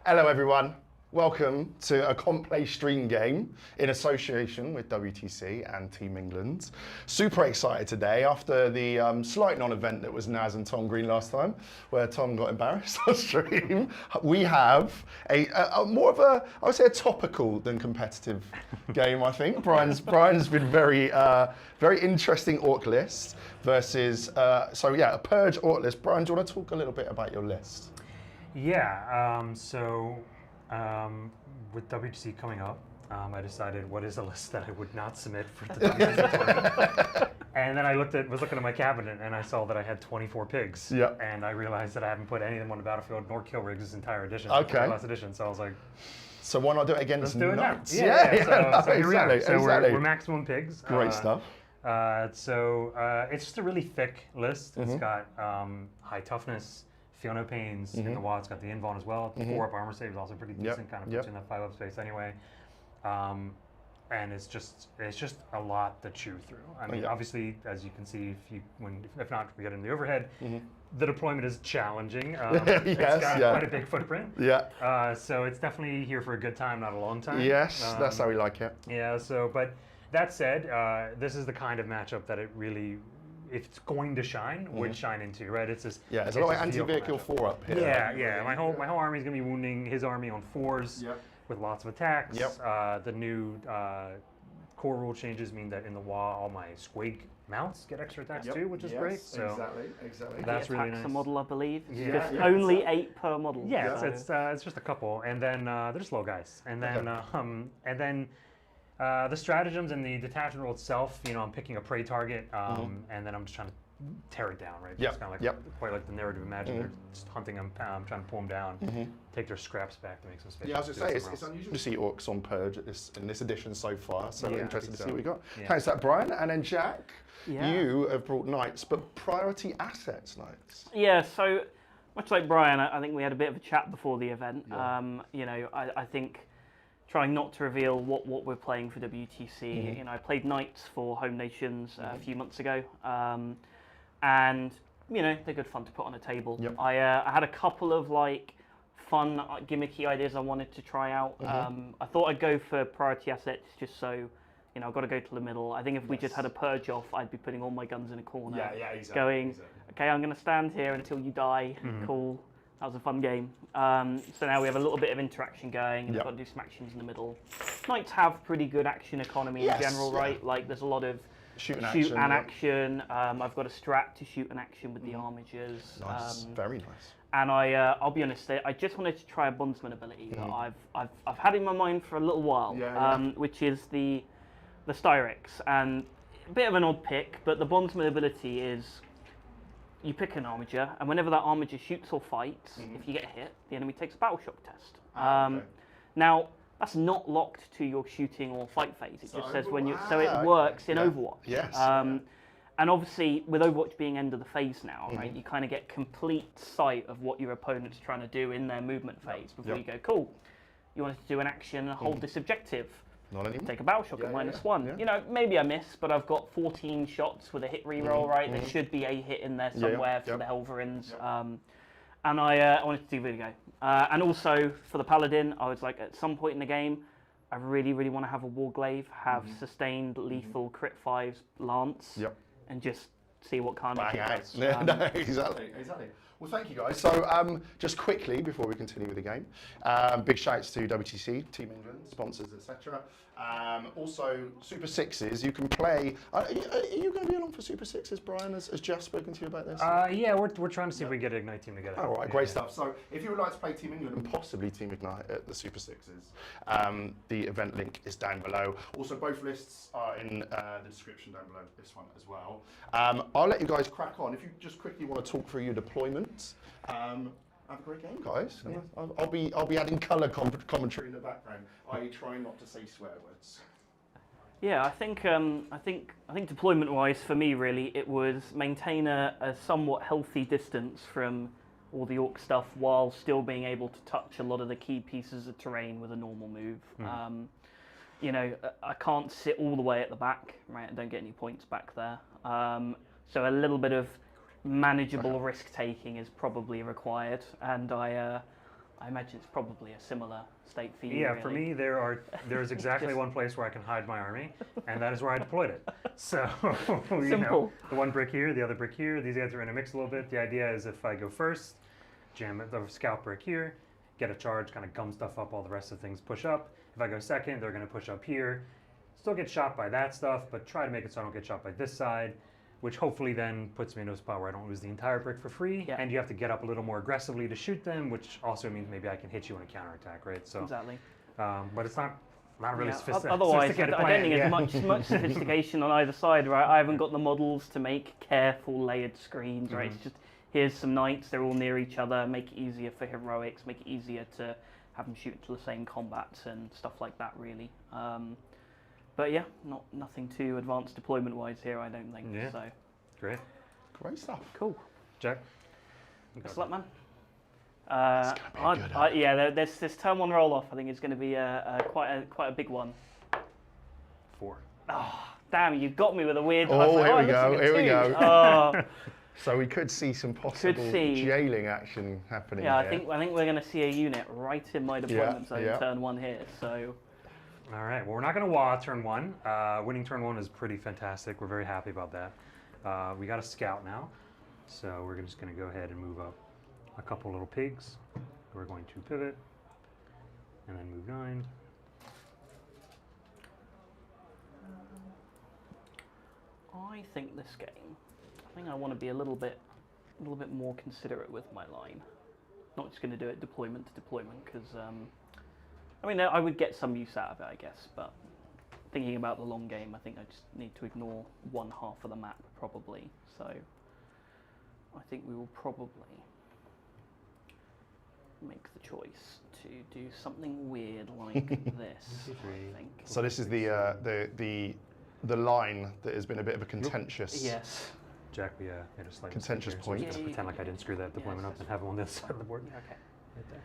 Hello everyone, welcome to a comp play stream game in association with WTC and Team England. Super excited today after the slight non-event that was Naz and Tom Green last time, where Tom got embarrassed on stream. We have a more of a, I would say a topical than competitive game, I think. Brian's been very interesting Orc list versus, so yeah, a Purge Orc list. Brian, do you want to talk a little bit about your list? Yeah, with WTC coming up, I decided what is a list that I would not submit for the WTC tournament. And then I was looking at my cabinet and I saw that I had 24 pigs. Yeah. And I realized that I haven't put any of them on the battlefield nor kill rigs this entire edition. Okay. Last edition, so I was like, so why not do it against let's do it now. knights? Yeah, so here we are. exactly, So exactly. we're maximum pigs. Great stuff. It's just a really thick list. It's got high toughness, feel no pains in the WoD. It's got the invuln as well. 4-up armor save is also pretty decent, kind of puts you in that 5-up space anyway. And it's just a lot to chew through. I mean, obviously, as you can see, if not, we get in the overhead. The deployment is challenging. It's got quite a big footprint. Yeah. So it's definitely here for a good time, not a long time. Yes, that's how we like it. Yeah. So, but that said, this is the kind of matchup that it really, if it's going to shine, would shine into, right? It's just it's a lot of anti-vehicle 4-up here. Yeah. My whole army is going to be wounding his army on 4s with lots of attacks. The new core rule changes mean that in the WoD, all my squig mounts get extra attacks too, which is great. So exactly. That's really nice. A model, I believe. Yeah. Just only 8 per model. Yeah, it's just a couple, and then they're just low guys, and then. The stratagems and the detachment roll itself, I'm picking a prey target, and then I'm just trying to tear it down, right? It's kind of like quite like the narrative. Imagine they're just hunting them, trying to pull them down, take their scraps back to make some space. Yeah, I was going to say, it's unusual to see Orcs on Purge in this edition so far, so interested to see what we got. Thanks for that, Brian. And then Jack, you have brought Knights, but priority assets Knights. Yeah, so much like Brian, I think we had a bit of a chat before the event. I think trying not to reveal what we're playing for WTC. I played Knights for Home Nations a few months ago, and they're good fun to put on a table. I had a couple of fun gimmicky ideas I wanted to try out. I thought I'd go for priority assets just so I've got to go to the middle. I think if we just had a purge off, I'd be putting all my guns in a corner, going, okay, I'm going to stand here until you die. Cool. That was a fun game. So now we have a little bit of interaction going, and we've got to do some actions in the middle. Knights have pretty good action economy in general, right? Like there's a lot of shoot and action. I've got a strat to shoot an action with the armigers. Nice, very nice. And I'll be honest, I just wanted to try a bondsman ability that I've had in my mind for a little while, which is the Styrex. And a bit of an odd pick, but the bondsman ability is, you pick an armiger, and whenever that armiger shoots or fights, if you get hit, the enemy takes a battle shock test. Now, that's not locked to your shooting or fight phase. It just says when you. So it works in Overwatch. Yes. And obviously, with Overwatch being end of the phase now, right, you kind of get complete sight of what your opponent's trying to do in their movement phase before you go, cool, you wanted to do an action and hold this objective. Not anymore. Take a battle shock at -1. Maybe I miss, but I've got 14 shots with a hit reroll, right? There should be a hit in there somewhere for the Helverins. And I wanted to give it a go. And also, for the Paladin, I was like, at some point in the game, I really, really want to have a Warglaive, have sustained lethal crit 5s Lance, and just see what carnage it does. Exactly. Well, thank you guys. So just quickly, before we continue with the game, big shouts to WTC, Team England, sponsors, etc. Also, Super Sixes, you can play. Are you going to be along for Super Sixes, Brian? Has Jeff spoken to you about this? Yeah, we're trying to see if we can get an Ignite team together. All right, great stuff. So if you would like to play Team England and possibly Team Ignite at the Super Sixes, the event link is down below. Also, both lists are in the description down below, this one as well. I'll let you guys crack on. If you just quickly want to talk through your deployments, have a great game, guys. Yeah. I'll be adding colour commentary in the background. I try not to say swear words. Yeah, I think deployment-wise, for me, really, it was maintain a somewhat healthy distance from all the Orc stuff while still being able to touch a lot of the key pieces of terrain with a normal move. I can't sit all the way at the back, right? I don't get any points back there. So a little bit of manageable risk taking is probably required, and I imagine it's probably a similar state for you. Yeah, really. for me, there's exactly one place where I can hide my army, and that is where I deployed it. So, you know, the one brick here, the other brick here, these guys are intermixed a little bit. The idea is if I go first, jam the scout brick here, get a charge, kind of gum stuff up, all the rest of the things push up. If I go second, they're going to push up here. Still get shot by that stuff, but try to make it so I don't get shot by this side, which hopefully then puts me into a spot where I don't lose the entire brick for free. Yeah. And you have to get up a little more aggressively to shoot them, which also means maybe I can hit you in a counterattack, right? So, Exactly. but it's not really Otherwise, I don't think yeah. there's much sophistication on either side, right? I haven't got the models to make careful layered screens, right? It's just, here's some knights, they're all near each other, make it easier for heroics, make it easier to have them shoot into the same combats and stuff like that, really. But yeah, nothing too advanced deployment-wise here, I don't think. Yeah. So Great stuff. cool. Jack? Good luck, man. It's gonna be good. Yeah, this turn one roll off. I think it's going to be quite a big one. 4. Oh, damn! You got me with a weird. Oh, here we it looks go. like a Here we 2. go. Oh, So we could see some possible jailing action happening. yeah. here. I think we're going to see a unit right in my deployment zone turn 1 here. So All right, well, we're not going to wah turn 1. Winning turn 1 is pretty fantastic. We're very happy about that. We got a scout now, so we're just going to go ahead and move up a couple little pigs. We're going to pivot and then move 9. I think this game. I think I want to be a little bit more considerate with my line. Not just going to do it deployment to deployment because. I mean, I would get some use out of it, I guess, but thinking about the long game, I think I just need to ignore one half of the map, probably. So I think we will probably make the choice to do something weird like this, I think. So this is the line that has been a bit of a contentious. Yes. Jack, we made a slight Contentious mistake point. here, so just pretend like I didn't screw that deployment up and have it on this side of the board. Okay. Right there.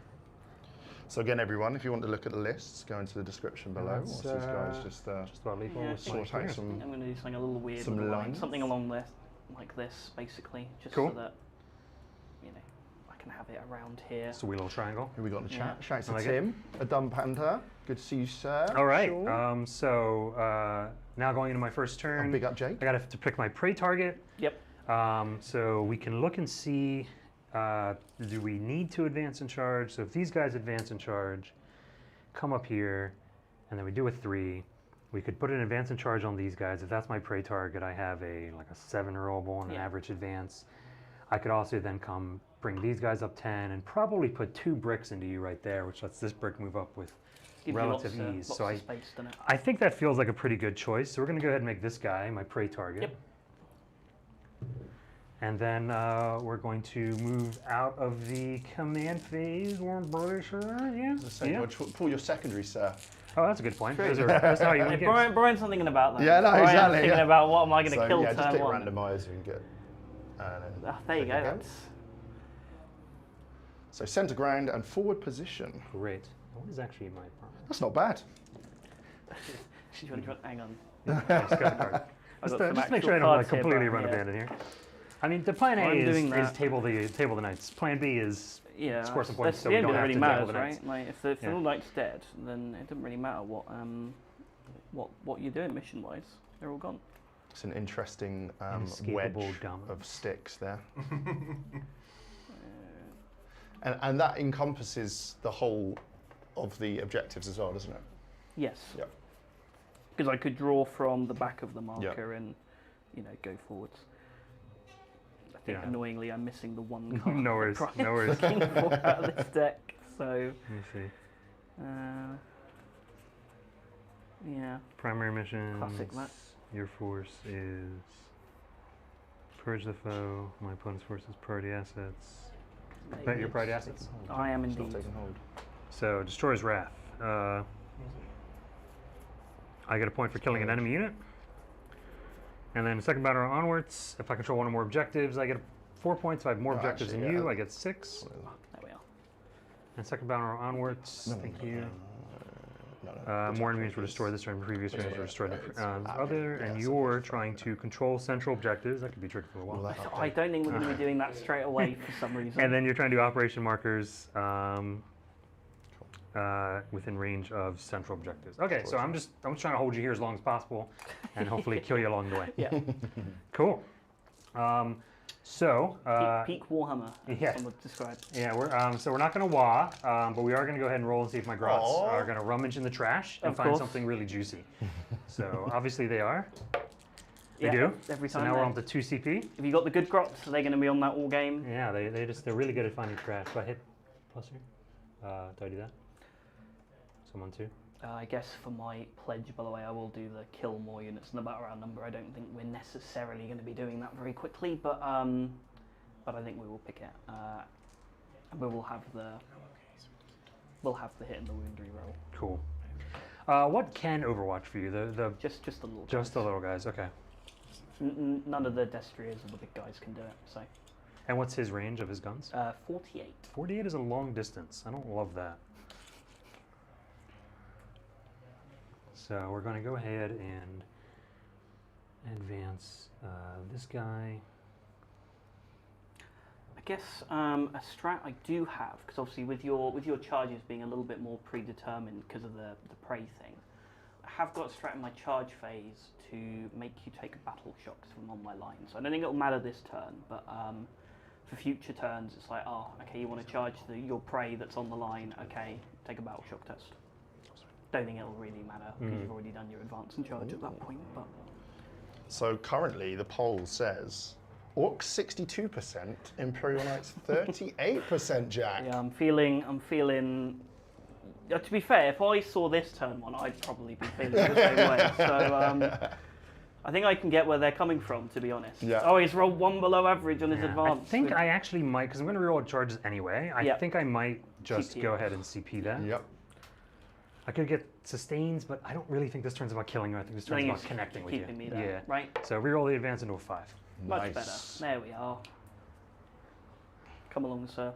So again, everyone, if you want to look at the lists, go into the description below. Whilst these guys just about lethal. Yeah, with sort my out spear. some. I'm going to do something a little weird. Some with the line, lines? something along this, like this, basically, just Cool. so that I can have it around here. Just a wee little triangle. Who we got in the chat? Yeah. Shouts to I like it. Tim, a dumb panther. Good to see you, sir. All right. Sure. So now going into my first turn, Big up, Jake. I got to pick my prey target. Yep. So we can look and see, do we need to advance in charge? So if these guys advance in charge, come up here, and then we do a 3. We could put an advance in charge on these guys. If that's my prey target, I have like a 7 rollable and an average advance. I could also then come bring these guys up 10 and probably put 2 bricks into you right there, which lets this brick move up with Gives relative you ease. lots So of space, doesn't it? I think that feels like a pretty good choice. So we're going to go ahead and make this guy my prey target. Yep. And then we're going to move out of the command phase. We're British, yeah. Pull your secondary, sir. Oh, that's a good point. That's how you win games. Brian's not thinking about that. Yeah, no, Brian's exactly, thinking yeah. about what am I going to So kill yeah, just turn click 1. randomizer and get. There you go. again. That's So centre ground and forward position. Great. What is actually my problem? That's not bad. hang on. Just got a card. I've got Just some make sure I actual don't cards here, completely Brian, run yeah. abandon here. I mean, the plan A I'm doing is that. table the knights. Plan B is Yeah, score some that's points so the we end don't that have really to matters, table the knights. right? Like if the Yeah. little knight's dead, then it doesn't really matter what you're doing mission wise. They're all gone. It's an interesting Inescapable wedge dominance. of sticks there. And that encompasses the whole of the objectives as well, doesn't it? Yes. Yep. Because I could draw from the back of the marker and go forwards. I think Yeah. annoyingly I'm missing the one card. No worries, Brian's no worries. looking for out of this deck. So Let me see. yeah. Primary mission. Classic map. Your force is purge the foe. My opponent's force is priority assets. Is that your priority assets? I am It's not indeed. taking hold. So destroys wrath. I get a point for killing an enemy unit. And then second battle onwards, if I control one or more objectives, I get 4 points. If I have more objectives actually, than you, yeah. I get 6. There we are. And second battle onwards, thank you. More enemies were destroyed this turn. Previous enemies were destroyed other, and you're trying to control central objectives. That could be tricky for a while. I don't think we're going to be doing that straight away for some reason. And then you're trying to do operation markers within range of central objectives. Okay, so I'm just trying to hold you here as long as possible, and hopefully kill you along the way. Yeah. Cool. Peak Warhammer, yeah. some would describe. Yeah, we're not going to wah, but we are going to go ahead and roll and see if my grots are going to rummage in the trash and find something really juicy. So obviously they are. They do. Every time. So now we're on to 2 CP. If you got the good grots, they're going to be on that all game. Yeah, they're really good at finding trash. Do I hit plus here? Do I do that? Someone too? I guess for my pledge, by the way, I will do the kill more units in the battle round number. I don't think we're necessarily going to be doing that very quickly, but I think we will pick it. And we will have the hit and the wound reroll. Cool. What can Overwatch for you? Just the little. Just the little guys. Okay. None of the Destriers or the big guys can do it. So. And what's his range of his guns? 48. 48 is a long distance. I don't love that. So we're going to go ahead and advance this guy. I guess a strat I do have, because obviously with your charges being a little bit more predetermined because of the prey thing, I have got a strat in my charge phase to make you take battle shocks from on my line. So I don't think it'll matter this turn, but for future turns, it's like, oh, okay, you want to charge your prey that's on the line, okay, take a battle shock test. Don't think it'll really matter because you've already done your advance and charge at that point. But so currently the poll says Orcs 62%, Imperial Knights 38%. Jack. yeah, I'm feeling. To be fair, if I saw this turn one, I'd probably be feeling the same way. So I think I can get where they're coming from, to be honest. Yeah. Oh, he's rolled one below average on his advance. I think I actually might, because I'm going to reroll charges anyway. I think I might just go ahead and CP that. Yep. I could get sustains, but I don't really think this turn's about killing you. I think this turn's about connecting with you. Keeping me there, right? So reroll the advance into a 5. Much better. There we are. Come along, sir.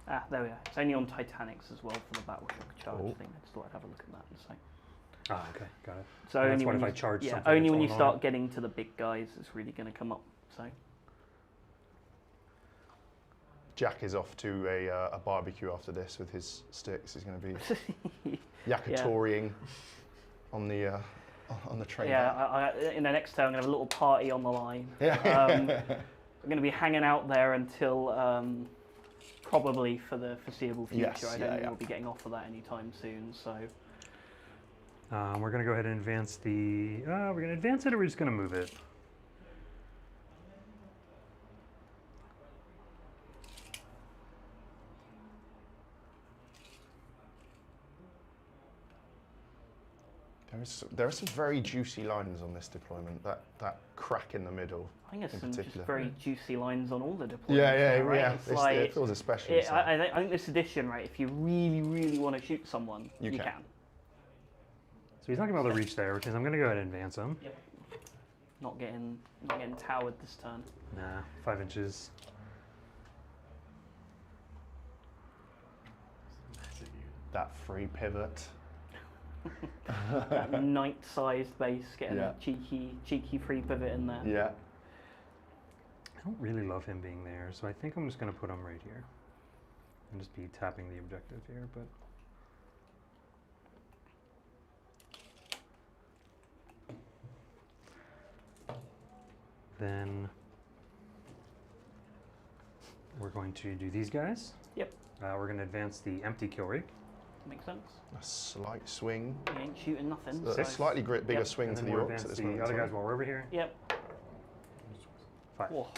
Ah, there we are. It's only on Titanics as well for the battle shock charge thing. I just thought I'd have a look at that and say. Ah, okay, got it. So that's what if I charge something. Only when you start getting to the big guys, it's really going to come up. So. Jack is off to a barbecue after this with his sticks. He's going to be yakatorying on the train. Yeah, in the next turn, I'm going to have a little party on the line. Yeah. I'm going to be hanging out there until probably for the foreseeable future. Yes, I don't think we'll be getting off of that anytime soon. So. We're going to go ahead and advance the... we're going to advance it, or we're just going to move it? There are some very juicy lines on this deployment. That crack in the middle. I think there's some particular. just very juicy lines on all the deployments. Yeah. It's like, it feels especially. I think this edition, right? If you really, really want to shoot someone, you can. So he's not going to be able to reach there, which means I'm going to go ahead and advance him. Yep. Not getting towered this turn. Nah, 5 inches. That free pivot. That knight-sized base, getting a cheeky free pivot in there. Yeah. I don't really love him being there, so I think I'm just going to put him right here. And just be tapping the objective here, but... Then we're going to do these guys. Yep. We're going to advance the empty kill rig. Makes sense. A slight swing. You ain't shooting nothing. A slightly bigger swing to the Orks at this moment. The other guys while we're over here. Yep. 5. Whoa.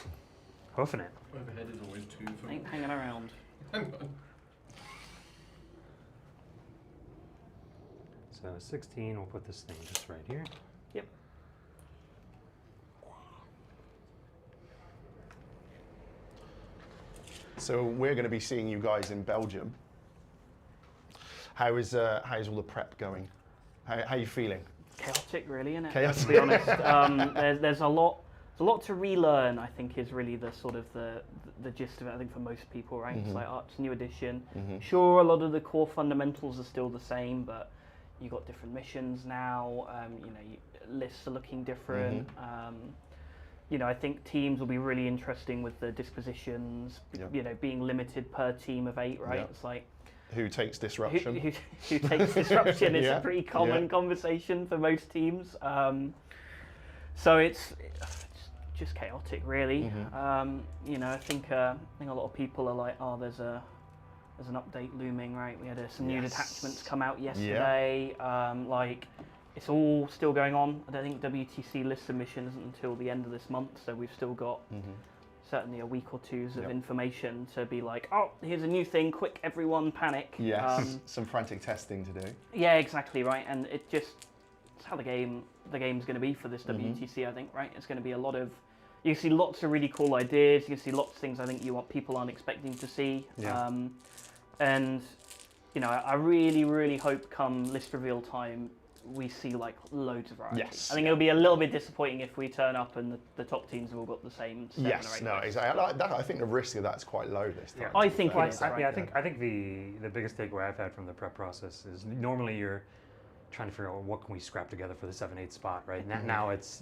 Hoofing it. Overhead is always 2 for me. Ain't hanging around. So 16, we'll put this thing just right here. Yep. So we're going to be seeing you guys in Belgium. How's all the prep going? How are you feeling? chaotic, really, isn't it? Chaotic. To be honest, there's a lot to relearn. I think is really the sort of the gist of it. I think for most people, right? It's like, oh, it's a new edition. Sure, a lot of the core fundamentals are still the same, but you've got different missions now. Lists are looking different. I think teams will be really interesting with the dispositions. Being limited per team of 8, right? It's like. Who takes disruption? Who takes disruption? It's a pretty common conversation for most teams. So it's just chaotic, really. I think a lot of people are like, oh, there's an update looming, right? We had some new detachments come out yesterday. It's all still going on. I don't think WTC list submission isn't until the end of this month, so we've still got. Certainly a week or two's of information to be like, oh, here's a new thing, quick, everyone panic. Yes, some frantic testing to do. Yeah, exactly, right. And it's how the game's going to be for this WTC, I think, right? It's going to be a lot of, you can see lots of really cool ideas, you can see lots of things I think people aren't expecting to see. I really, really hope come list reveal time, we see like loads of variety. Yes. I think it'll be a little bit disappointing if we turn up and the top teams have all got the same 7 or 8. Yes, no, exactly. I think the risk of that's quite low this time. I think it is. I think the biggest takeaway I've had from the prep process is normally you're trying to figure out what can we scrap together for the 7-8 spot, right? Now it's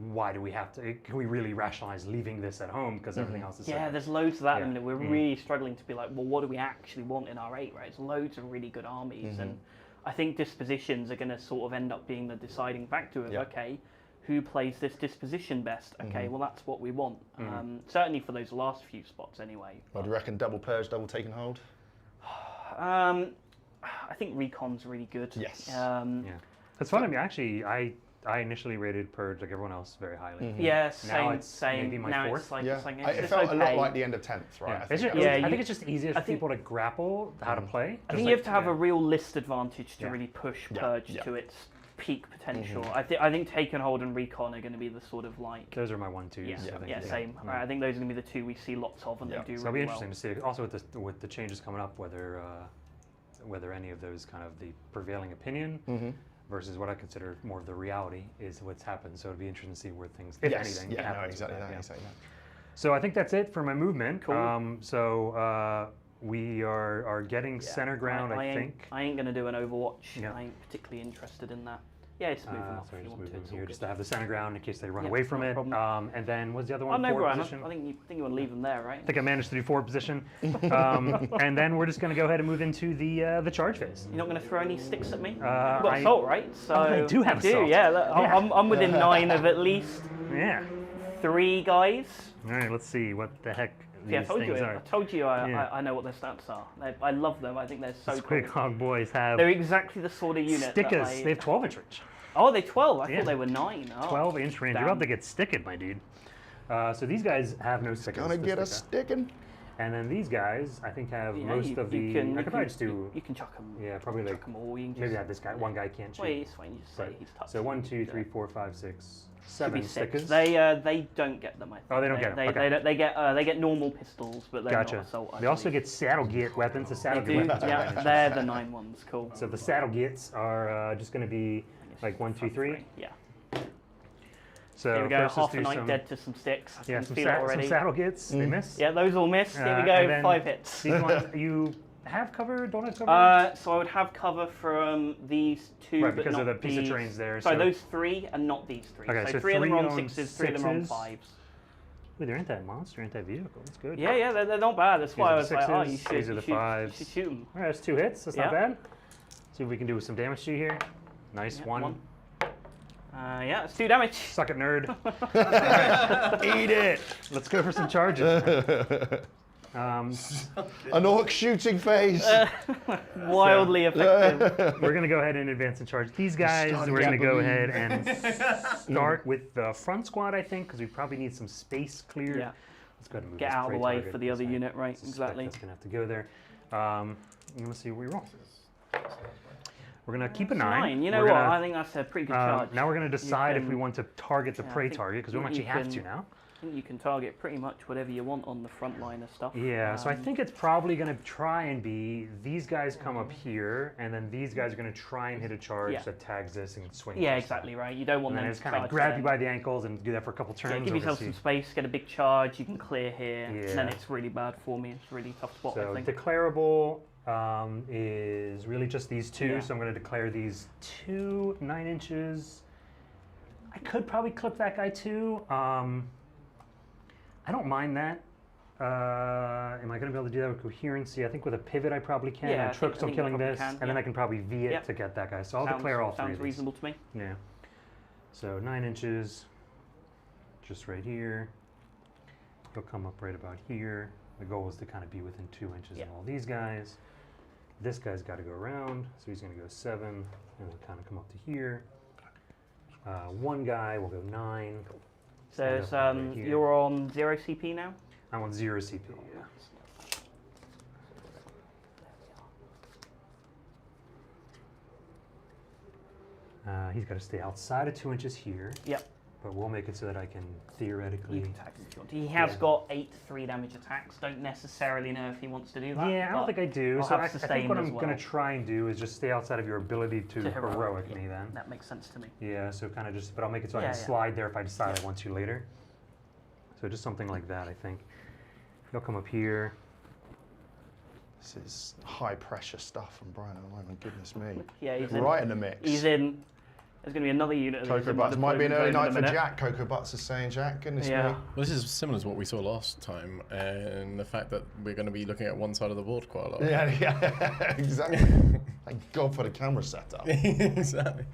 why do we have to? Can we really rationalize leaving this at home because everything else is? Yeah, there's loads of that. I mean, we're really struggling to be like, well, what do we actually want in our 8, right? There's loads of really good armies and. I think dispositions are going to sort of end up being the deciding factor of, okay, who plays this disposition best? Okay, well, that's what we want. Certainly for those last few spots anyway. Well, do you reckon double purge, double taken hold? I think Recon's really good. Yes. That's fun. I mean, actually, I initially rated Purge like everyone else very highly. Yeah, Now it's same. maybe my now 4th. it's like, It felt a lot like the end of 10th, right? I think it's just easier for people to grapple how to play. I think you have to have a real list advantage to really push Purge to its peak potential. I think Take and Hold and Recon are going to be the sort of like... Those are my 1-2s. Yeah, same. Right, I think those are going to be the 2 we see lots of and they do really well. So it'll be interesting to see, also with the changes coming up, whether any of those kind of the prevailing opinion versus what I consider more of the reality is what's happened. So it'd be interesting to see where things, if anything, happens. No, exactly that. So I think that's it for my movement. Cool. We are getting center ground, I think. I ain't going to do an Overwatch. I ain't particularly interested in that. Yeah, it's moving off. Sorry, just moving here just to have the center ground in case they run away from it. And then what's the other one? Oh, no, forward Brian, position. I think you want to leave them there, right? I think I managed to do forward position. And then we're just going to go ahead and move into the charge phase. You're not going to throw any sticks at me? You've got assault, right? So I do have assault. Yeah. I'm within 9 of at least 3 guys. All right, let's see what the heck these I told you are. I know what their stats are. I love them. I think they're so cool. Quick Hog boys have... They're exactly the sort of unit stickers. They have 12-inch range. Oh, they're 12. I thought they were 9. Oh, 12-inch range. You're about to get sticked, my dude. So these guys have no stickers. Gonna get us sticking. And then these guys, I think, have most of the... I could probably just do... You can chuck them. Yeah, probably like... Chuck them all. Maybe have this guy. One guy can't shoot. Wait, it's fine. You just say he's touched. So 1, 2, 3, 4, 5, 6, 7 stickers. They don't get them, I think. Oh, they don't get them. They get normal pistols, but they're not assault. They also get saddle git weapons. The saddle git weapons. Yeah, they're the 9 ones. Cool. So the saddle gits are just going to be like 1, 2, 3. Yeah. So here we go, half a knight dead to some sticks. I can feel it already. Some saddle gits, they miss. Yeah, those all miss. Here we go, 5 hits. These ones, you have cover, don't have cover? So I would have cover from these 2, right, but because not of the piece of terrains there. Sorry, those 3 and not these 3. Okay, so 3 of them are on 6s, 3 sixes. of them are on 5s. Wait, they're anti-monster, anti-vehicle. That's good. Yeah, they're not bad. That's why I was like, oh, you should, these are the 5s. You should shoot them. All right, that's 2 hits. That's not bad. See if we can do some damage to you here. Nice, 1. Yeah, it's 2 damage. Suck it, nerd. Eat it. Let's go for some charges. An orc shooting phase. Wildly effective. We're going to go ahead and advance and charge these guys. We're going to go ahead and start with the front squad, I think, because we probably need some space cleared. Yeah. Let's go ahead and move Get this out of the prey way target. for the other unit, right? Exactly. That's going to have to go there. Let's see where we roll. We're going to keep a 9. You know what? I think that's a pretty good charge. Now we're going to decide if we want to target the prey target, because we don't actually have to now. think you can target pretty much whatever you want on the front line of stuff. Yeah, so I think it's probably going to try and be these guys come up here, and then these guys are going to try and hit a charge that tags this and swings. Yeah, exactly right. You don't want them to kind of grab you by the ankles and do that for a couple turns. Yeah, give yourself some space, get a big charge, you can clear here, and then it's really bad for me. It's a really tough spot, I think. Declarable is really just these two, so I'm going to declare these 2 9 inches. I could probably clip that guy too. I don't mind that. Am I going to be able to do that with coherency? I think with a pivot I probably can. Yeah, I'm still killing this, and then I can probably V it to get that guy. So I'll declare all 3 of these. Sounds reasonable to me. Yeah. So 9 inches, just right here. He'll come up right about here. The goal is to kind of be within 2 inches of all these guys. This guy's got to go around, so he's going to go 7, and then kind of come up to here. One guy will go 9. So you're on 0 CP now? I'm on 0 CP, yeah. He's got to stay outside of 2 inches here. Yep. But we'll make it so that I can theoretically... You can tag him if you want. He has got 8 3-damage attacks. Don't necessarily know if he wants to do that. Yeah, I don't think I do. So I think what I'm well. going to try and do is just stay outside of your ability to heroic me then. That makes sense to me. Yeah, so kind of just... But I'll make it so I can slide there if I decide I want to later. So just something like that, I think. He'll come up here. This is high pressure stuff from Brian at the moment. Goodness me. Yeah, he's right in the mix. He's in. There's going to be another unit. Cocoa Butts might be an early night for Jack. Cocoa Butts is saying, Jack, goodness me. Well, this is similar to what we saw last time, and the fact that we're going to be looking at one side of the board quite a lot. Yeah, exactly. Thank God for the camera setup. Exactly.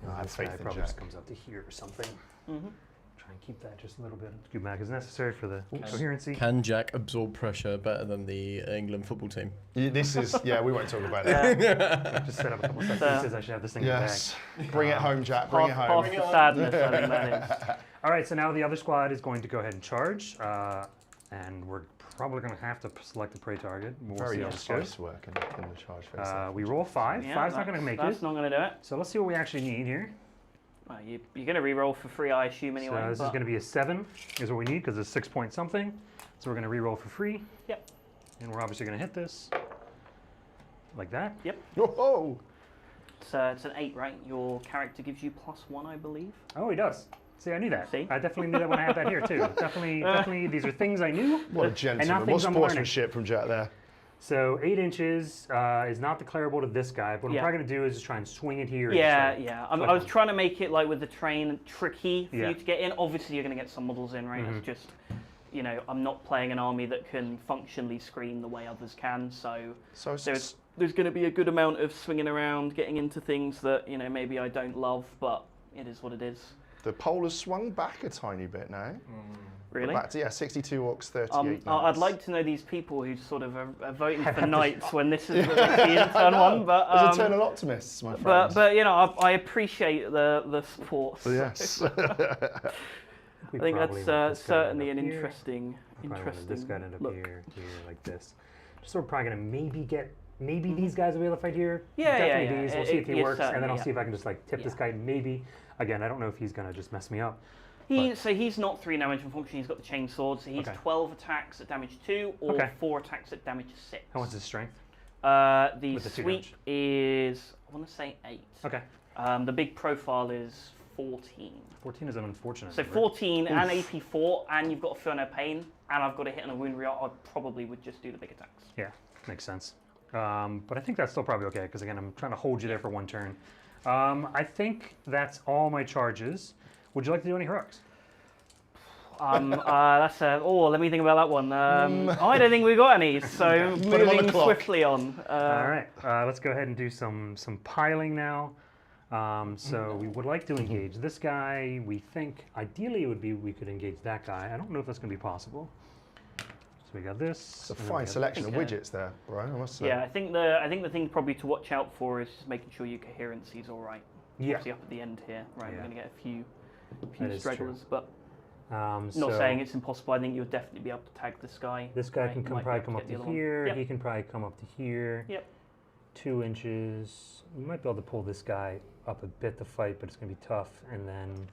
I have faith in probably Jack. just comes up to here or something. Try and keep that just a little bit scoot back as necessary for the coherency. Can Jack absorb pressure better than the England football team? This is, we won't talk about that. Just set up a couple set pieces. I should have this thing Yes. Bring it home, Jack. Bring it home. Past the sadness, I think that is. All right, so now the other squad is going to go ahead and charge, and we're probably going to have to select a prey target. We'll Very precise work in the charge phase. We roll 5. Yeah, 5's not going to make it. That's not going to do it. So let's see what we actually need here. Well, you're going to re-roll for free, I assume, anyway. So this is going to be a 7, is what we need, because it's 6 point something. So we're going to re-roll for free. Yep. And we're obviously going to hit this. Like that. Yep. Whoa! It's an 8, right? Your character gives you +1, I believe. Oh, he does. See, I knew that. See? I definitely knew that when I had that here, too. Definitely, these are things I knew. What a gentleman. What sportsmanship from Jack there. So 8 inches is not declarable to this guy, but what I'm probably going to do is just try and swing it here. Yeah. I was trying to make it, like, with the train, tricky for you to get in. Obviously, you're going to get some models in, right? It's just, I'm not playing an army that can functionally screen the way others can, so there's going to be a good amount of swinging around, getting into things that, maybe I don't love, but it is what it is. The pole has swung back a tiny bit now. Really? Back to, 62 Orks, 38 I'd like to know these people who sort of are voting for knights when this is the turn one, but there's eternal optimists, my friend. But I appreciate the support. So. Yes. I think that's certainly an interesting This guy ended up look. here, like this. So we're probably gonna maybe these guys will be able to fight here. Yeah, Definitely these. We'll see if he works, and then I'll yeah. see if I can just like tip this guy. Maybe. Again, I don't know if he's gonna just mess me up. So he's not 3 damage, unfortunately. He's got the chain sword, so he's 12 attacks at damage 2 or 4 attacks at damage 6. How much is his strength? The With the 2 sweep damage. is, I want to say 8. Okay. The big profile is 14. 14 is an unfortunate So number. 14 and AP 4, and you've got a Furno Pain, and I've got a hit and a wound reel. I probably would just do the big attacks. Yeah, makes sense. But I think that's still probably okay, because again, I'm trying to hold you there for 1 turn. I think that's all my charges. Would you like to do any heroics? Let me think about that one. I don't think we've got any, so moving swiftly on. All right, let's go ahead and do some piling now. So we would like to engage this guy. We think ideally it would be we could engage that guy. I don't know if that's going to be possible. So we got this. It's a fine selection of widgets there, Brian, I must say. Yeah, I think the thing probably to watch out for is just making sure your coherency is all right. Yeah. Obviously up at the end here, right? Yeah. We're going to get a few stragglers, true. but not saying it's impossible. I think you'll definitely be able to tag this guy. This guy right? can probably come up to here. Yep. He can probably come up to here. Yep. 2 inches. We might be able to pull this guy up a bit to fight, but it's going to be tough. And then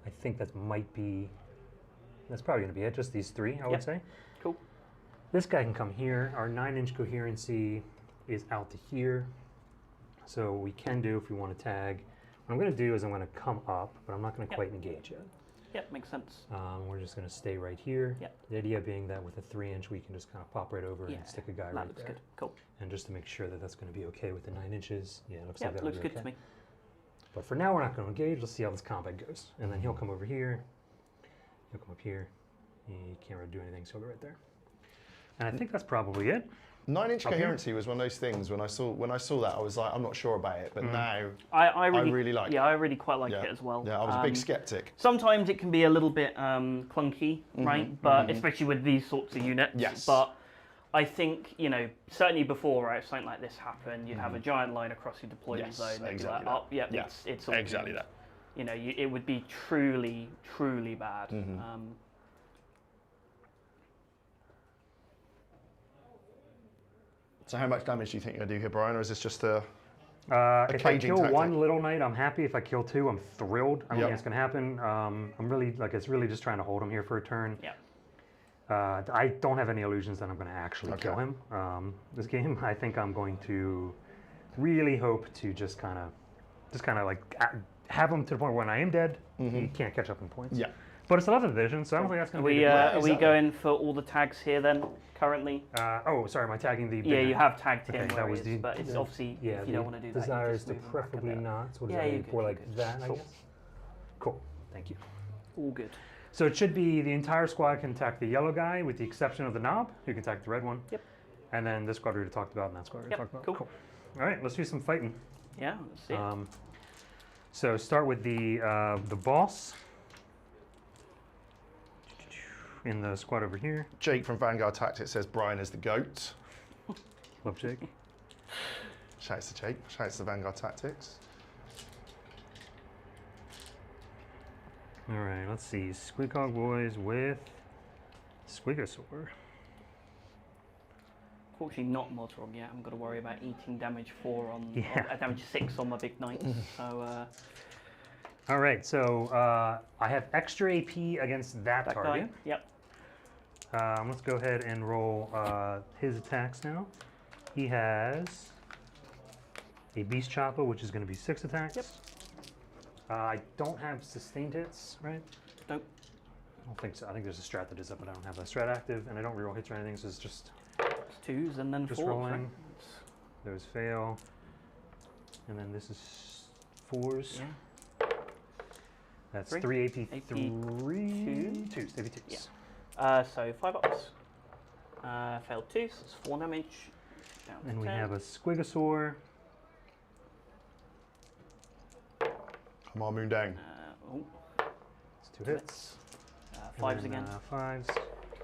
I think that's probably going to be it. Just these 3, I would say. Cool. This guy can come here. Our 9-inch coherency is out to here. So what we can do if we want to tag, what I'm going to do is I'm going to come up, but I'm not going to quite engage yet. Yep, makes sense. We're just going to stay right here. Yep. The idea being that with a 3-inch, we can just kind of pop right over and stick a guy right there. That looks good. Cool. And just to make sure that that's going to be okay with the 9 inches. Yeah, it looks like Yep, that looks be good okay. to me. But for now, we're not going to engage. Let's see how this combat goes. And then he'll come over here. He'll come up here. He can't really do anything, so he'll go right there. And I think that's probably it. 9-inch coherency was one of those things when I saw that I was like, I'm not sure about it, but now I really like it. Yeah, I really quite like it as well. Yeah, I was a big skeptic. Sometimes it can be a little bit clunky, right? But especially with these sorts of units. Yes. But I think, you know, certainly before, right, if something like this happened, you'd have a giant line across your deployment zone. They'd be like, oh, yeah, it's all exactly good. that. You know, it would be truly, truly bad. So how much damage do you think you're going to do here, Brian, or is this just a If I caging kill tactic? one little knight, I'm happy. If I kill 2, I'm thrilled. I don't think it's going to happen. It's really just trying to hold him here for a turn. Yeah. I don't have any illusions that I'm going to actually kill him this game. I think I'm going to really hope to just kind of like have him to the point where when I am dead, he can't catch up in points. Yeah. But it's 11th edition, so I don't think that's going to be. Are we going for all the tags here then? Currently? Oh, sorry, am I tagging the? Yeah, you have tagged him. Okay, that was but it's obviously if you don't want to do that. Desire is to preferably not. So what does that mean? For like that, I guess. Cool. Thank you. All good. So it should be the entire squad can attack the yellow guy with the exception of the knob, who can attack the red one. Yep. And then this squad we already talked about and that squad we already talked about. Cool. All right, let's do some fighting. Yeah, let's see it. So start with the boss in the squad over here. Jake from Vanguard Tactics says Brian is the GOAT. Love Jake. Shouts to Jake. Shouts to Vanguard Tactics. All right, let's see. Squeakhog Boys with Squigosaur. Fortunately, not Modrog yet. I'm going to worry about eating damage 4 on damage 6 on my big knights. So. All right, so I have extra AP against that target. Guy. Yep. Let's go ahead and roll his attacks now. He has a Beast Chopper, which is going to be 6 attacks. Yep. I don't have sustained hits, right? Nope. I don't think so. I think there's a strat that is up, but I don't have that strat active, and I don't reroll hits or anything, so it's just... It's 2s and then 4s, just rolling. right? Those fail. And then this is 4s. Yeah. That's 3 AP, 3... 2s, AP 2s. Yeah. So 5 ups. Failed 2, so it's 4 damage. Down to And we 10. have a Squigosaur. Come on, Moondang. It's 2 hits. 5s again. 5s.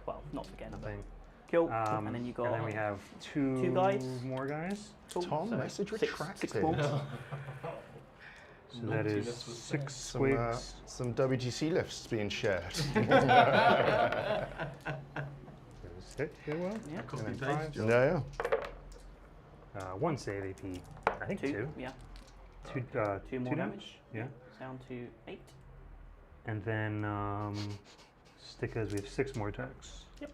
Well, not again. Nothing. Kill. And then you got. And then we have two guys. more guys. Cool. Tom, So message 6 retracted. more. So that is 6 squigs. Some WGC lifts being shared. Hit here well. Yeah. Copy And then paste. 5s. Yeah. 1 save AP. I think 2. Yeah. 2 more damage. Yeah. Down to 8. And then stickers, we have 6 more attacks. Yep.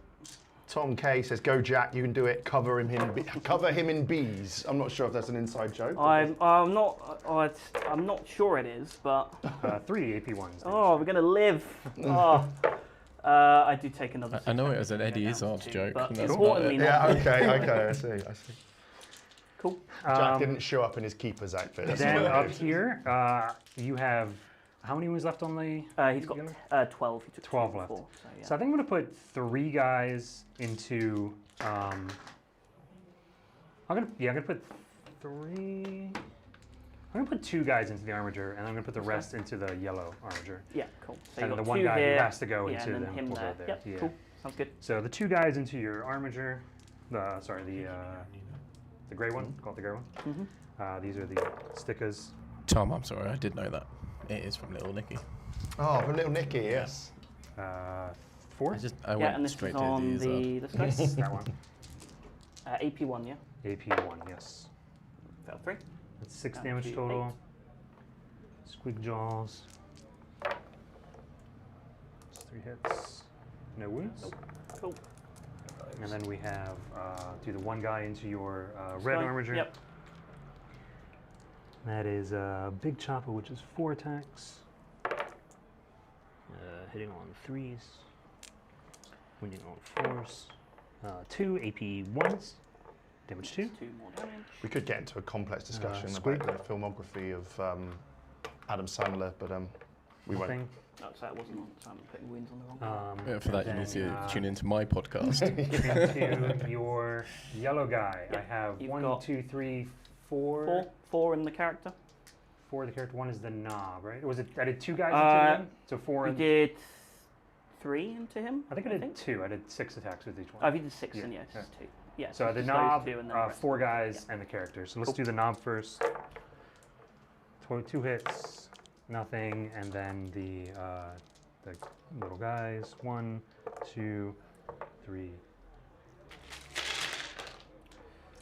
Tom K says, "Go Jack, you can do it. Cover him in bees." I'm not sure if that's an inside joke. I'm not sure it is, but 3 AP ones. oh, we're gonna live. Oh. I do take another. I know it second was an to go Eddie down Izzard to 2, joke. but That's about importantly it. not. Yeah. Okay. I see. Cool. Jack didn't show up in his keeper's outfit. That's Then what it up is. here, you have how many was left on the? He's got 12. He took 12 2 left. before, so, yeah. So I think I'm gonna put 3 guys into. I'm gonna put 3. I'm gonna put 2 guys into the armature, and I'm gonna put the rest into the yellow armature. Yeah, cool. So And you the got one 2 guy here, who has to go into and then them him will go there. there. Yep, Yeah. cool. Sounds good. So the 2 guys into your armature. The gray one. Call it the gray one. These are the stickers. Tom, I'm sorry, I did know that. It is from Little Nicky. Oh, from Little Nicky, yes. 4. I Yeah, went and this straight is to on the the. Let's go. That one. AP1, yeah. AP1, yes. Failed 3. That's 6 Down damage to total. Squig jaws. 3 hits. No wounds. Nope. Cool. And then we have do the one guy into your red Fine. armature. Yep. That is Big Chopper, which is 4 attacks. Hitting on 3s. Wounding on 4s. 2 AP 1s. Damage 2. 2 more damage. We could get into a complex discussion Squig. about the filmography of Adam Sandler, but we won't. Nothing. Oh, so it wasn't on. So I'm putting wounds on the wrong. Yeah, for that, you need to tune into my podcast. Into your yellow guy. Yep. I have You've 1, got 2, 3, 4. 4 in the character. 4 the character. 1 is the knob, right? Or was it? I did 2 guys into him, so 4. We did 3 into him. I think I did 2. I did 6 attacks with each one. Oh, if you did 6, Yeah, then yes, yeah. 2. Yeah. So the just knob, those 2 and then the rest. 4 guys, and the character. So let's Cool. do the knob first. 2 hits, nothing, and then the little guys. 1, 2, 3.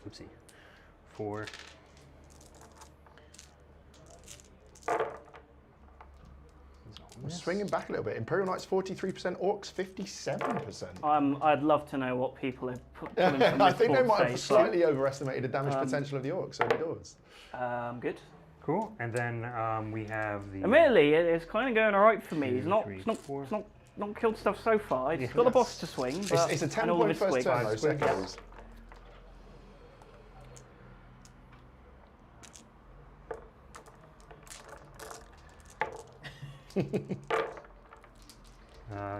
Oopsie. 4. We're swinging back a little bit. Imperial Knights 43%, Orks 57%. I'd love to know what people have put in from I this think they board might have stage. slightly overestimated the damage potential of the Orks early doors. Good. Cool. And then we have the. Admittedly, it's kind of going all right for me. 2, He's not, 3, it's not, 4. it's not killed stuff so far. He's Yeah. got the boss to swing. But It's a and all of 10-point his first squigs. turn, though, Squigs. secondaries.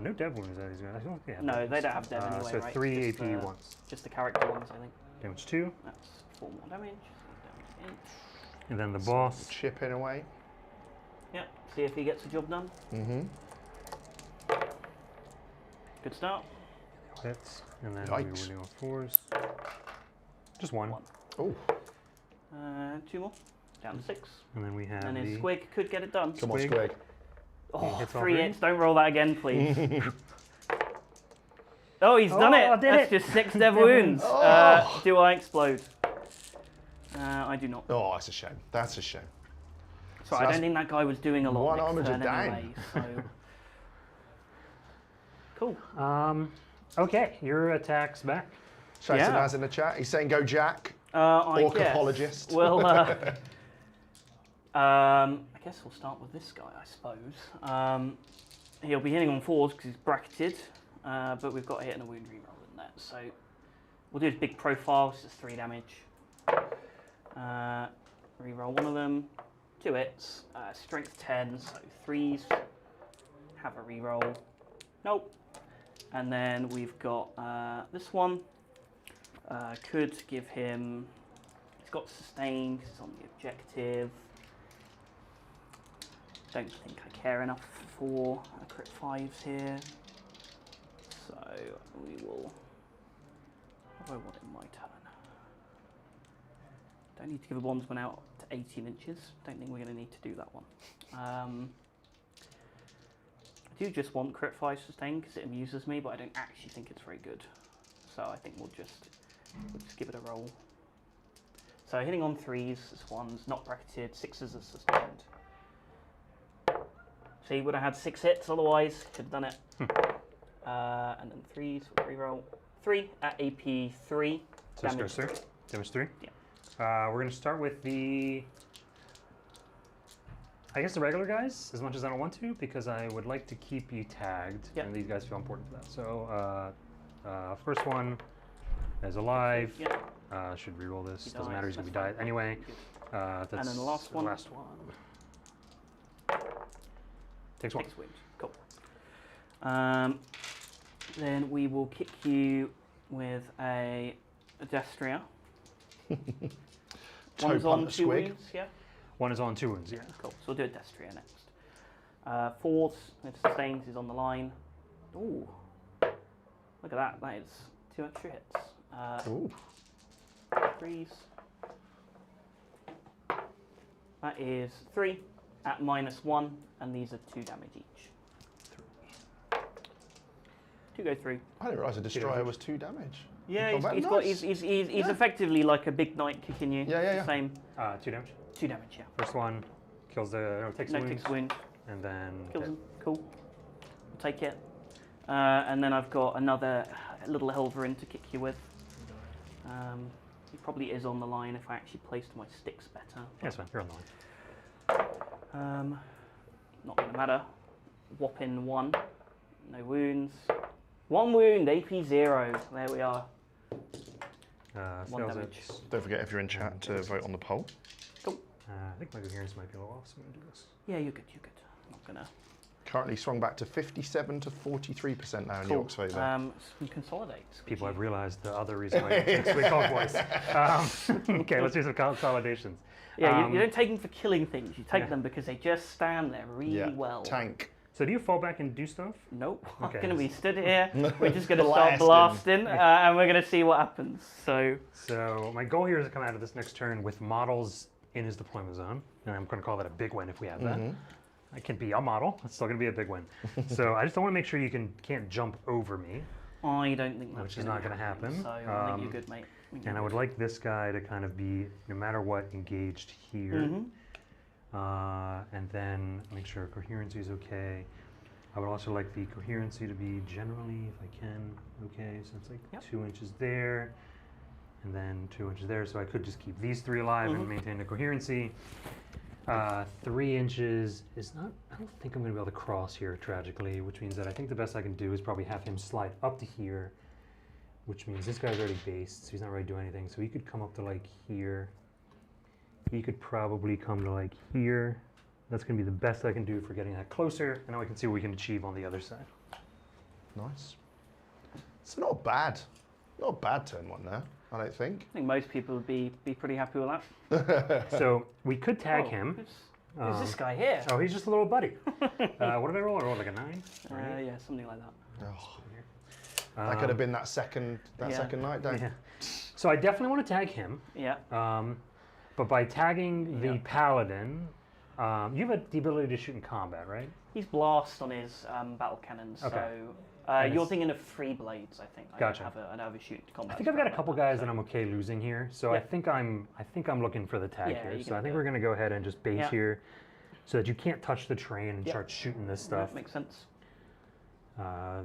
No dev wounds out of these guys. I don't think they have No, dev they wounds. don't have dev anyway, So right? 3 Just, AP ones. Just the character ones, I think. Damage 2. That's 4 more damage. Damage And then the boss. Chipping away. 8. Yep. See if he gets the job done. Mm-hmm. Good start. Hits. And then Yikes. we were doing 4s. Just 1. 1. Oh, 2 more. Down to 6. And then we have And his the. squig could get it done. come on, Squig. Squig. Oh, hits all 3 three. hits. Don't roll that again, please. Oh, he's done Oh, it. I did That's it. just 6 dev wounds. Oh. Do I explode? I do not. Oh, that's a shame. That's a shame. So I that's don't think that guy was doing a lot one next armature turn down. anyway, so. Cool. Okay, your attack's back. Shouts Yeah. to Naz in the chat. He's saying go Jack. I Orc guess. apologist. Well, I guess we'll start with this guy, I suppose. He'll be hitting on 4s because he's bracketed, but we've got a hit and a wound reroll in that. So we'll do his big profile, so it's 3 damage. Reroll one of them, 2 hits, strength 10, so 3s. Have a reroll. Nope. And then we've got this one. Could give him. He's got sustain. He's on the objective. Don't think I care enough for a crit 5s here. So we will. What do I want in my turn? Don't need to give a bondsman out to 18 inches. Don't think we're going to need to do that one. I do just want crit 5 sustain because it amuses me, but I don't actually think it's very good. So I think we'll just give it a roll. So hitting on 3s is 1s, not bracketed, 6s are sustained. So he would have had 6 hits otherwise, could have done it. And then 3s, we'll reroll. 3 at AP 3. So this goes through. Damage 3? Yeah. We're going to start with the. I guess the regular guys, as much as I don't want to, because I would like to keep you tagged, Yep. and these guys feel important for that. So, first one is alive. Yeah. Should reroll this. He Doesn't dies, matter. He's gonna be that's died fine. anyway. Good. That's And then the last one. Last one. Takes 1. 6 wounds. Cool. Then we will kick you with a Destria. One's on 2 wounds, yeah? 1 is on 2 wounds. Yeah. Cool. So we'll do a Destria next. 4s with sustains is on the line. Ooh. Look at that. That is 2 extra hits. Ooh. 3s. That is 3 at -1, and these are 2 damage each. 2 go through. I didn't realise a destroyer was 2 damage. Yeah, Combat, he's nice. he's effectively like a big knight kicking you. Yeah. Same. 2 damage. 2 damage, yeah. First one kills the. No, takes No wounds. takes wound. And then. Kills him. Cool. We'll take it. And then I've got another little Helverin to kick you with. He probably is on the line if I actually placed my sticks better. Yes, man, you're on the line. Not going to matter. Whopping 1. No wounds. 1 wound, AP 0. There we are. 1 damage. Don't forget, if you're in chat, to vote on the poll. Cool. I think my coherence might be a little off, so I'm going to do this. Yeah, you're good, you're good. I'm not going to... Currently swung back to 57 to 43% now in Cool. York's favour. Some consolidates. People have realized the other reason why you we call voice. Okay, let's do some consolidations. Yeah, you don't take them for killing things. You take them because they just stand there really well. Tank. So do you fall back and do stuff? Nope. Okay. I'm going to be stood here. We're just going to start blasting, and we're going to see what happens. So my goal here is to come out of this next turn with models in his deployment zone, and I'm going to call that a big win if we have that. It can be a model. It's still going to be a big win. So I just don't want to make sure you can't jump over me. I don't think that's which is not going to happen. So I think you're good, mate. And I would like this guy to kind of be, no matter what, engaged here. And then make sure coherency is okay. I would also like the coherency to be generally, if I can, okay. So it's like 2 inches there, and then 2 inches there. So I could just keep these 3 alive and maintain the coherency. 3 inches is not, I don't think I'm going to be able to cross here, tragically, which means that I think the best I can do is probably have him slide up to here, which means this guy's already based, so he's not really doing anything. So he could come up to like here. He could probably come to like here. That's going to be the best I can do for getting that closer, and now we can see what we can achieve on the other side. Nice. It's not bad. Not a bad turn 1 there, I don't think. I think most people would be pretty happy with that. So we could tag him. Who's this guy here? Oh, he's just a little buddy. What did I roll? I rolled like a 9? Right? Yeah, something like that. Oh. That could have been that second night down. Yeah. So I definitely want to tag him. Yeah. But by tagging the paladin, you have the ability to shoot in combat, right? He's blast on his battle cannons. Okay. So you're thinking of 3 blades, I think. Gotcha. I don't have a shoot combat. I think I've got a couple guys that I'm okay losing here, so Yeah. I think I'm looking for the tag Yeah, here. you So I can think do we're it. gonna go ahead and just base Yeah. here, so that you can't touch the train and Yeah. start shooting this Yeah, stuff. makes sense.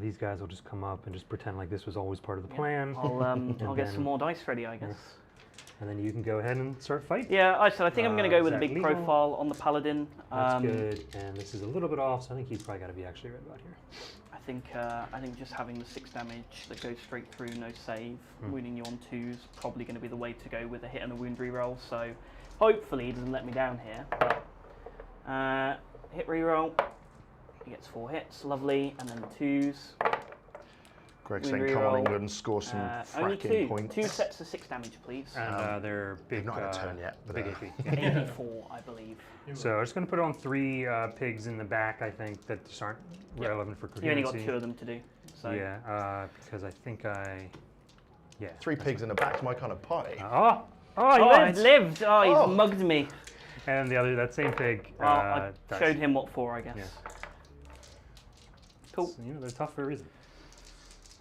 These guys will just come up and just pretend like this was always part of the plan. I'll get some more dice ready, I guess. And then you can go ahead and start fighting. Yeah, I think I'm going to go with a is big that legal? profile on the paladin. That's good. And this is a little bit off, so I think he's probably got to be actually right about here. I think just having the 6 damage that goes straight through, no save, wounding you on 2's probably going to be the way to go with a hit and a wound reroll. So hopefully he doesn't let me down here. But, hit reroll. He gets 4 hits, lovely, and then 2's. Greg's Wound saying, come on reroll. England, score some Only fracking 2. points. 2 sets of 6 damage, please. And they're big. Not had a turn yet, but big AP. 84, I believe. So I'm just going to put on 3 pigs in the back, I think, that just aren't relevant for coherency. You only got 2 of them to do. So. Yeah, because I think yeah. 3 pigs in the back's my kind of party. He It lived! lived! Oh, he's Oh. mugged me. And the other, that same pig. Well, I dies. showed him what for, I guess. Yeah. Cool. So, they're tough for a reason.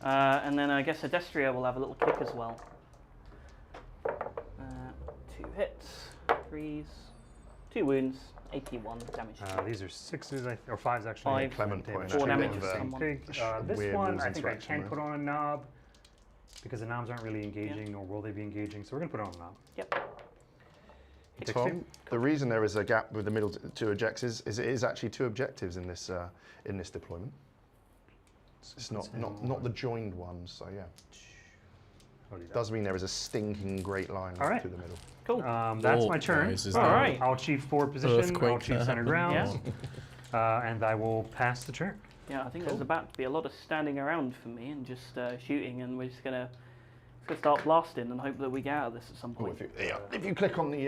And then I guess Adestria will have a little kick as well. 2 hits, 3's, 2 wounds, 81 damage. These are 6's, or 5's actually. 5. Clement point. 4 damage With, to someone. Pig. This weird one, rules I think I interaction can there. put on a knob, because the knobs aren't really engaging, nor will they be engaging, so we're going to put it on a knob. Yep. Tom, the reason there is a gap with the middle 2 objectives is it is actually 2 objectives in this deployment. It's not the joined ones, so yeah. Does mean there is a stinking great line All through the middle. Cool. That's my turn. Noise is All there. right. I'll achieve 4 position, Earthquake I'll achieve center ground, and I will pass the turn. Yeah, I think there's about to be a lot of standing around for me and just shooting, and we're just gonna start blasting and hope that we get out of this at some Oh, point. if you click on the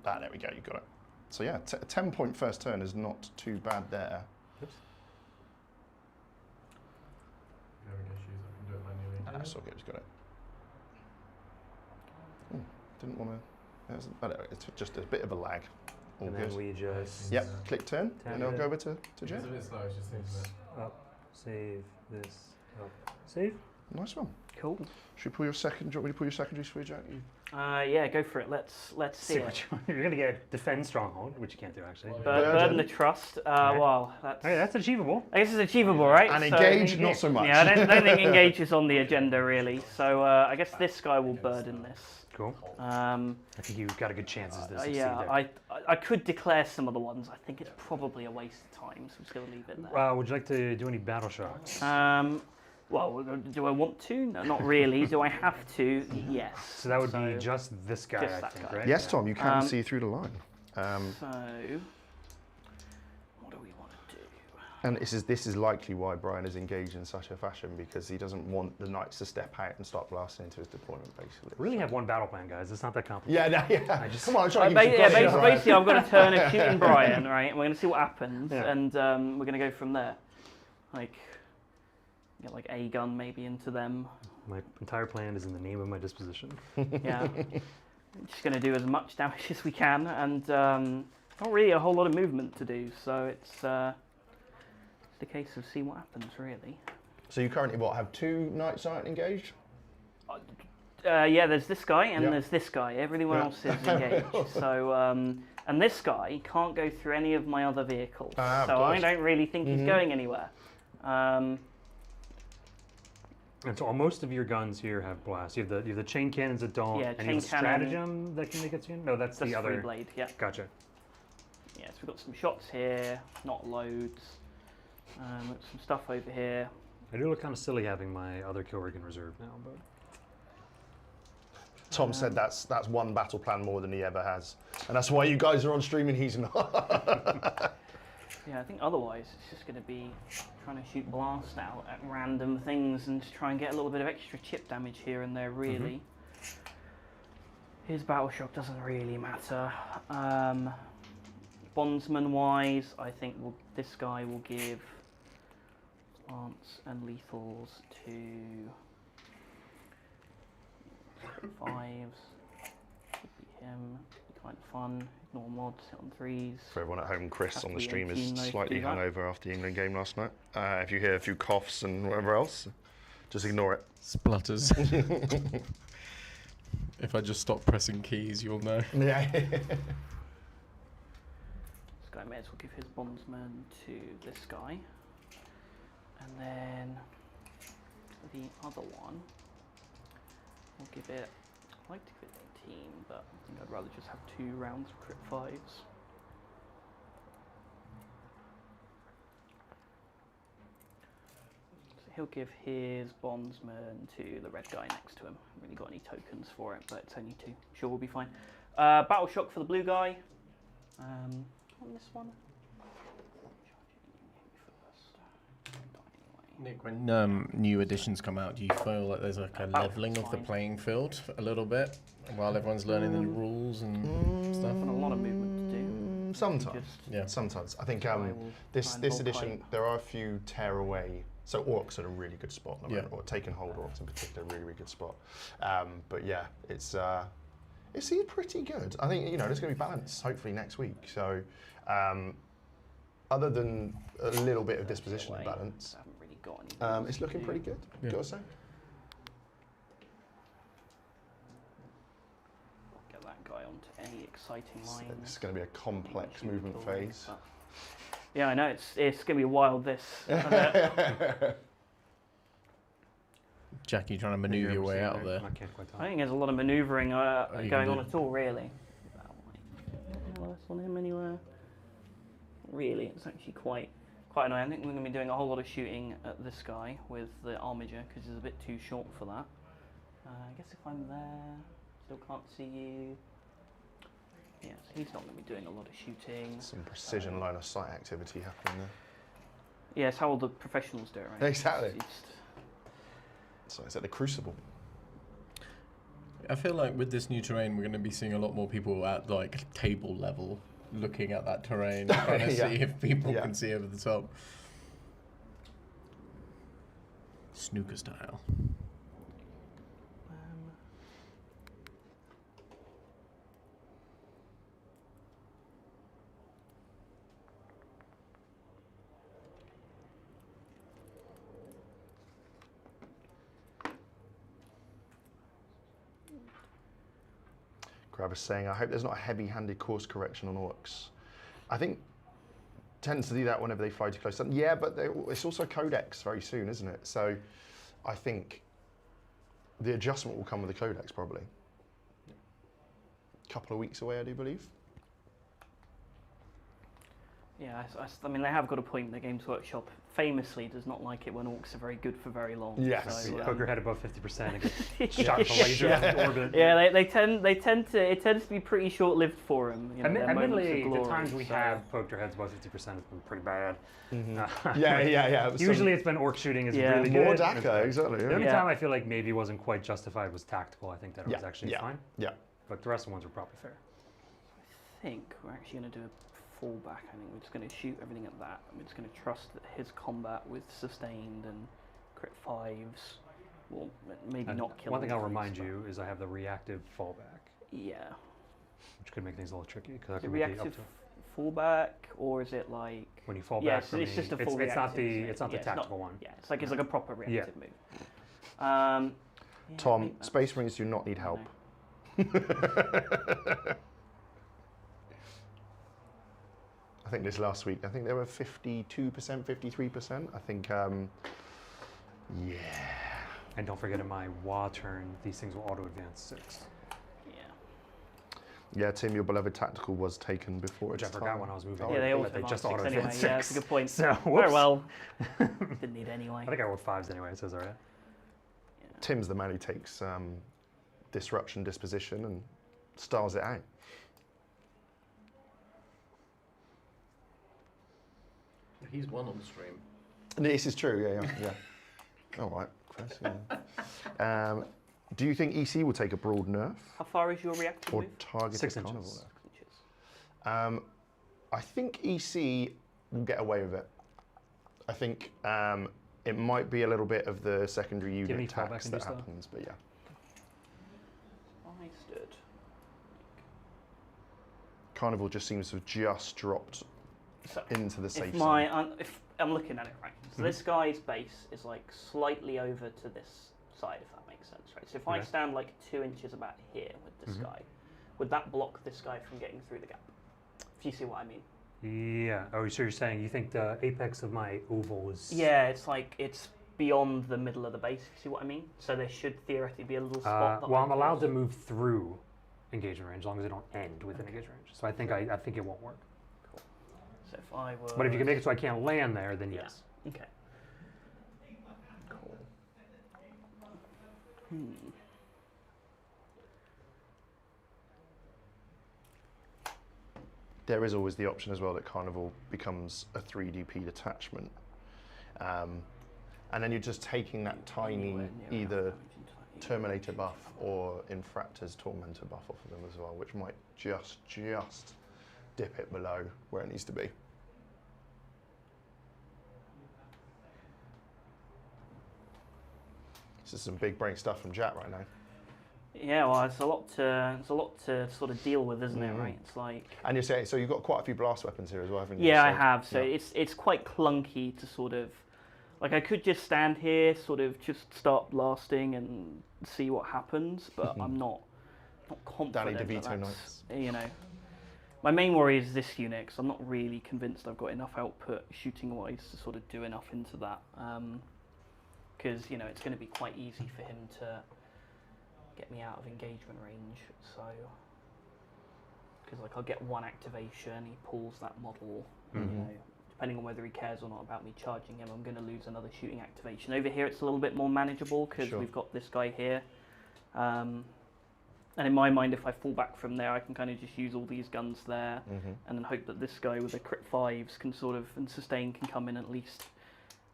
there we go, you got it. So yeah, a 10-point first turn is not too bad there. That's okay, just got it. Ooh, didn't want to. It's just a bit of a lag. All And good. then we just Yep, click turn, and it'll it. go over to Jeff. It's a bit slow, it's just thinking that. up, save this, up, save. Nice one. Cool. Should we pull your second? Do you want me to pull your secondary for you, Jack? Yeah, go for it. Let's see it. You're gonna get defend stronghold, which you can't do actually. Burden the trust. Well, that's achievable. I guess it's achievable, right? And engage, not so much. Yeah, I don't think engage is on the agenda really. So I guess this guy will burden this. Cool. I think you've got a good chance of this. Yeah, I could declare some other ones. I think it's probably a waste of time, so I'm just going to leave it there. Would you like to do any battle shocks? Well, do I want to? No, not really. Do I have to? Yes. So that would be just this guy, just I that think, guy. right? Yes, Tom, you can see through the line. So, what do we want to do? And this is likely why Brian is engaged in such a fashion, because he doesn't want the knights to step out and start blasting into his deployment, basically. We really have one battle plan, guys. It's not that complicated. Yeah. Come on, I'm trying to give you some credit, basically, I've got to turn a shooting Brian, right? And we're going to see what happens, Yeah. and we're going to go from there. Like, get like a gun maybe into them. My entire plan is in the name of my disposition. Yeah. We're just going to do as much damage as we can, and not really a whole lot of movement to do, so it's the case of see what happens, really. So you currently, have 2 knights aren't engaged? Yeah, there's this guy and Yep. there's this guy. Everyone else is engaged. So, and this guy can't go through any of my other vehicles. So I don't really think he's going anywhere. And so most of your guns here have blast. You have the chain cannons that don't. Yeah, and you have chain cannon. stratagem that can make it to you? No, that's the other. Free blade, yeah. Gotcha. Yeah, so we've got some shots here, not loads. Some stuff over here. I do look kind of silly having my other kill rig in reserve now, but. Tom said that's one battle plan more than he ever has, and that's why you guys are on stream and he's not. Yeah, I think otherwise it's just going to be trying to shoot blast out at random things and just try and get a little bit of extra chip damage here and there, really. His battle shock doesn't really matter. Bondsman-wise, I think this guy will give lance and lethals to 5s. Should be him. Be kind of fun. Ignore mods, hit on 3s. For everyone at home, Chris on the Happily stream is 18 though to slightly do that. hungover after the England game last night. If you hear a few coughs and whatever else, just ignore it. Splutters. If I just stop pressing keys, you'll know. Yeah. This guy may as well give his bondsman to this guy. And then the other one, we'll give it, I'd like to give it 18, but I think I'd rather just have 2 rounds of crit 5s. So he'll give his bondsman to the red guy next to him. Haven't really got any tokens for it, but it's only 2. Sure, we'll be fine. Battle shock for the blue guy. On this one. Nick, when new editions come out, do you feel like there's like a leveling of the playing field a little bit while everyone's learning the rules and stuff? And a lot of movement to do. Sometimes. Yeah. Sometimes. I think this edition, there are a few tear away. So Orks are a really good spot, or taking hold Orks in particular, really, really good spot. But yeah, it's pretty good. I think there's going to be balance hopefully next week. So other than a little bit of disposition balance, it's looking pretty good. Yeah. Gotta say. Get that guy onto any exciting lines. This is going to be a complex movement phase. Yeah, I know it's going to be wild. This. Jackie trying to manoeuvre your way out of there. I can't quite tell. I think there's a lot of manoeuvring going on do? at all, really. Less on him anywhere. Really, it's actually quite annoying. I think we're going to be doing a whole lot of shooting at this guy with the armiger because he's a bit too short for that. I guess if I'm there, still can't see you. Yeah, so he's not going to be doing a lot of shooting. Some precision line of sight activity happening there. Yeah, it's how all the professionals do it, right? Exactly. So it's at the Crucible. I feel like with this new terrain, we're going to be seeing a lot more people at like table level looking at that terrain, trying to see if people can see over the top. Snooker style. Grabber's saying, I hope there's not a heavy-handed course correction on Orks. I think tends to do that whenever they fly too close. Yeah, but it's also Codex very soon, isn't it? So I think the adjustment will come with the Codex probably. A couple of weeks away, I do believe. Yeah, I mean, they have got a point. The Games Workshop famously does not like it when Orks are very good for very long. Yes. So, Poker head above 50% and get shot with a laser into orbit. Yeah, they tend to. It tends to be pretty short-lived for them. You know, Admittedly, the times we have poked our heads above 50% has been pretty bad. Yeah. Usually, it's been orc shooting is really more good. DACA, exactly. The only time I feel like maybe wasn't quite justified was tactical. I think that it was actually fine. Yeah. But the rest of the ones were probably fair. I think we're actually going to do a fallback. I think we're just going to shoot everything at that. And we're just going to trust that his combat with sustained and crit 5s will maybe not kill. One thing I'll remind you is I have the reactive fallback. Yeah. Which could make things a little tricky because Is it reactive fallback, or is it like when you fall yeah, back? So it's just a full reactive. reactive. It's not the tactical one. Yeah, it's like a proper reactive move. Tom, Space Marines do not need help. I think this last week, I think they were 52%, 53%. I think, yeah. And don't forget in my WA turn, these things will auto-advance 6. Yeah, Tim, your beloved tactical was taken before Which I forgot when I was moving. Yeah, they all just auto auto-advance 6. Yeah, that's a good point. So, very well. Didn't need anyway. I think I rolled 5s anyway, so it's alright. Yeah. Tim's the man who takes disruption, disposition, and stars it out. He's won on stream. This is true, yeah. All right, Chris. Yeah. Do you think EC will take a broad nerf? How far is your reactive or move? targeted 6 carnival inches. nerf? I think EC will get away with it. I think it might be a little bit of the secondary unit tax that happens, but yeah. I stood. Carnival just seems to have just dropped into the safe zone. If I'm looking at it right, so this guy's base is like slightly over to this side, if that makes sense, right? So if I stand like 2 inches about here with this guy, would that block this guy from getting through the gap? If you see what I mean. Yeah. Oh, so you're saying you think the apex of my oval is... Yeah, it's like it's beyond the middle of the base, if you see what I mean. So there should theoretically be a little spot. Well, I'm allowed to move through engagement range as long as they don't end with an engagement range. So I think I think it won't work. Cool. So if I were... But if you can make it so I can't land there, then yes. Okay. Cool. There is always the option as well that Carnival becomes a 3DP detachment. And then you're just taking that tiny either Terminator buff or Infractor's Tormentor buff off of them as well, which might just dip it below where it needs to be. This is some big brain stuff from Jack right now. Yeah, well, it's a lot to sort of deal with, isn't it? Right? It's like. And you're saying so you've got quite a few blast weapons here as well, haven't you? Yeah, so, I have. So it's quite clunky to sort of, like I could just stand here, sort of just start blasting and see what happens, but I'm not confident. Danny DeVito nights. You know, my main worry is this unit, because I'm not really convinced I've got enough output shooting wise to sort of do enough into that. Because you know it's going to be quite easy for him to get me out of engagement range, so because like I'll get one activation, he pulls that model, and, you know, depending on whether he cares or not about me charging him, I'm going to lose another shooting activation. Over here it's a little bit more manageable because we've got this guy here, and in my mind if I fall back from there I can kind of just use all these guns there and then hope that this guy with the crit 5s can sort of, and sustain can come in at least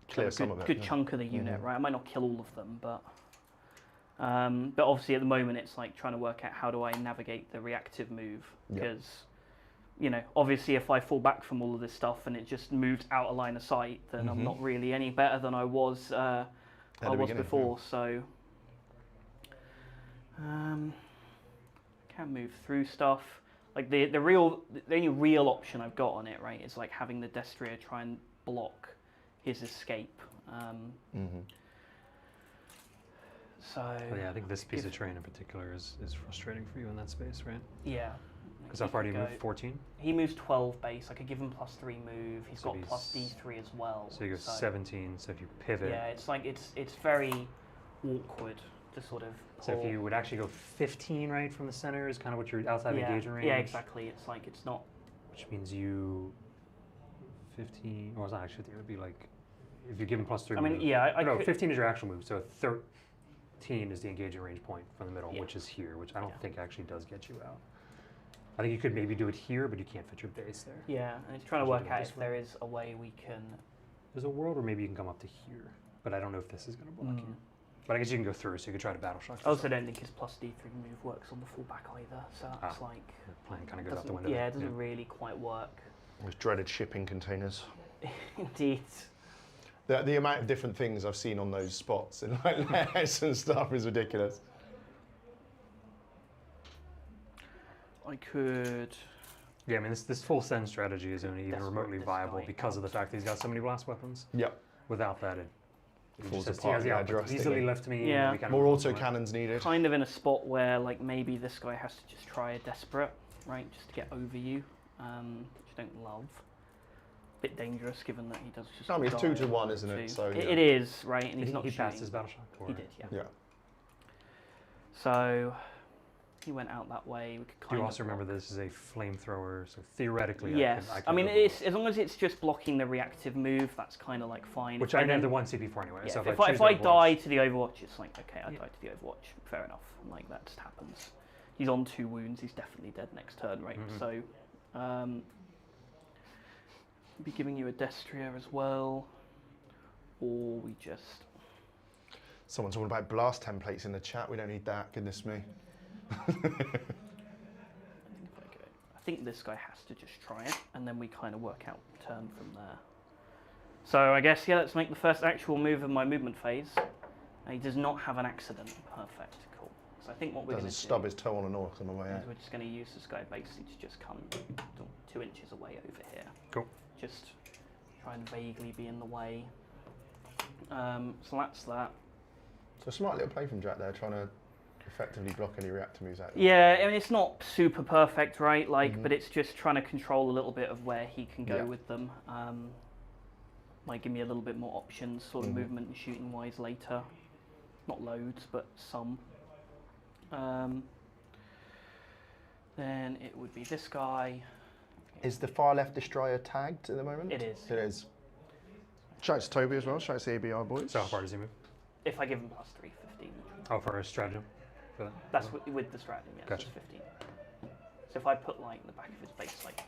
clear a some of it, good chunk of the unit, right? I might not kill all of them, but obviously at the moment it's like trying to work out how do I navigate the reactive move, because you know, obviously if I fall back from all of this stuff and it just moves out of line of sight, then I'm not really any better than I was before. So can move through stuff. Like the only real option I've got on it, right, is like having the Destria try and block his escape. So Oh, yeah, I think this piece of terrain in particular is frustrating for you in that space, right? yeah. Because how far do you move? 14? He moves 12 base. I could give him +3 move. He's So got plus D3 as well. So you go 17. So if you pivot, Yeah, it's like it's very awkward to sort of. so if you would actually go 15 right from the center is kind of what you're outside yeah, engagement range. yeah, exactly. It's like it's not. Which means you 15, or it's not actually 15. It would be like if you give him +3. I mean, move. yeah, I no, could, 15 is your actual move. So 13 is the engagement range point from the middle, Yeah. which is here, which I don't think actually does get you out. I think you could maybe do it here, but you can't fit your base there. Yeah, and it's trying to Should work do it out this if way. there is a way we can. There's a world where maybe you can come up to here, but I don't know if this is going to block you. But I guess you can go through, so you could try to battle shock. I also don't think his plus D3 move works on the fullback either, so that's like. The plan kind of goes out the doesn't- window. Yeah, there. it doesn't really quite work. Those dreaded shipping containers. Indeed. The amount of different things I've seen on those spots and like layouts and stuff is ridiculous. I could. Yeah, I mean, this full send strategy is only even Desperate remotely this viable guy because of the fact that he's got so many blast weapons. Yep. Without that, it Falls just apart, has the yeah, output easily drastically. left to me. Yeah. and we kind of More move auto on. cannons needed. Kind of in a spot where like maybe this guy has to just try a desperate, right, just to get over you, which I don't love. Bit dangerous given that he does just. I mean, it's die 2 to 1, or isn't it? two. So yeah. It is right, and he's He, not he shooting. passed his battle shock. Or He did, yeah. Yeah. So he went out that way. We could Do kind you of also remember block. this is a flamethrower, so theoretically, Yes, I I could mean, go it's, as long as it's just blocking the reactive move, that's kind of like fine. which If I never then- one CP for anyway. Yeah, so if, if I, choose if I Overwatch- die to the Overwatch, it's like, okay, I Yeah. died to the Overwatch. Fair enough. Like, that just happens. He's on 2 wounds. He's definitely dead next turn, right? Mhm. So, be giving you a Destria as well. Or we just... Someone's talking about blast templates in the chat. We don't need that. Goodness me. I think this guy has to just try it, and then we kind of work out the turn from there. So I guess, yeah, let's make the first actual move of my movement phase. And he does not have an accident. Perfect, cool. So I think what we're going Doesn't to stub do his toe on an orc on the way out. is we're just going to use this guy basically to just come 2 inches away over here. Cool. Just try and vaguely be in the way. So that's that. So a smart little play from Jack there, trying to effectively block any reactor moves out. Yeah, I mean, it's not super perfect, right? Like, but it's just trying to control a little bit of where he can go Yeah. with them. Might give me a little bit more options, sort of movement and shooting wise later. Not loads, but some. Then it would be this guy. Is the far left destroyer tagged at the moment? It is. It is. Shouts to Toby as well. Shouts to the ABR boys. So how far does he move? If I give him plus 3, 15. Oh, for a stratagem. For that? That's with the stratagem, yes, Gotcha. it's 15. So if I put like the back of his base, like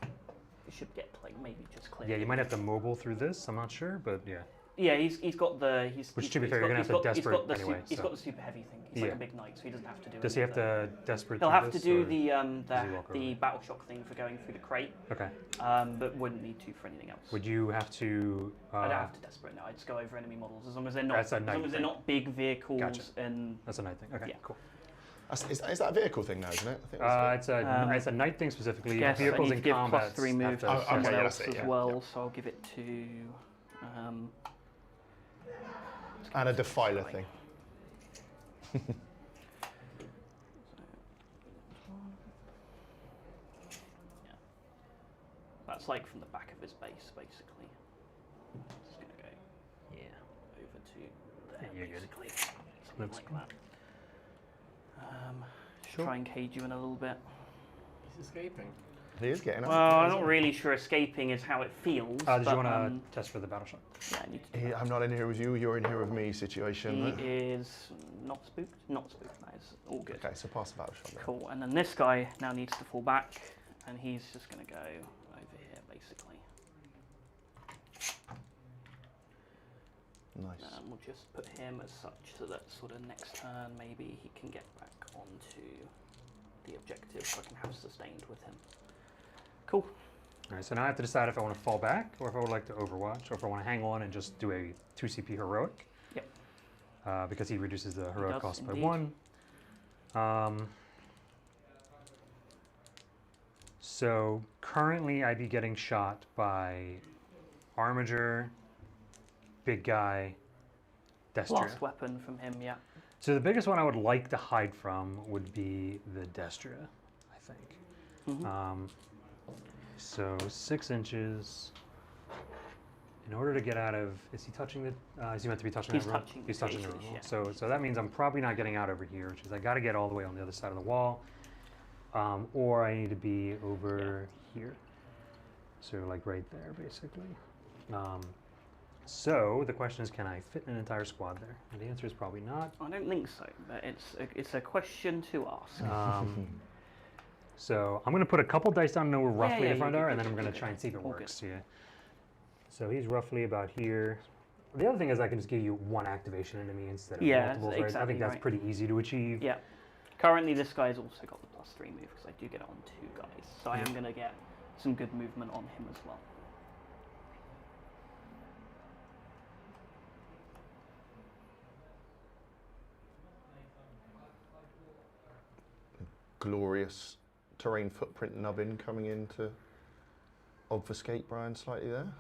it should get like maybe just clear. Yeah, you might have to mobile through this. I'm not sure, but yeah. Yeah, he's got the Which, he's to be he's fair, you're got- gonna he's have to got- he's desperate got the anyway, He's so- got the super heavy thing. He's like Yeah. a big knight, so he doesn't have to do. Does he any have of to desperate? He'll through have to this, do or the does he walk over the it? battle shock thing for going through the crate, Okay. but wouldn't need to for anything else. Would you have to? I don't have to desperate now. I just go over enemy models as long as they're not That's a as knight long as they're thing. not big vehicles Gotcha. and That's a night thing. Okay, Yeah. cool. Is that a vehicle thing now, isn't it? I think that's It's a night thing specifically. yes, I Vehicles need to in give combat plus 3 move to Oh, okay, someone yeah, else that's it, as yeah, well, yeah. so I'll give it to. and a defiler thing. Yeah. That's like from the back of his base, basically. Just gonna go over to there, Yeah, you're good. basically. Something Looks like cool. that. Sure. Try and cage you in a little bit. He's escaping. He is getting up. Well, I'm not really sure escaping is how it feels. Did you but, want to test for the battle shock? yeah, I need to do that. I'm not in here with you, you're in here with me situation. He is not spooked. Not spooked. That is all good. Okay, so pass the battle shot then. Cool. And then this guy now needs to fall back, and he's just going to go over here, basically. Nice. We'll just put him as such so that sort of next turn maybe he can get back onto the objective so I can have sustained with him. Cool. All right, so now I have to decide if I want to fall back or if I would like to overwatch or if I want to hang on and just do a 2 CP heroic. Yep. Because he reduces the heroic does, cost indeed. by 1. So currently I'd be getting shot by Armiger, big guy, Destria. Blast weapon from him, yeah. So the biggest one I would like to hide from would be the Destria, I think. So 6 inches. In order to get out of, is he touching the? Is he meant to be touching? He's that room? touching He's the touching the faces, room. yeah. So that means I'm probably not getting out over here, which is I got to get all the way on the other side of the wall, or I need to be over here. So like right there, basically. So the question is, can I fit an entire squad there? And the answer is probably not. I don't think so, but it's a question to ask. So I'm going to put a couple dice down to know where roughly yeah, the front you're are, good, and then I'm you're going to good. try and see if it All works. good. Yeah. So he's roughly about here. The other thing is I can just give you one activation enemy instead of Yeah, multiples, right? I exactly think that's right. pretty easy to achieve. Yeah. Currently, this guy's also got the +3 move because I do get it on 2 guys, so I am going to get some good movement on him as well. Glorious terrain footprint nubbin coming in to obfuscate Brian slightly there.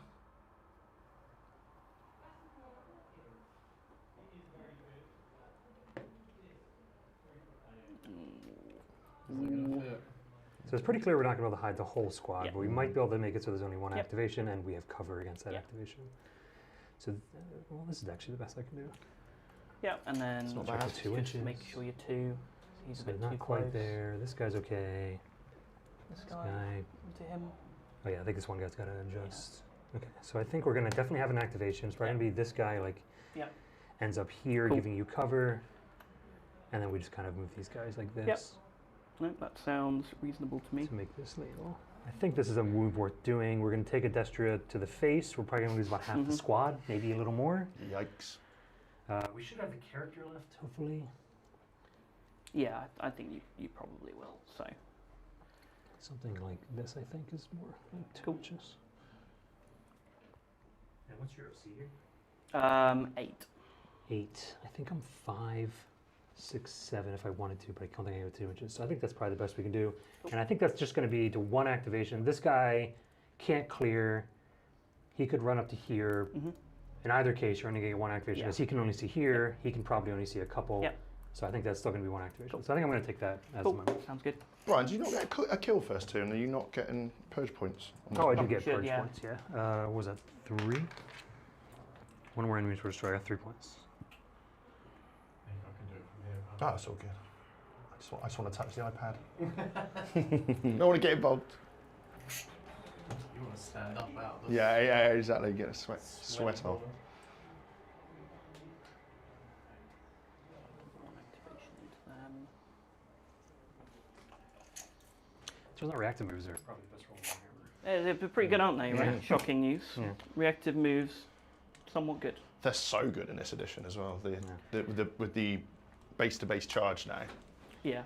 So it's pretty clear we're not going to be able to hide the whole squad, but we might be able to make it so there's only one activation and we have cover against that activation. So, well, this is actually the best I can do. Yeah, and then It's not bad. 2 inches. make sure you're 2. He's a So bit not too quite close. there. This guy's okay. This guy. guy to him. Oh yeah, I think this one guy's got to adjust. Okay, so I think we're going to definitely have an activation. It's probably going to be this guy, like, ends up here giving you cover. And then we just kind of move these guys like this. No, that sounds reasonable to me. To make this label. I think this is a move worth doing. We're going to take a Destria to the face. We're probably going to lose about half the squad, maybe a little more. Yikes. We should have the character left, hopefully. Yeah, I think you probably will. So Something like this, I think, is more like 2 inches. And what's your OC here? 8. 8. I think I'm 5, 6, 7 if I wanted to, but I can't think I have 2 inches. So I think that's probably the best we can do. And I think that's just going to be to one activation. This guy can't clear. He could run up to here. In either case, you're only going to get one activation. Because he can only see here, he can probably only see a couple. So I think that's still going to be one activation. So I think I'm going to take that as my move. Sounds good. Brian, do you not get a kill first turn? Are you not getting purge points? Oh, I do get should, purge yeah. points, yeah. What was that, 3? One more enemies were destroyed, I got 3 points. Oh, that's all good. I just want to touch the iPad. Don't want to get involved. You want to stand up out the Yeah, exactly. Get a sweat off. Activation into them. So those reactive moves are probably the best roll in here. They're pretty good, aren't they? Right? Shocking news. Yeah. Reactive moves, somewhat good. They're so good in this edition as well. With the base-to-base charge now. Yeah.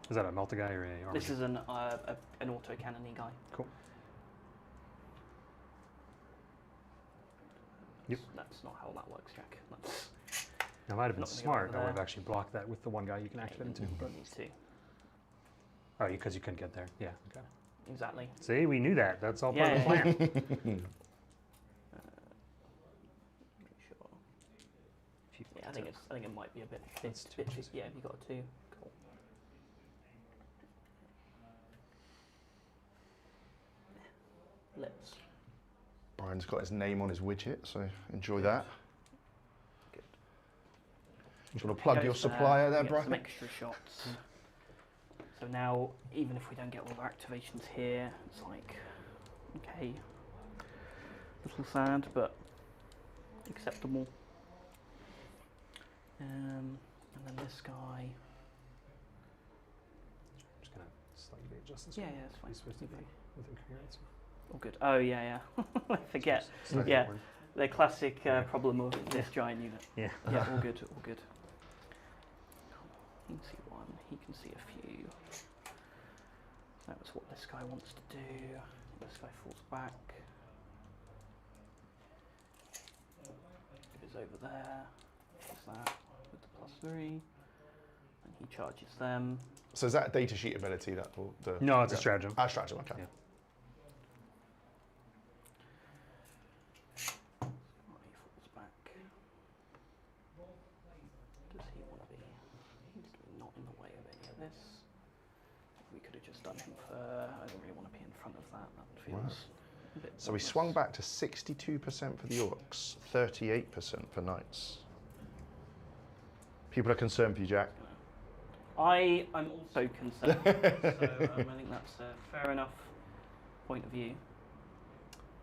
Is that a Malta guy or a armor This guy? is an autocannon guy. Cool. Yep. That's not how that works, Jack. That's That might have been Not gonna go smart. over I would have there. actually blocked that with the one guy you can activate into. But, needs to. oh, because you couldn't get there. Yeah, okay. Exactly. See, we knew that. That's all part of the plan. Sure. Yeah, I think it might be a bit. That's Bit, 2 bit inches. yeah, if you got a 2. Cool. Lips. Brian's got his name on his widget, so enjoy that. Good. Do you want to plug your supplier there, Get Brian? some extra shots. So now, even if we don't get all our activations here, it's like, okay, a little sad, but acceptable. And then this guy. I'm just going to slightly adjust this Yeah, one. yeah, that's fine. It's supposed to be with incoherence. All good. Oh yeah, yeah. I forget. Slightly Yeah. awkward. The classic problem of this giant unit. Yeah. Yeah, all good, all good. He can see one, he can see a few. That's what this guy wants to do. This guy falls back. Goes over there, does that with the +3. And he charges them. So is that a data sheet ability that will... No, it's a stratagem. Ah, stratagem, okay. Yeah. Right, falls back. Does he want to be? He's not in the way of any of this. We could have just done him for... I don't really want to be in front of that. That feels a bit So we pointless. swung back to 62% for the Orcs, 38% for Knights. People are concerned for you, Jack. I'm also concerned, so I think that's a fair enough point of view.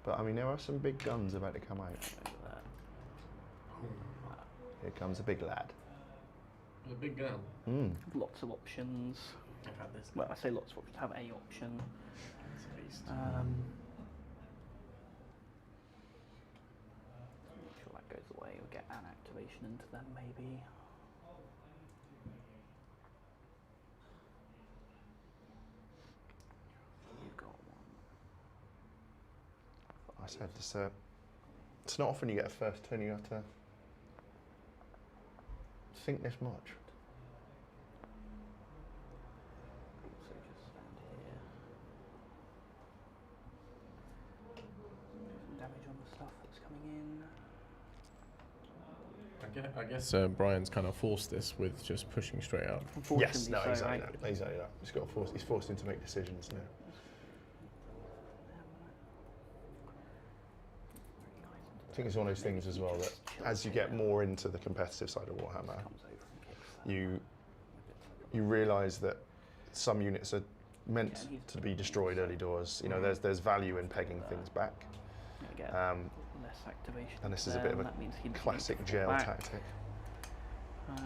But I mean, there are some big guns about to come out. Over there. Here comes a big lad. A big gun. Lots of options. I've had this. Well, I say lots of options. Have a option. It's a beast. Make sure that goes away. We'll get an activation into them, maybe. You've got one. I said this. It's not often you get a first turn you have to think this much. Also just stand here. Do some damage on the stuff that's coming in. I guess Brian's kind of forced this with just pushing straight up. Yes, no, Unfortunately so, exactly right? that. Exactly that. He's forced him to make decisions now. I think it's one of those things as well that as you get more into the competitive side of Warhammer, Comes over and kicks that. you realise that some units are meant to be destroyed early doors. You know, there's value in pegging things back. You get less activation. And this is a there, bit of and a that means he'd classic need to fall jail back. tactic. I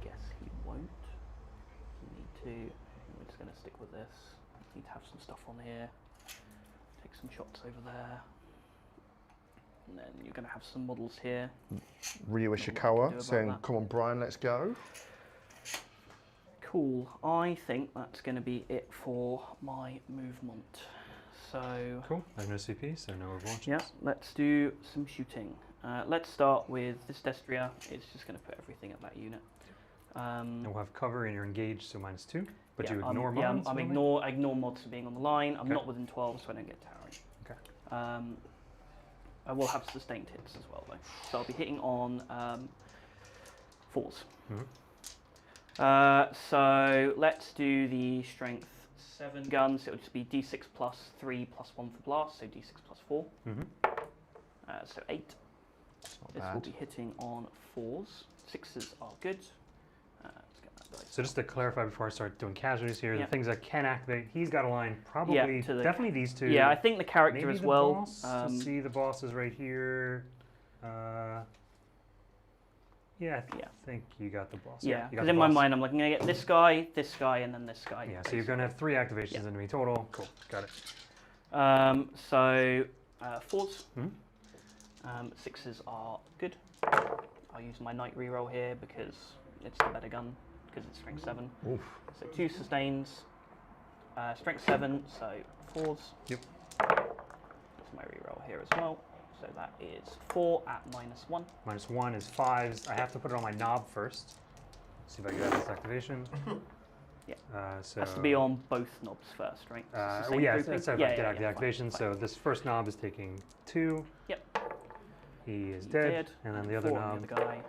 guess he won't. You need to. We're just going to stick with this. Need to have some stuff on here. Take some shots over there. And then you're going to have some models here. Ryu What do Ishikawa about saying, that? "Come on, Brian, let's go." Cool. I think that's going to be it for my movement. So Cool. I have no CP, so no overwatches. yeah, let's do some shooting. Let's start with this Destria. It's just going to put everything at that unit. And we'll have cover and you're engaged, so -2. But yeah, you ignore yeah, mods. I ignore mods for being on the line. I'm Okay. not within 12, so I don't get towering. Okay. I will have sustained hits as well, though. So I'll be hitting on 4s. So let's do the strength 7 gun. So it'll just be d6 plus 3 plus 1 for blast, so d6 plus 4. So 8. It's not This bad. will be hitting on 4s. 6s are good. Let's get that dice. So just to clarify before I start doing casualties here, Yeah. the things that can activate, he's got a line probably, Yeah, to the- definitely these two. Yeah, I think the character maybe as the well. Boss, to see the boss is right here. Yeah, I think you got the boss. Yeah, you got because the in my boss. mind I'm like, I'm going to get this guy, and then this guy. Yeah, so you're going to have 3 activations Yeah. into me total. Cool, got it. So 4s. 6s are good. I'll use my knight reroll here because it's the better gun, because it's strength 7. Oof. So 2 sustains, strength 7, so 4s. Yep. There's my reroll here as well. So that is 4 at -1. -1 is 5s. I have to put it on my knob first. See if I get this activation. Yeah. So Has to be on both knobs first, right? It's the oh same yeah, grouping? that's if yeah, I get yeah, out the yeah, activation. fine, So fine. this first knob is taking 2. Yep. He is He's dead. And then the other 4 on knob the other guy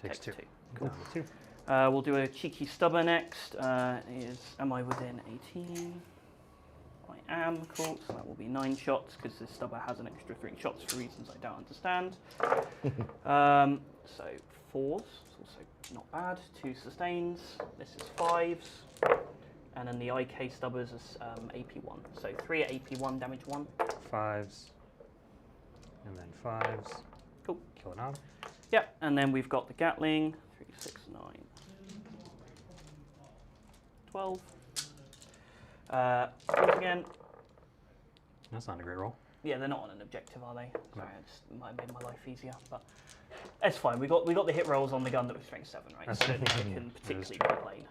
takes 2. Cool. Down to 2. We'll do a cheeky stubber next. Am I within 18? I am. Cool. So that will be 9 shots because this stubber has an extra 3 shots for reasons I don't understand. So 4s. It's also not bad. 2 sustains. This is 5s. And then the IK stubbers is AP1. So 3 at AP1, damage 1. 5s. And then 5s. Cool. Kill a knob. Yep. And then we've got the Gatling. 3, 6, 9, 12. 4s again. That's not a great roll. Yeah, they're not on an objective, are they? Sorry, I just might have made my life easier, but it's fine. We got the hit rolls on the gun that was strength 7, right? So I don't think it can particularly complain.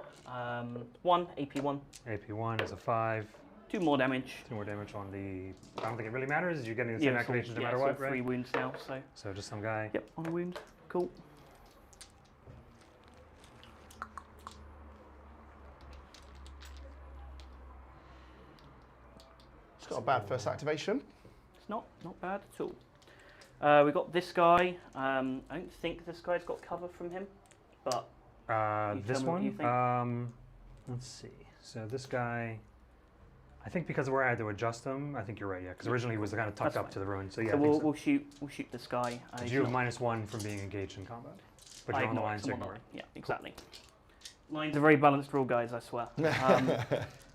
1 AP1, AP1 is a 5. 2 more damage. 2 more damage on the. I don't think it really matters. You're getting the same it's all- activations no yeah, matter it's all what, right? 3 wounds now, so So just some guy. yep, on a wound. Cool. It's got a bad first activation. It's not bad at all. We got this guy. I don't think this guy's got cover from him, but this one. Let's see. So this guy, I think because where I had to adjust him, I think you're right. Yeah, because originally he was kind of tucked up to the ruin. So yeah. So we'll shoot this guy. Did you have -1 from being engaged in combat? But you're on the line, so ignore it. Yeah, exactly. Lines are very balanced rule, guys. I swear.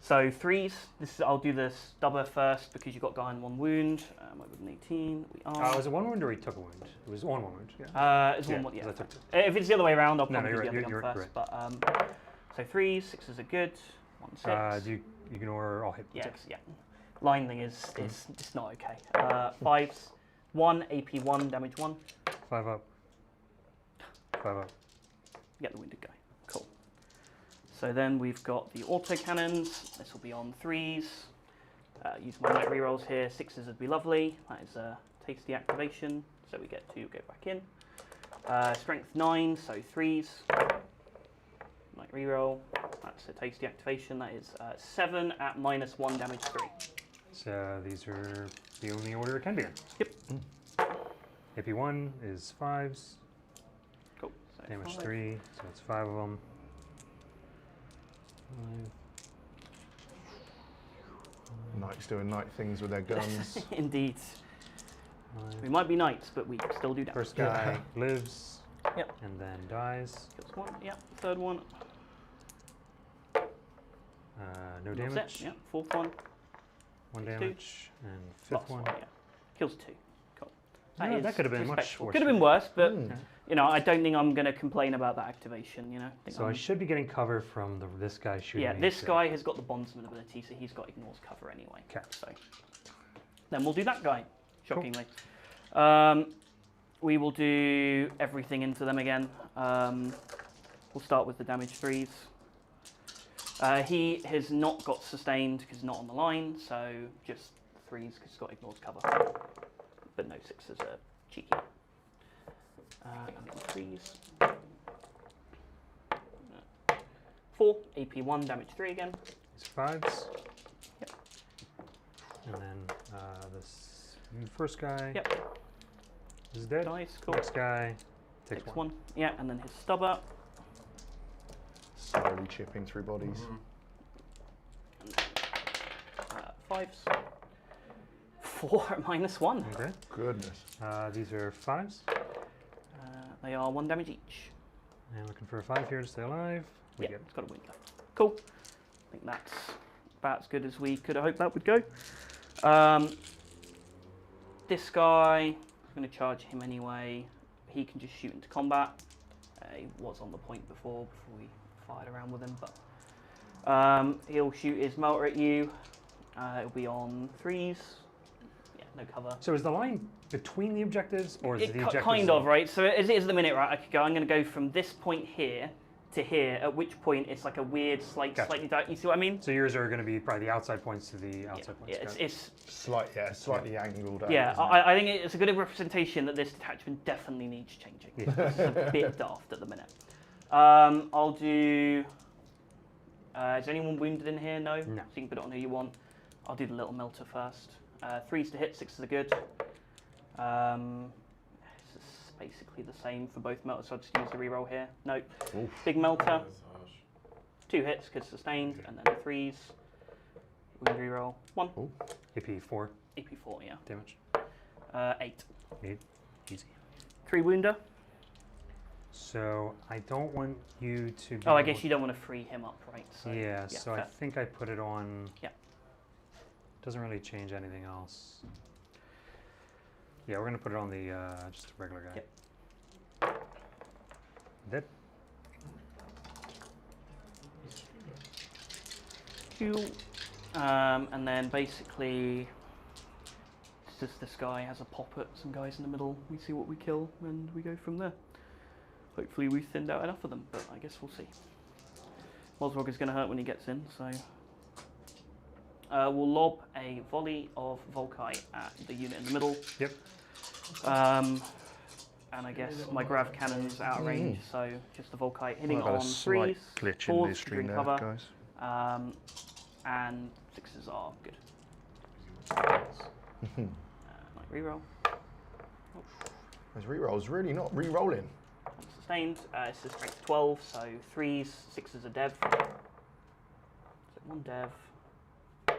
So 3s. I'll do the stubber first because you got guy in 1 wound. With an 18, we are. Was it 1 wound or he took a wound? It was 1 wound. Yeah. It's 1 wound. Yeah. If it's the other way around, I'll probably do the other gun first. Right. But so 3s, 6s are good. 1 6. Do you ignore all hit? Yes. Yeah. Line thing is it's not okay. 5s. 1 AP 1 damage 1. 5 up. 5 up. Get the wounded guy. Cool. So then we've got the auto cannons. This will be on 3s. Use my night rerolls here. 6s would be lovely. That is a tasty activation. So we get to go back in. Strength 9, so 3s. Night reroll. That's a tasty activation. That is 7 at -1 damage 3. So these are the only order it can be in. Yep. AP1 is 5s. Cool. So Damage 5. 3, so it's 5 of them. 5. Knights doing knight things with their guns. Indeed. 5. We might be knights, but we still do damage. First guy lives. Yep. And then dies. Kills 1. Yep. 3rd one. No That's damage. it. Yep. 4th one. 1 2. damage. And 5th Last one. Yeah. Kills 2. Cool. No, that could have been much respectful. worse. Could have been worse, but Yeah. you know, I don't think I'm going to complain about that activation. You know. So I should be getting cover from this guy shooting Yeah, me, this so- guy has got the bondsman ability, so he's got ignores cover anyway. Okay. So then we'll do that guy. Shockingly, we will do everything into them again. We'll start with the damage 3s. He has not got sustained because he's not on the line, so just 3s because he's got ignores cover. But no 6s are cheeky. And then 3s. 4 AP1 damage 3 again. It's 5s. Yep. And then this first guy Yep. is dead. Nice, cool. Next guy takes Takes 1. 1. Yeah, and then his stubber. Slowly chipping through bodies. And then, 5s. 4 at -1. Okay. Goodness. These are 5s. They are 1 damage each. And looking for a 5 here to stay alive. We Yeah, get it's got a wing left. Cool. I think that's about as good as we could have hoped that would go. This guy, I'm going to charge him anyway. He can just shoot into combat. He was on the point before we fired around with him, but he'll shoot his melter at you. It'll be on 3s. Yeah, no cover. So is the line between the objectives, or is the objectives? Kind of, right? So as it is at the minute, right, I could go, I'm going to go from this point here to here, at which point it's like a weird, slightly dark. You see what I mean? So yours are going to be probably the outside points to the outside points. Yeah, it's Slightly angled out. yeah. isn't it? I think it's a good representation that this detachment definitely needs changing. Yeah. It's a bit daft at the minute. I'll do. Is anyone wounded in here? No. No. So you can put it on who you want. I'll do the little melter first. 3s to hit, 6s are good. It's basically the same for both melters, so I'll just use the reroll here. No. Oof. Big melter. 2 hits because sustained, and then 3s. Wound reroll. 1. Ooh. AP4 AP4, yeah. damage. 8. 8. Easy. 3 wounder. So I don't want you to be Oh, I able- guess you don't want to free him up, right? So, Yeah, so I fair. think I put it on. Yeah. Doesn't really change anything else. Yeah, we're gonna put it on the just a regular guy. Yep. Dead. Cool. And then basically, it's just this guy has a pop at some guys in the middle. We see what we kill, and we go from there. Hopefully, we thinned out enough of them, but I guess we'll see. Mozrog is going to hurt when he gets in, so we'll lob a volley of Volkai at the unit in the middle. Yep. And I guess my grav cannon's out of range, so just the Volkai hitting I've had on a slight 3s, glitch in 4s the to stream drink there, cover, guys. and 6s are good. Like reroll. Those rerolls really not re-rolling. Sustained. It's a strength 12, so 3s, 6s a dev. So 1 dev. 1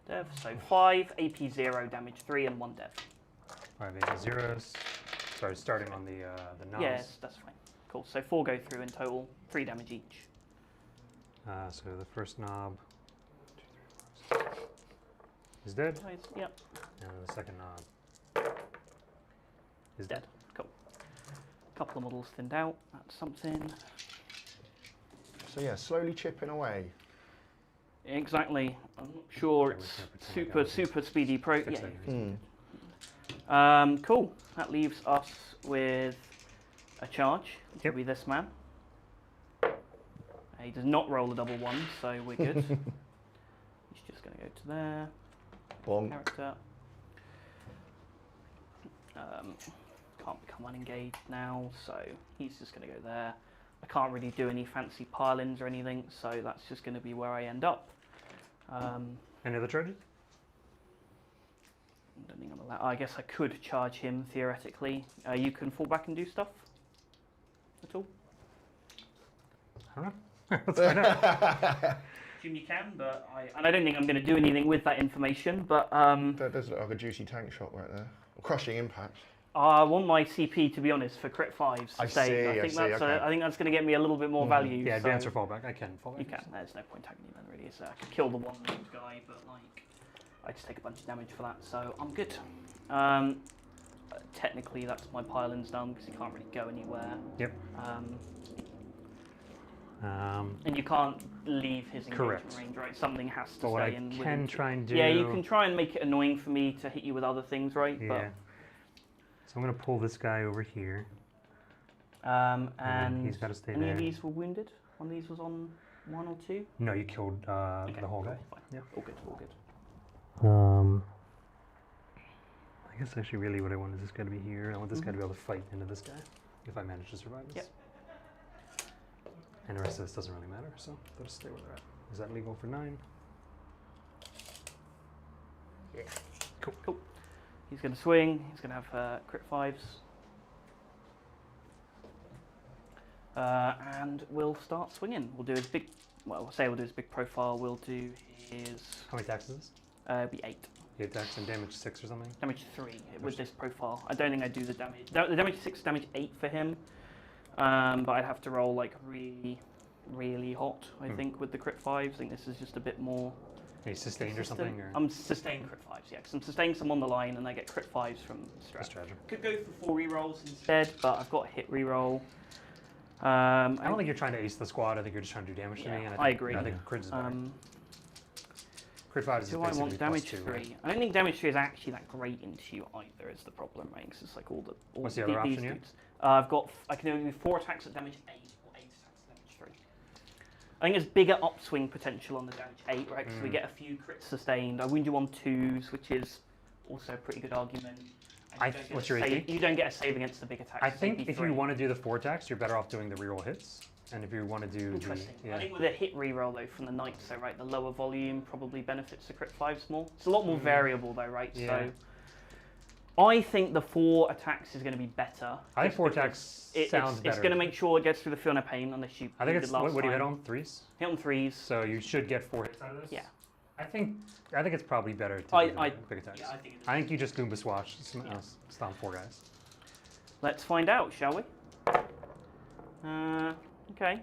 dev. So 5, AP 0, damage 3, and 1 dev. 5 AP 0s. Sorry, starting on the knobs. Yes, that's fine. Cool. So 4 go through in total, 3 damage each. So the first knob 2, 3, 4, 6, is dead. Nice. Yep. And the second knob is Dead. Cool. Couple of models thinned out. That's something. So yeah, slowly chipping away. Exactly. I'm not sure it's super speedy pro. Fix Yeah. it. Cool. That leaves us with a charge. It'll Yep. be this man. He does not roll a double 1, so we're good. He's just going to go to there. Bonk. Character. Can't become unengaged now, so he's just going to go there. I can't really do any fancy pile-ins or anything, so that's just going to be where I end up. Any other charges? I don't think I'm allowed. I guess I could charge him theoretically. You can fall back and do stuff at all. I don't know. Let's find out. Assume you can, but I don't think I'm going to do anything with that information. But That does look like a juicy tank shot right there. Crushing impact. I want my CP, to be honest, for crit 5s to I stay. see, I think I see, that's okay. I think that's going to get me a little bit more value. Yeah, so advance or fallback. I can fall back. you can. There's no point tagging you then, really. So I could kill the one guy, but like I just take a bunch of damage for that, so I'm good. Technically, that's my pile-ins done because he can't really go anywhere. Yep. And you can't leave his engagement Correct. range, right? Something has to But what stay I in. can try and do. Yeah, you can try and make it annoying for me to hit you with other things, right? Yeah. So I'm going to pull this guy over here. And he's gotta stay any there. of these were wounded? One of these was on 1 or 2? No, you killed the whole guy. Fine. Yeah. All good, all good. I guess actually really what I want is this guy to be here. I want this guy to be able to fight into this guy if I manage to survive this. Yep. And the rest of this doesn't really matter, so they'll just stay where they're at. Is that legal for 9? Yeah. Cool. He's going to swing. He's going to have crit 5s. And we'll start swinging. We'll do his big, well, we'll say we'll do his big profile. We'll do his, How many attacks is this? be 8. 8 attacks and damage 6 or something? Damage 3 with this profile. I don't think I'd do the damage. The damage 6, damage 8 for him. But I'd have to roll like really hot, I think, with the crit 5s. I think this is just a bit more... Are you sustained or something? Or? I'm sustained crit 5s, yeah, because I'm sustaining some on the line and I get crit 5s from Strat. Strategy. Could go for 4 rerolls instead, but I've got hit reroll. I don't think you're trying to ace the squad. I think you're just trying to do damage to me. And I agree. I think crit is better. Crit 5 is Do I basically want damage +2, 3? right? I don't think damage 3 is actually that great into you either, is the problem, right? Because it's like all What's the other these option here? dudes. I can only do 4 attacks at damage 8 or 8 attacks at damage 3. I think there's bigger upswing potential on the damage 8, right? Because we get a few crits sustained. I wound you on 2s, which is also a pretty good argument. And you don't get what's a your save- AP? You don't get a save against the big attacks. I it's think AP if 3. you want to do the 4 attacks, you're better off doing the reroll hits. And if you want to do Interesting. the... I think with a hit reroll though from the knights, so right, the lower volume probably benefits the crit 5s more. It's a lot more variable though, right? Yeah. So I think the 4 attacks is going to be better. I think just 4 because attacks sounds better. It's going to make sure it gets through the Fiona Pain unless you. I think did it's... last What do you hit time. on? 3s? Hit on 3s. So you should get 4 hits out of this? Yeah. I think it's probably better to do I the big attacks. yeah, I think it is. I think you just Goomba Swatch, stomp 4 guys. Let's find out, shall we? Okay.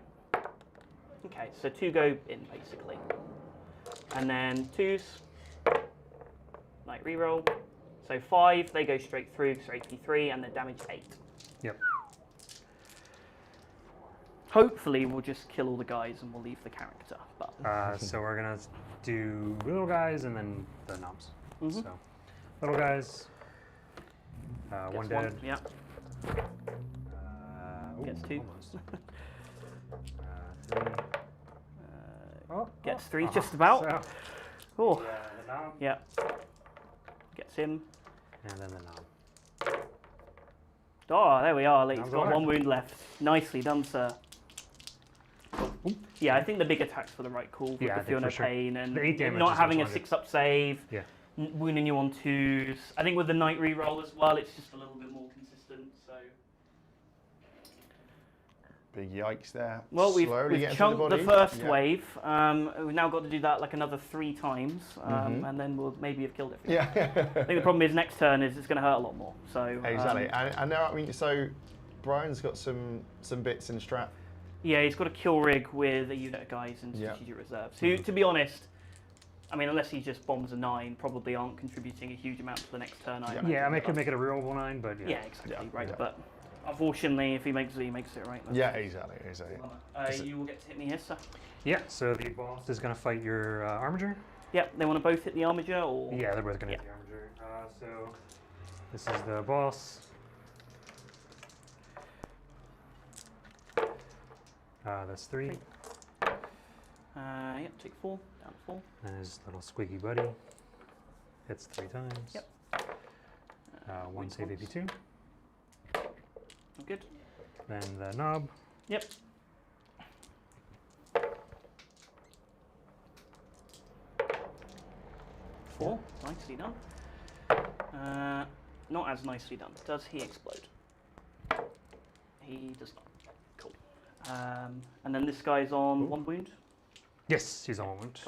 Okay, so 2 go in basically, and then 2s. Like reroll. So 5, they go straight through, so AP3, and then damage 8. Yep. Hopefully we'll just kill all the guys and we'll leave the character. But So we're going to do little guys and then the knobs. So little guys, 1 dead. Yeah. Gets 2. Almost. 3. Gets 3 just about. So, Oh, the knob, yeah. Gets him. and then the knob. Oh, there we are. He's Knob's got alive. 1 wound left. Nicely done, sir. Yeah, I think the big attack's for the right call with Yeah, I the think Fiona for sure. Pain and The 8 damage not is having a much longer. 6-up save, Yeah. wounding you on 2s. I think with the Knight reroll as well, it's just a little bit more consistent. So. Big yikes there. Well, we've Slowly getting chunked through the body. first Yeah. wave. We've now got to do that like another 3 times, and then we'll maybe have killed it. Yeah. I think the problem is next turn is it's going to hurt a lot more. So Exactly. And now, I mean, so Brian's got some bits in strat. yeah, he's got a kill rig with a unit of guys in strategic reserves. Who, to be honest, I mean, unless he just bombs a 9, probably aren't contributing a huge amount to the next turn. Yeah, I mean, I could make it a rerollable 9, but yeah. Yeah, exactly. Yeah, Right, yeah. but unfortunately, if he makes it, he makes it right. Yeah, exactly. You will get to hit me here, sir. Yeah, so the boss is going to fight your Armiger. Yep, they want to both hit the Armiger, or Yeah, they're both going to hit the Armiger. So this is the boss. That's 3. Yep, take 4, down to 4. And his little squeaky buddy hits 3 times. Yep. 1 save AP2. Good. Then the knob. Yep. 4, nicely done. Not as nicely done. Does he explode? He does not. Cool. And then this guy's on 1 wound. Yes, he's on 1 wound.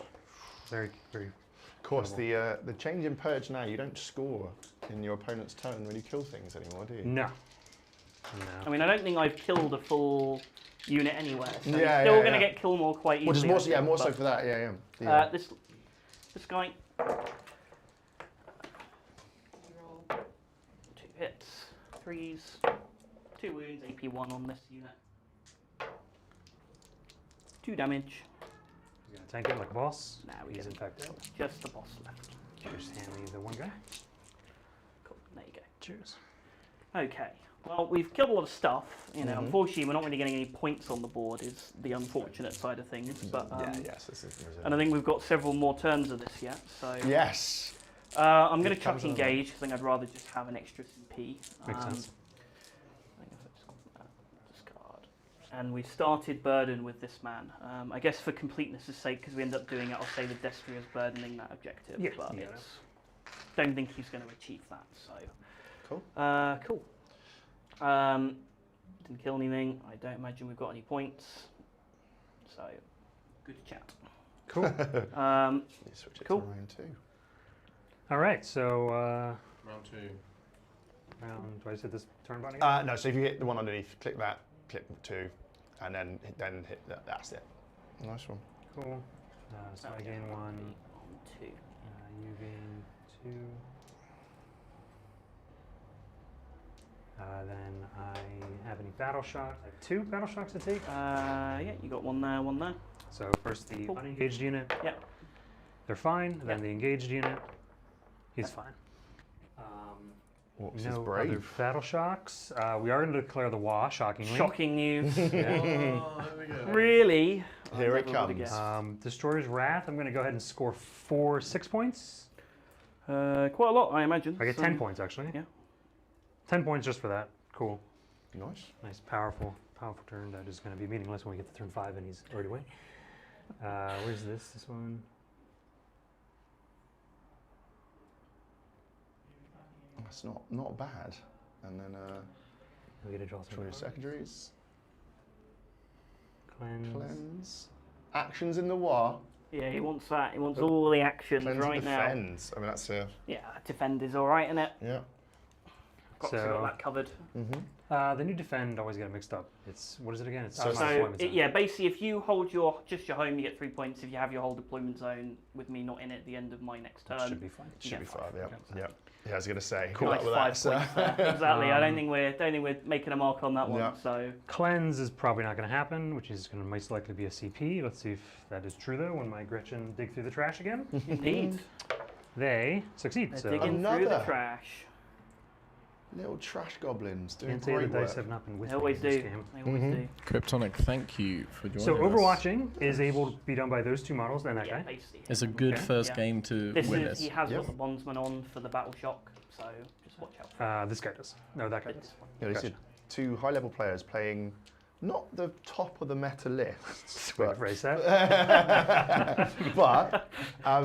Very, very. Of course, the change in purge now, you don't score in your opponent's turn when you kill things anymore, do you? No. I mean, I don't think I've killed a full unit anywhere, so Yeah, he's still yeah, going to yeah. get kill more quite easily. Which is more, I think, more so but, for that, yeah. This guy. 2 hits, 3s, 2 wounds, AP1 on this unit. 2 damage. He's gonna tank it like a boss. Nah, we He's get infected. just the boss left. Just hand me the 1 guy. Cool, there you go. Cheers. Okay, well, we've killed a lot of stuff. You know, Mhm. unfortunately, we're not really getting any points on the board, is the unfortunate side of things. But Yes, this is and I think we've got several more turns of this yet. So Yes. I'm going to It chuck comes in engage because I think I'd rather just have an extra CP. Makes sense. I think if it's discard. And we started burden with this man. I guess for completeness' sake, because we end up doing it, I'll say the Destria's burdening that objective. Yeah, but yeah. it's, don't think he's going to achieve that. So Cool. cool. Didn't kill anything. I don't imagine we've got any points. So good chat. Cool. You switch it Cool. to round 2. All right, so Round 2. do I just hit this turn button again? No, so if you hit the one underneath, click that, click 2, and then hit that. That's it. Nice one. Cool. So I gain 1. On 2. You gain 2. Then I have any battle shocks. I have 2 battle shocks to take. Yeah, you got 1 there, 1 there. So first the Cool. unengaged unit. Yep. They're fine. Then Yep. the engaged unit. He's fine. Orks is No other brave. battle shocks. We are going to declare the WA, shockingly. Shocking news. Oh, there we go. Really? Here I it never would've comes. guessed. Destroyer's Wrath. I'm going to go ahead and score 6 points. Quite a lot, I imagine. I get so- 10 points, actually. Yeah. 10 points just for that. Cool. Nice. Nice, powerful turn. That is going to be meaningless when we get to turn 5 and he's already away. Where's this? This one? That's not bad. And then We get to draw draw some your secondaries. Cleanse. Cleanse. Actions in the war. Yeah, he wants that. He wants all the actions Cleanse right and now. defends. I mean, that's a... Yeah, defend is all right, isn't it? Yeah. Got So- that covered. Mm-hmm. The new defend always get mixed up. It's what is it again? It's So out of my So deployment zone. yeah, basically, if you hold just your home, you get 3 points. If you have your whole deployment zone with me not in it at the end of my next turn, Should be fine. you Should be get 5, yeah. Okay. Yeah. Yeah, I was going to say. Cool. Good luck Nice with 5 that. points there. Exactly. I don't Um, think we're making a mark on that one. Yeah. So Cleanse is probably not going to happen, which is going to most likely be a CP. Let's see if that is true though. When my Gretchen dig through the trash again, indeed, they succeed. they're So digging through the Another. trash. Little trash goblins doing can't say the great dice work. have not been with They me always in this do. game. They always Mhm. do. Kryptonic, thank you for joining So us. Overwatching is able to be done by those 2 models and that Yeah, guy. basically. It's a good Okay. first Yeah. game to This witness. is he has Yep. got the bondsman on for the battle shock, so just watch out for This guy does. No, that guy does. this one. Yeah, these Gotcha. are 2 high-level players playing not the top of the meta lists, Way to but, phrase that. but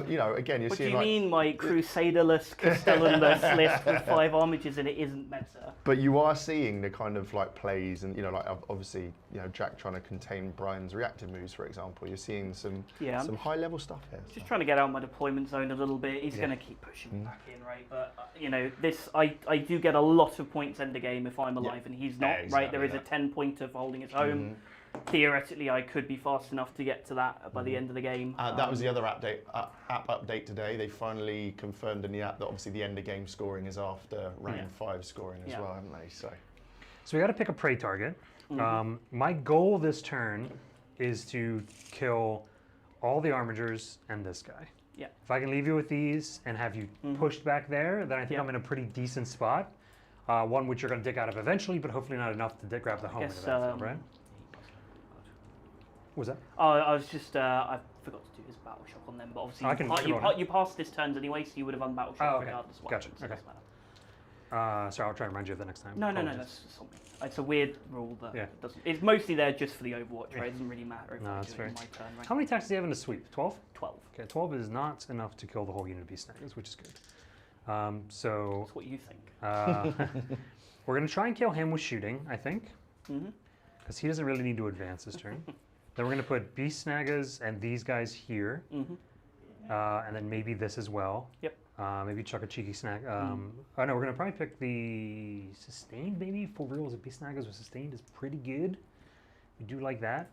you know, again, you're What do seeing you like, mean my Crusaderless Castellanless list with 5 armatures and it isn't meta? but you are seeing the kind of like plays, and you know, like obviously, you know, Jack trying to contain Brian's reactive moves, for example. You're seeing some high level stuff here. Just trying to get out my deployment zone a little bit. He's going to keep pushing me back in, right? But you know, this I do get a lot of points end the game if I'm alive and he's not, right? There is a 10-pointer for holding his home. Theoretically, I could be fast enough to get to that by the end of the game. That was the other app update today. They finally confirmed in the app that obviously the end of game scoring is after round 5 scoring as well, haven't they? So we got to pick a prey target. My goal this turn is to kill all the armigers and this guy. Yeah. If I can leave you with these and have you pushed back there, then I think I'm in a pretty decent spot. One which you're going to dig out of eventually, but hopefully not enough to grab the home in the battlefield, right? What was that? Oh, I was just, I forgot to do his battle shock on them, but obviously you passed this turns anyway, so you would have unbattle shock regardless. Gotcha. Okay. Sorry, I'll try to remind you of that next time. No, that's something. It's a weird rule that doesn't. It's mostly there just for the Overwatch, right? It doesn't really matter if I do it in my turn, right? How many attacks do you have in the sweep? 12? 12. Okay, 12 is not enough to kill the whole unit of beast snaggers, which is good. So That's what you think. we're going to try and kill him with shooting, I think, because he doesn't really need to advance this turn. Then we're going to put beast snaggers and these guys here, and then maybe this as well. Yep. Maybe chuck a cheeky snag. Oh no, we're going to probably pick the sustained, maybe. 4 rerolls of beast snaggers with sustained is pretty good. We do like that.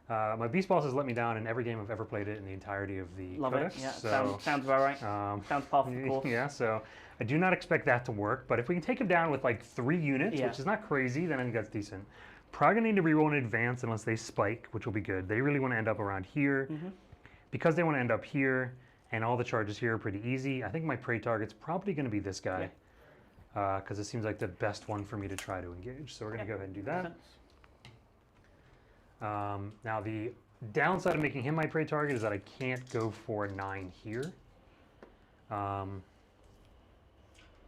My beast boss has let me down in every game I've ever played it in the entirety of the Love codex. it. Yeah, so, sounds about right. Sounds par for the course. Yeah, so I do not expect that to work, but if we can take him down with like 3 units, which is not crazy, then I think that's decent. Probably gonna need to reroll in advance unless they spike, which will be good. They really want to end up around here. Because they want to end up here, and all the charges here are pretty easy, I think my prey target's probably going to be this guy. Because it seems like the best one for me to try to engage. So we're going to go ahead and do that. Now the downside of making him my prey target is that I can't go for 9 here. I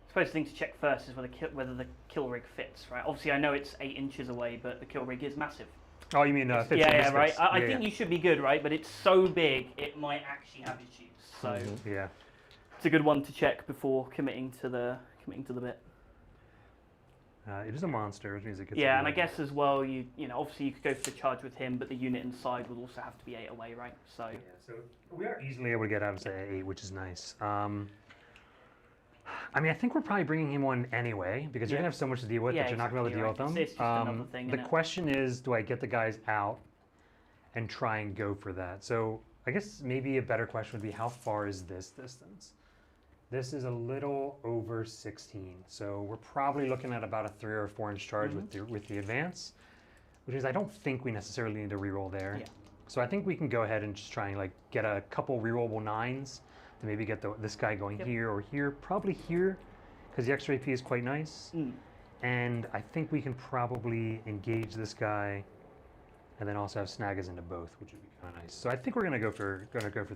suppose the thing to check first is whether the kill rig fits, right? Obviously, I know it's 8 inches away, but the kill rig is massive. Oh, you mean fits? Yeah, right. I think you should be good, right? But it's so big, it might actually have issues. So yeah, it's a good one to check before committing to the bit. It is a monster, which means it gets. Yeah, and I guess as well, you know, obviously you could go for the charge with him, but the unit inside would also have to be 8 away, right? So yeah, so we are easily able to get out of say 8, which is nice. I mean, I think we're probably bringing him one anyway, because you're going to have so much to deal with that you're not going to be able to deal with them. It's just another thing, the question is, do I get the guys out and try and go for that? So I guess maybe a better question would be, how far is this distance? This is a little over 16, so we're probably looking at about a 3 or 4 inch charge with the advance, which is I don't think we necessarily need to reroll there. Yeah. So I think we can go ahead and just try and like get a couple rerollable 9s. To maybe get this guy going here or here, probably here, because the extra AP is quite nice. And I think we can probably engage this guy, and then also have snaggers into both, which would be kind of nice. So I think we're gonna go for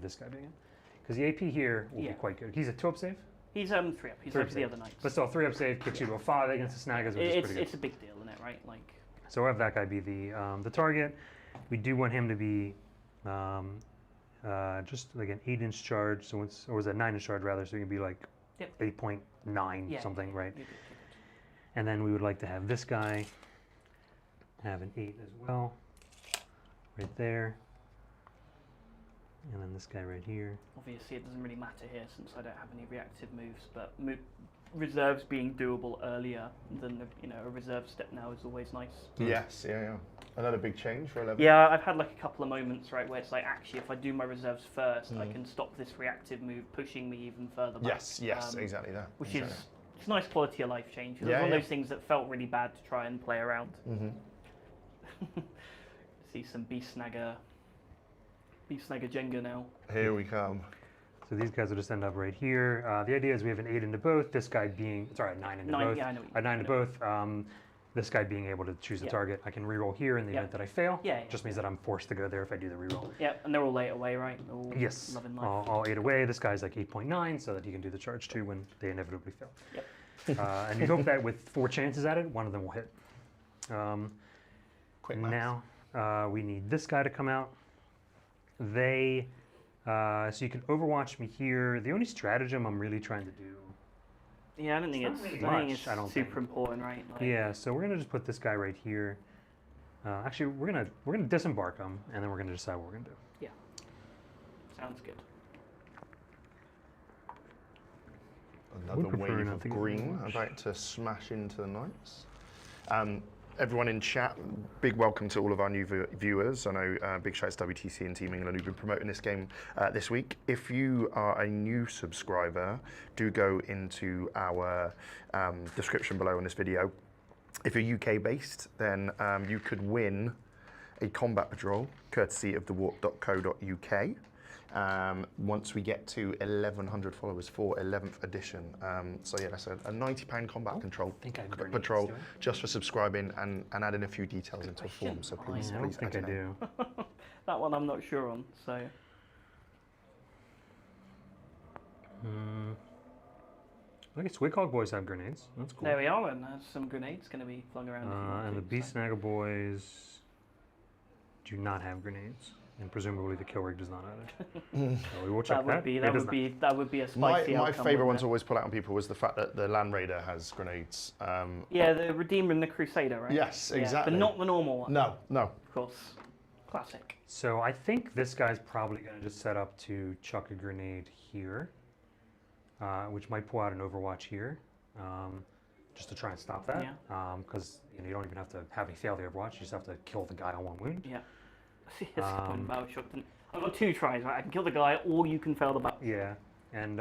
this guy being, because the AP here will be quite good. He's a 2-up save. He's 3 up. He's over the other knights. But still, 3-up save kicks you to a 5 against the snaggers, which is pretty good. It's a big deal, isn't it? Right? Like. So we'll have that guy be the target. We do want him to be. Just like an 8-inch charge, so or was that 9-inch charge rather? So it can be like 8.9 something, right? You're good. And then we would like to have this guy have an 8 as well, right there, and then this guy right here. Obviously, it doesn't really matter here since I don't have any reactive moves, but reserves being doable earlier than a reserve step now is always nice. Yes, yeah. Another big change for 11. Yeah, I've had like a couple of moments, right, where it's like, actually, if I do my reserves first, I can stop this reactive move pushing me even further back. Yes, exactly that. Which is it's a nice quality of life change. It's one of those things that felt really bad to try and play around. See some Beast Snagger Jenga now. Here we come. So these guys will just end up right here. The idea is we have an 8 into both. This guy being, sorry, 9 into both. Yeah, I know. A 9 into both. This guy being able to choose the target. I can reroll here in the event that I fail. Just means that I'm forced to go there if I do the reroll. Yeah, and they're all 8 away, right? All yes. Loving life. All 8 away. This guy's like 8.9, so that he can do the charge too when they inevitably fail. Yep. And you hope that with 4 chances at it, one of them will hit. Quick maths. Now we need this guy to come out. So you can Overwatch me here. The only stratagem I'm really trying to do. Yeah, I don't think it's, really I think much, it's I don't super think. important, right? Like, Yeah, so we're gonna just put this guy right here. Actually, we're gonna disembark him, and then we're gonna decide what we're gonna do. Yeah. Sounds good. Another Would prefer wave not of to get green much. about to smash into the knights. Everyone in chat, big welcome to all of our new viewers. I know big shouts to WTC and Team England who've been promoting this game this week. If you are a new subscriber, do go into our description below on this video. If you're UK based, then you could win a combat patrol courtesy of thewarp.co.uk. Once we get to 1,100 followers for 11th edition. So yeah, that's a £90 combat control think I have grenades, patrol do I? just for subscribing and adding a few details into a form. So please, I don't please think I add your name. do. That one I'm not sure on, so. I guess Wighog boys have grenades. That's cool. There we are, and there's some grenades going to be flung around. if you want And the to, Beast so. Snaggle boys do not have grenades, and presumably the kill rig does not either. So we will check that. That would be a My spicy outcome, favourite one wouldn't to it? always pull out on people was the fact that the Land Raider has grenades. Yeah, the Redeemer and the Crusader, right? Yes, Yeah, exactly. but not the normal one. No, no. Of course. Classic. So I think this guy's probably going to just set up to chuck a grenade here, which might pull out an Overwatch here, just to try and stop that. Yeah. Because you don't even have to have me fail the Overwatch; you just have to kill the guy on one wound. Yeah. See, that's the point about shot. I've got 2 tries, right? I can kill the guy, or you can fail the battle. Yeah, and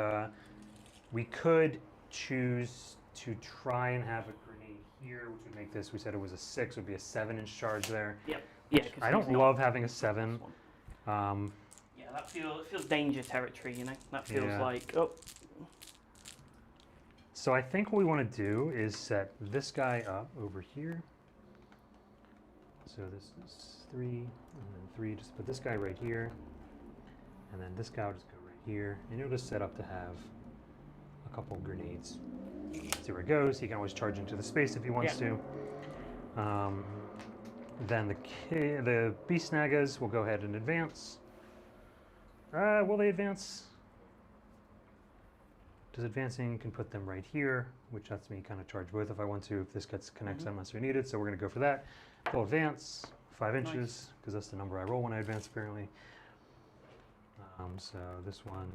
we could choose to try and have a grenade here, which would make this. We said it was a 6, would be a 7-inch charge there. Yep. Yeah. 'cause I don't he's not- love having a 7. Yeah, that feels danger territory, you know. That feels Yeah. like So I think what we want to do is set this guy up over here. So this is 3, and then 3. Just put this guy right here, and then this guy will just go right here, and you'll just set up to have a couple of grenades. See where it goes. He can always charge into the space if he wants to. Then the Beast Snagas will go ahead and advance. Will they advance? Does advancing can put them right here, which lets me kind of charge both if I want to, if this gets connects unless they're needed. So we're going to go for that. They'll advance 5 inches, because that's the number I roll when I advance, apparently. So this one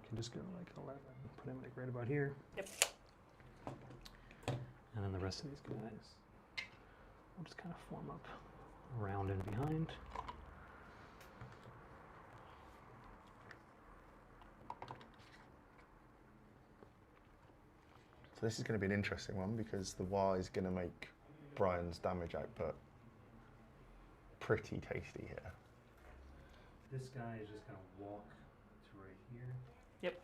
can just go like 11, put him like right about here. Yep. And then the rest of these guys will just kind of form up around and behind. So this is going to be an interesting one because the Y is going to make Brian's damage output pretty tasty here. This guy is just going to walk to right here. Yep.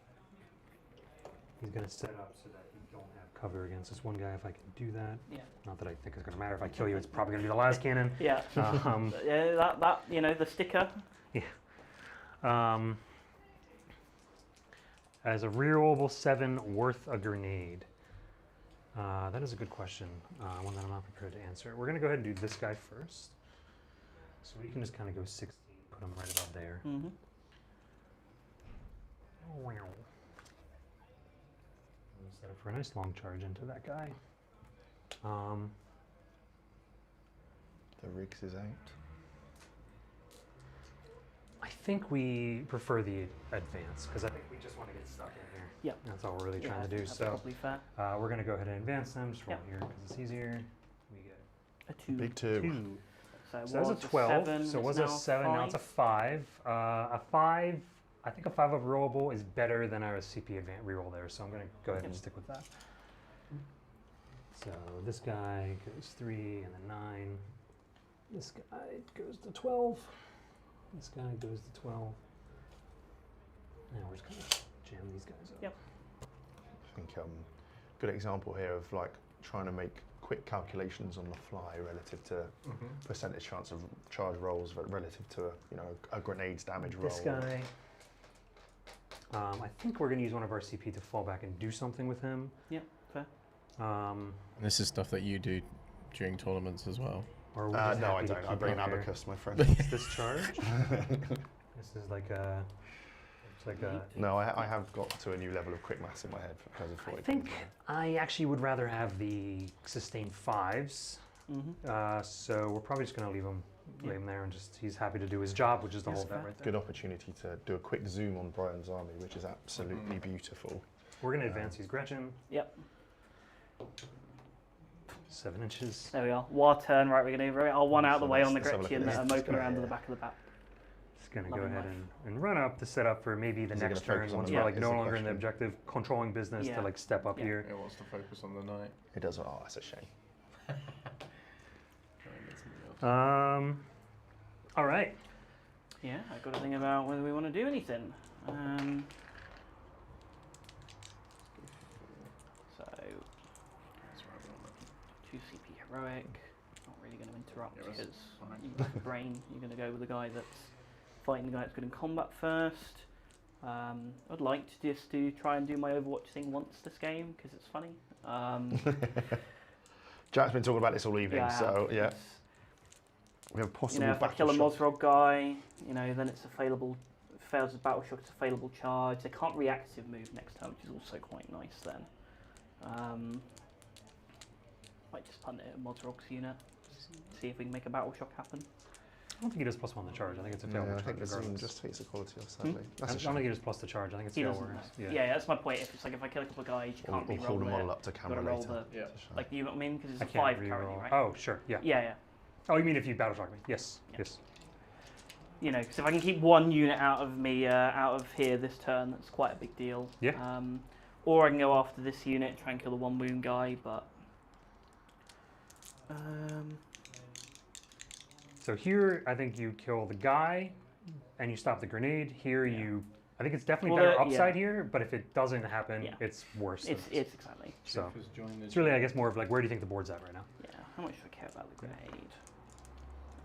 He's going to set up so that you don't have cover against this one guy if I can do that. Yeah. Not that I think it's going to matter. If I kill you, it's probably going to be the last cannon. Yeah. Yeah, that you know, the sticker. As a rerollable 7 worth a grenade? That is a good question, one that I'm not prepared to answer. We're going to go ahead and do this guy first. So we can just kind of go 16, put him right about there. Mm-hmm. Set up for a nice long charge into that guy. The Riggs is out. I think we prefer the advance because I think we just want to get stuck in here. Yeah. That's all we're really trying to do. That's So probably fair. we're going to go ahead and advance them. Just roll Yeah. here because it's easier. We get A 2. Big 2. 2. So it So that's was a 12. 7, So it was it's a now 7. Now it's a 5. A 5. I think a 5 of rollable is better than our CP reroll there. So I'm going to go ahead and stick with that. So this guy goes 3 and then 9. This guy goes to 12. This guy goes to 12. Now we're just going to jam these guys up. Yep. I think good example here of like trying to make quick calculations on the fly relative to percentage chance of charge rolls relative to a grenade's damage roll. This guy, I think we're going to use one of our CP to fall back and do something with him. Yep. Fair. This is stuff that you do during tournaments as well. Or are we just No, I happy to don't. I keep bring an it here? abacus, my friend. Is this charge? This is like a. It's like a. No, I have got to a new level of quick maths in my head because of I 40. think I actually would rather have the sustain 5s. So we're probably just going to leave him there, and just he's happy to do his job, which is to hold that right there. Good opportunity to do a quick zoom on Brian's army, which is absolutely beautiful. We're going to advance these Gretchen. Yep. 7 inches. There we are. War turn, right, we're going to I'll one out of the way on the let's have a look Gretchen at that this. I'm moping around to the back of the bat. Just going to go Loving ahead life. and run up to set up for maybe the Is he next gonna turn focus on once the we're knight, like is no the longer in the question? objective controlling business Yeah. to like step up here. It wants to focus on the knight. It does. Oh, that's a shame. All right. Yeah, I've got to think about whether we want to do anything. So, 2 CP heroic. Not really going to interrupt Yeah, that's because fine. you've got the brain. You're going to go with the guy that's fighting the guy that's good in combat first. I'd like to just try and do my Overwatch thing once this game because it's funny. Jack's been talking about this all evening, Yeah, so yeah. it's- We have a You possible know, if I battle kill a shot. Mozrog guy, you know, then it's a failable, fails as battle shock, it's a failable charge. They can't reactive move next turn, which is also quite nice then. Might just punt it at Mozrog's unit, see if we can make a battle shock happen. I don't think he does +1 on the charge. I think it's a fail. Yeah, I charge think the zoom regardless. just takes the quality off, sadly. I That's a don't think shame. he does plus the charge. I think it's He fail doesn't. whereas. Yeah. Yeah. That's my point. If it's like if I kill a couple of guys, you can't Or re-roll hold the model it. up to You've camera got to roll later. the, Yeah. like, you know what I mean? Because I it's a can't 5 reroll. currently, right? Oh, sure. Yeah. Yeah. Oh, you mean if you battle shock me? Yes. Yeah. Yes. You know, because if I can keep one unit out of me, out of here this turn, that's quite a big deal. Yeah. Or I can go after this unit, try and kill the 1 wound guy, but... So here, I think you kill the guy, and you stop the grenade. Here, you. I think it's definitely Well, better yeah. upside here, but if it doesn't happen, Yeah. it's worse. it's exactly. So Shift has joined the it's really, I guess, more of like, where do you think the board's at right now? Yeah, how much do I care about the grenade?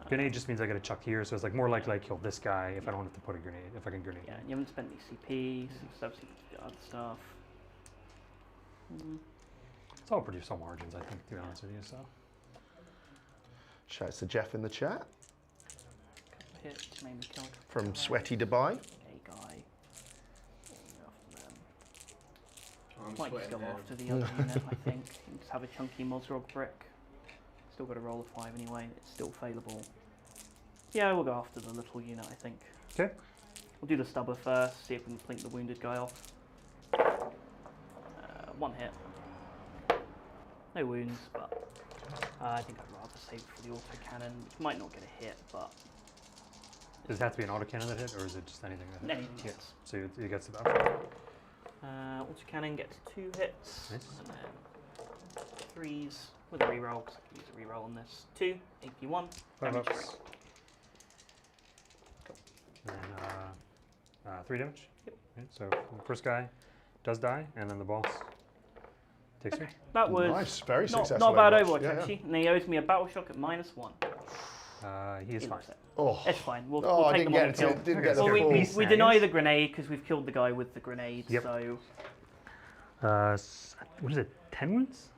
Grenade just means I got to chuck here, so it's like more likely I kill this guy if I don't have to put a grenade. If I can grenade. Yeah, you haven't spent any CP, so obviously other stuff. It's all pretty small margins, I think, to be honest with you. So Shouts to Jeff in the chat Couple hits, maybe kill a couple from guys. Sweaty Dubai. A guy. Go after them. I'm Might just sweating go here. after the other unit, I think. And just have a chunky Mozrog brick. Still got to roll a 5 anyway, it's still failable. Yeah, we'll go after the little unit, I think. okay. We'll do the stubber first, see if we can plink the wounded guy off. 1 hit. No wounds, but I think I'd rather save for the autocannon, which might not get a hit, but Does it have to be an autocannon that hit, or is it just anything that hit? anything hits. So it gets the battle. Autocannon gets 2 hits, Nice. and then 3s with a reroll, because I can use a reroll on this. 2, AP1, 5 damage ups. 3. And 3 damage. Yep. Right, so the first guy does die, and then the boss takes 3. That was Nice, very not successful. bad Overwatch. Overwatch, Yeah, yeah. actually. And he owes me a battle shock at -1. He is He fine. loves it. Oh, It's fine. We'll oh take I them didn't on get the it. kill. Didn't get the Well, full. we Snag deny us. the grenade because we've killed the guy with the grenade. Yep. So What is it? 10 wounds?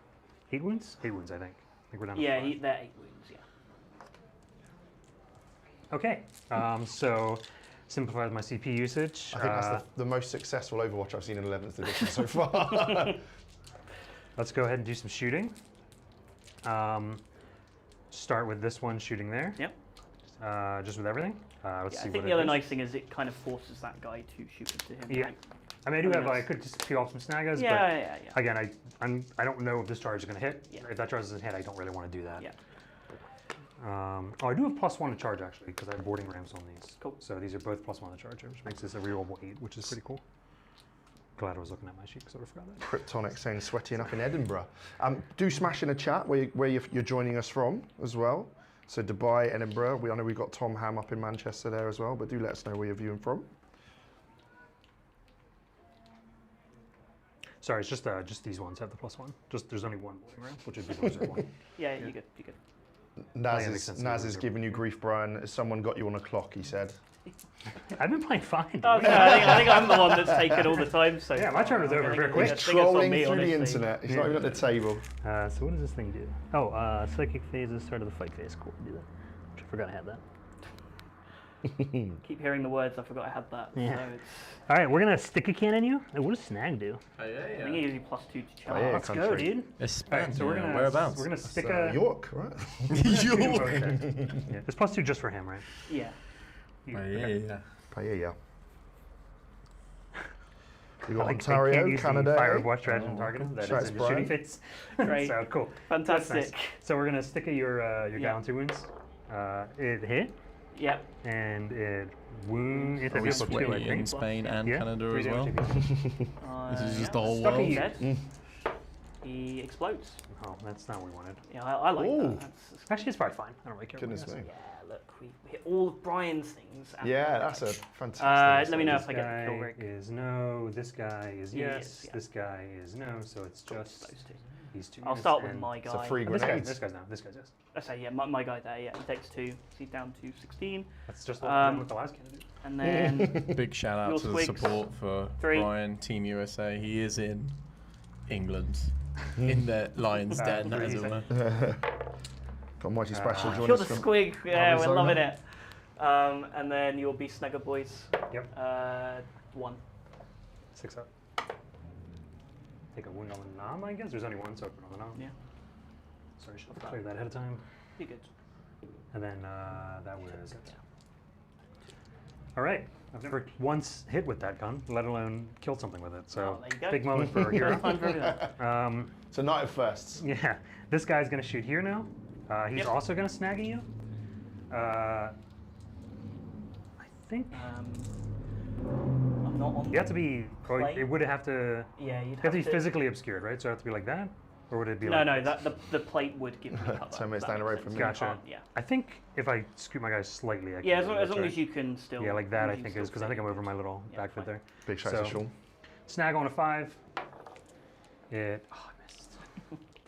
8 wounds? 8 wounds, I think. I think we're down to yeah, 5. they're 8 wounds. Yeah. Okay. So simplifies my CP usage. I think that's the most successful Overwatch I've seen in 11th edition so far. Let's go ahead and do some shooting. Start with this one shooting there. Yep. Just with everything. Let's Yeah, see I think what the other it is. nice thing is it kind of forces that guy to shoot into him. Yeah. Like, I mean, I do have. I Yes. could just peel off some snaggers, yeah. but again, I don't know if this charge is going to hit. Yeah. If that charge doesn't hit, I don't really want to do that. Yeah. I do have +1 to charge actually because I have boarding rams on these. Cool. So these are both +1 to charge, which makes this a rerollable 8, which is pretty cool. Glad I was looking at my sheet because I forgot that. Kryptonic saying sweating up in Edinburgh. Do smash in a chat where you're joining us from as well. So Dubai, Edinburgh. I know we've got Tom Ham up in Manchester there as well, but do let us know where you're viewing from. Sorry, it's just these ones have the +1. Just there's only one boarding ram, which would be the reserve one. Yeah, you're good. You're good. Naz makes is, sense. Naz is giving you grief, Brian. Someone got you on a clock, he said. I've been playing fine. Dude. Okay, I think I'm the one that's taken all the time. So Yeah, my turn was over very quick. He's trolling through the internet. He's not even at the table. So what does this thing do? Oh, psychic phase is start of the fight phase. Cool, do that. I forgot I had that. Keep hearing the words. I forgot I had that. Yeah. So All right, we're gonna stick a cannon you. Hey, what does snag do? I think it gives you +2 to charge. Oh, yeah. Let's go, country. dude. España. So we're gonna Whereabouts? We're gonna stick a York, right? York. Okay. Yeah, there's +2 just for him, right? Yeah. Paella. Paella. You I got like they Ontario, can't use Canada. the Fire of Watch Dragon target. That Shots is in the Brian. shooting phase. Great. So cool. Fantastic. That's nice. So we're gonna stick at your guy on 2 wounds. It hit Yep. and it wound. It's Are we a +2, I splitting in think. Spain and Yeah. Canada as well? This is just the whole Stuck at world. you. Dead. He explodes. Oh, that's not what we wanted. Yeah, I like Ooh. that. That's, Actually, it's probably fine. I don't really care. Goodness what me. it yeah, look, we hit all of Brian's things. and- Yeah, that's a fantastic. Let me know This if I get the guy kill rig. is no. This guy is He yes. is, yeah. This guy is no. So it's just Those two. these two. I'll units start with and- my It's a guy. free Oh, this guy. grenades. This guy's no. This guy's yes. I say, yeah, my guy there, yeah, he takes 2, so he's down to 16. That's just Um, what the last candidate. And then, Big shout out Your to the squigs. support for 3. Brian, Team USA. He is in England, in the Lion's Den, as it were. Got Mighty Special joining you're us the from squig, yeah, we're Arizona. loving it. And then you'll be Snugger Boys. Yep. 1. 6 up. Take a wound on the nom, I guess. There's only one, so open on the nom. Yeah. Sorry, I should have cleared that ahead of time. You're good. And then that was it. All right. I've never once hit with that gun, let alone killed something with it. So Oh, there you go. big moment for a First hero. time for everyone. It's a night of firsts. Yeah. This guy's gonna shoot here now. He's Yep. also gonna snag at you. I think I'm not on. you have to be. Or Plate? it would have to. Yeah, you'd You have to be physically obscured, right? So it have to be like that, or would it be? No, like no, this? the plate would give me cover. 10 minutes That down the makes road from sense. me. You Gotcha. can't- Yeah. I think if I scoot my guy slightly, I can Yeah, do as that, long right? as you can still. Yeah, like that. I you can think still is because I fit think I'm it. over my little Yeah, back foot fine. there. Big shout So- to Sean. Snag on a 5. It. Oh, I missed.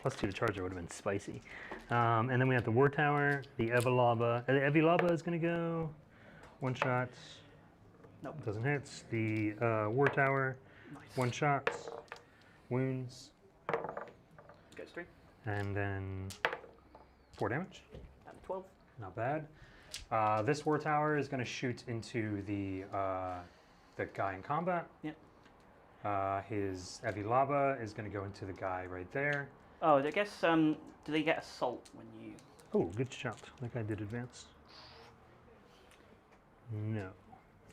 +2 to charger would have been spicy. And then we have the War Tower, the Evilaba. The Evilaba is going to go 1 shot. Nope. Doesn't hit. The War Tower, Nice. 1 shot. Wounds. Goes 3. And then 4 damage. Down to 12. Not bad. This War Tower is going to shoot into the guy in combat. Yep. His Evilaba is going to go into the guy right there. Oh, I guess, do they get assault when you... Oh, good shout. That guy did advance. No.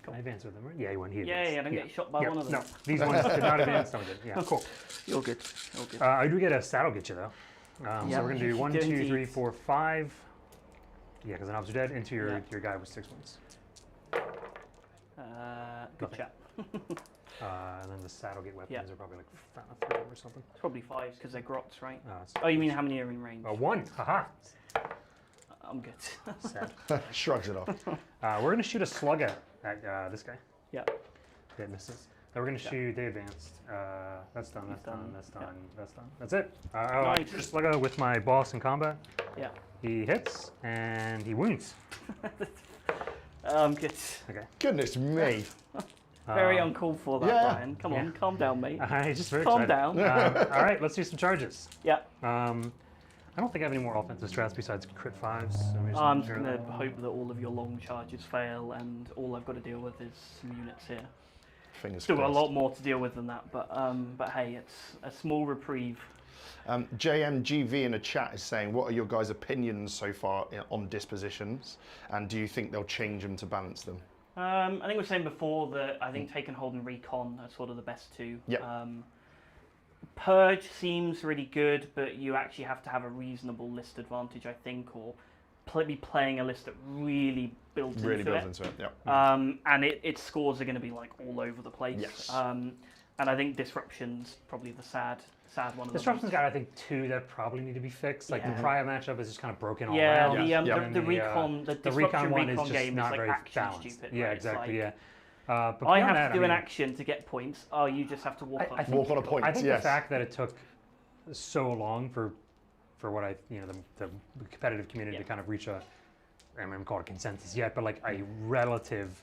Can I advance with him, right? Yeah, he went. He Yeah, advanced. yeah, don't get shot by one of them. No, these ones did not advance. No, we didn't. Yeah, cool. You're good. You're good. I do get a saddle get you, though. Yeah, So we're going to you do 1, do 2, indeed. 3, 4, 5. Yeah, because an officer dead into your, Yeah. your guy with 6 wounds. Good nothing. chat. And then the saddle get weapons Yeah. are probably like 3 or something. It's probably 5 because they're grots, right? It's Oh, you mean how many are in range? 1. Haha. I'm good. Sad. Shrugs it off. We're going to shoot a slug at this guy. Yeah. It misses. Then we're going to shoot, they advanced. That's done, that's He's done, done. that's Yeah. done, that's done. That's it. I Nice. shoot a slugger with my boss in combat. Yeah. He hits and he wounds. I'm good. Okay. Goodness me. Very uncalled for that, yeah. Brian. Come Yeah. on, calm down, mate. He's just very Calm excited. down. All right, let's do some charges. Yeah. I don't think I have any more offensive strats besides crit 5s. So I'm just going to hope that all of your long charges fail and all I've got to deal with is some units here. Fingers Still got a crossed. lot more to deal with than that, but hey, it's a small reprieve. JMGV in the chat is saying, what are your guys' opinions so far on dispositions? And do you think they'll change them to balance them? I think we were saying before that I think take and hold and recon are sort of the best two. Yep. Purge seems really good, but you actually have to have a reasonable list advantage, I think, or be playing a list that really builds Really into builds it. into it, yeah. And its scores are going to be like all over the place. Yes. And I think disruption's probably the sad one of the Disruption's got, I think, 2 that probably need to be fixed. Like Yeah. the Prior matchup is just kind of broken all Yeah, around. the recon, the disruption recon one is recon just game is not like very actually balanced. stupid. Yeah, right? It's exactly. like, Yeah. But I beyond have that, to do I an mean, action to get points. Oh, you just have to walk I on. think- Walk on a point, I think yes. the fact that it took so long for what the competitive community Yeah. to kind of reach a, I mean, I call it a consensus yet, but like a relative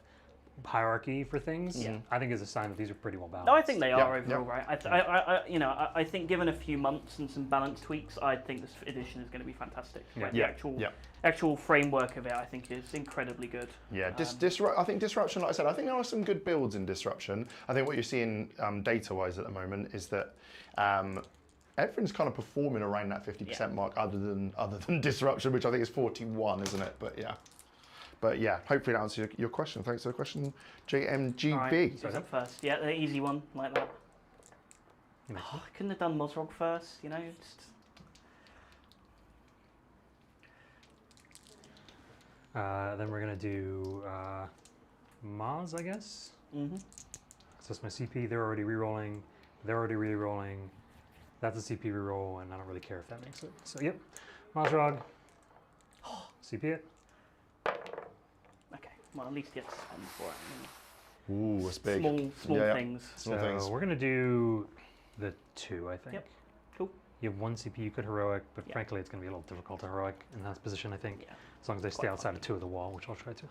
hierarchy for things, I think is a sign that these are pretty well balanced. No, I think they are Yeah, overall, yeah. right? I think given a few months and some balance tweaks, I think this edition is going to be fantastic. Like the actual framework of it, I think, is incredibly good. Yeah, I think Disruption, like I said, I think there are some good builds in Disruption. I think what you're seeing data-wise at the moment is that everything's kind of performing around that 50% mark, other than Disruption, which I think is 41, isn't it? But yeah, hopefully that answers your question. Thanks for the question, JMGB. Right, so up first. Yeah, the easy one, like that. I couldn't have done Mozrog first, you know. Then we're gonna do Maz, I guess. So that's my CP. They're already rerolling. They're already rerolling. That's a CP reroll, and I don't really care if that makes it. So yep, Mozrog. CP it. Okay, well at least you have to spend for it. Ooh, that's big. Small things. Small things. We're gonna do the 2, I think. Yep. Cool. You have 1 CP, you could heroic, but frankly it's gonna be a little difficult to heroic in that position, I think. Yeah. As long as they stay outside of 2 of the wall, which I'll try to.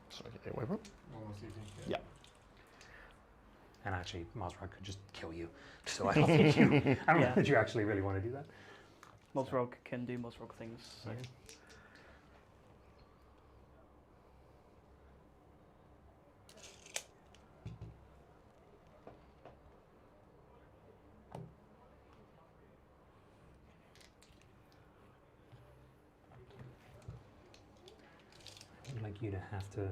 Sorry, get away from. Yeah. And actually, Mozrog could just kill you. So I don't think you. I don't know that you actually really want to do that. Mozrog can do Mozrog things. So. I would like you to have to.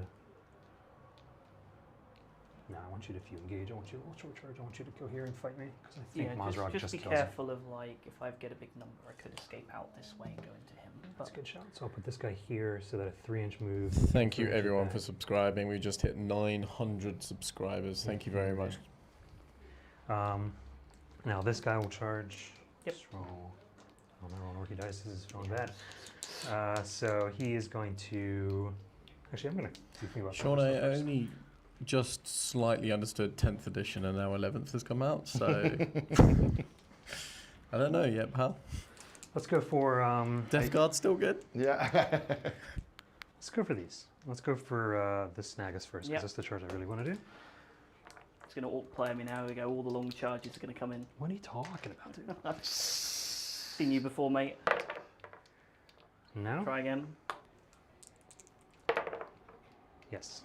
No, I want you to, if you engage, I want you to short charge. I want you to go here and fight me because I think Mozrog just be kills careful of like if I get a big number, I could escape out this way and go into him. That's a good shot. So I'll put this guy here so that a 3-inch move. Thank you everyone for subscribing. We just hit 900 subscribers. Thank you very much. Now this guy will charge. Yep. Roll. Oh, no, on Orky dice. This is strong bad. So he is going to. Actually, I'm going to think about. Sean, I only just slightly understood 10th edition and now 11th has come out, so I don't know yet, pal. Let's go for Death Guard's still good? Yeah. Let's go for these. Let's go for the Snagus first, because that's the charge I really want to do. It's going to alt play me now. We go. All the long charges are going to come in. What are you talking about, dude? I've seen you before, mate. No? Try again. Yes.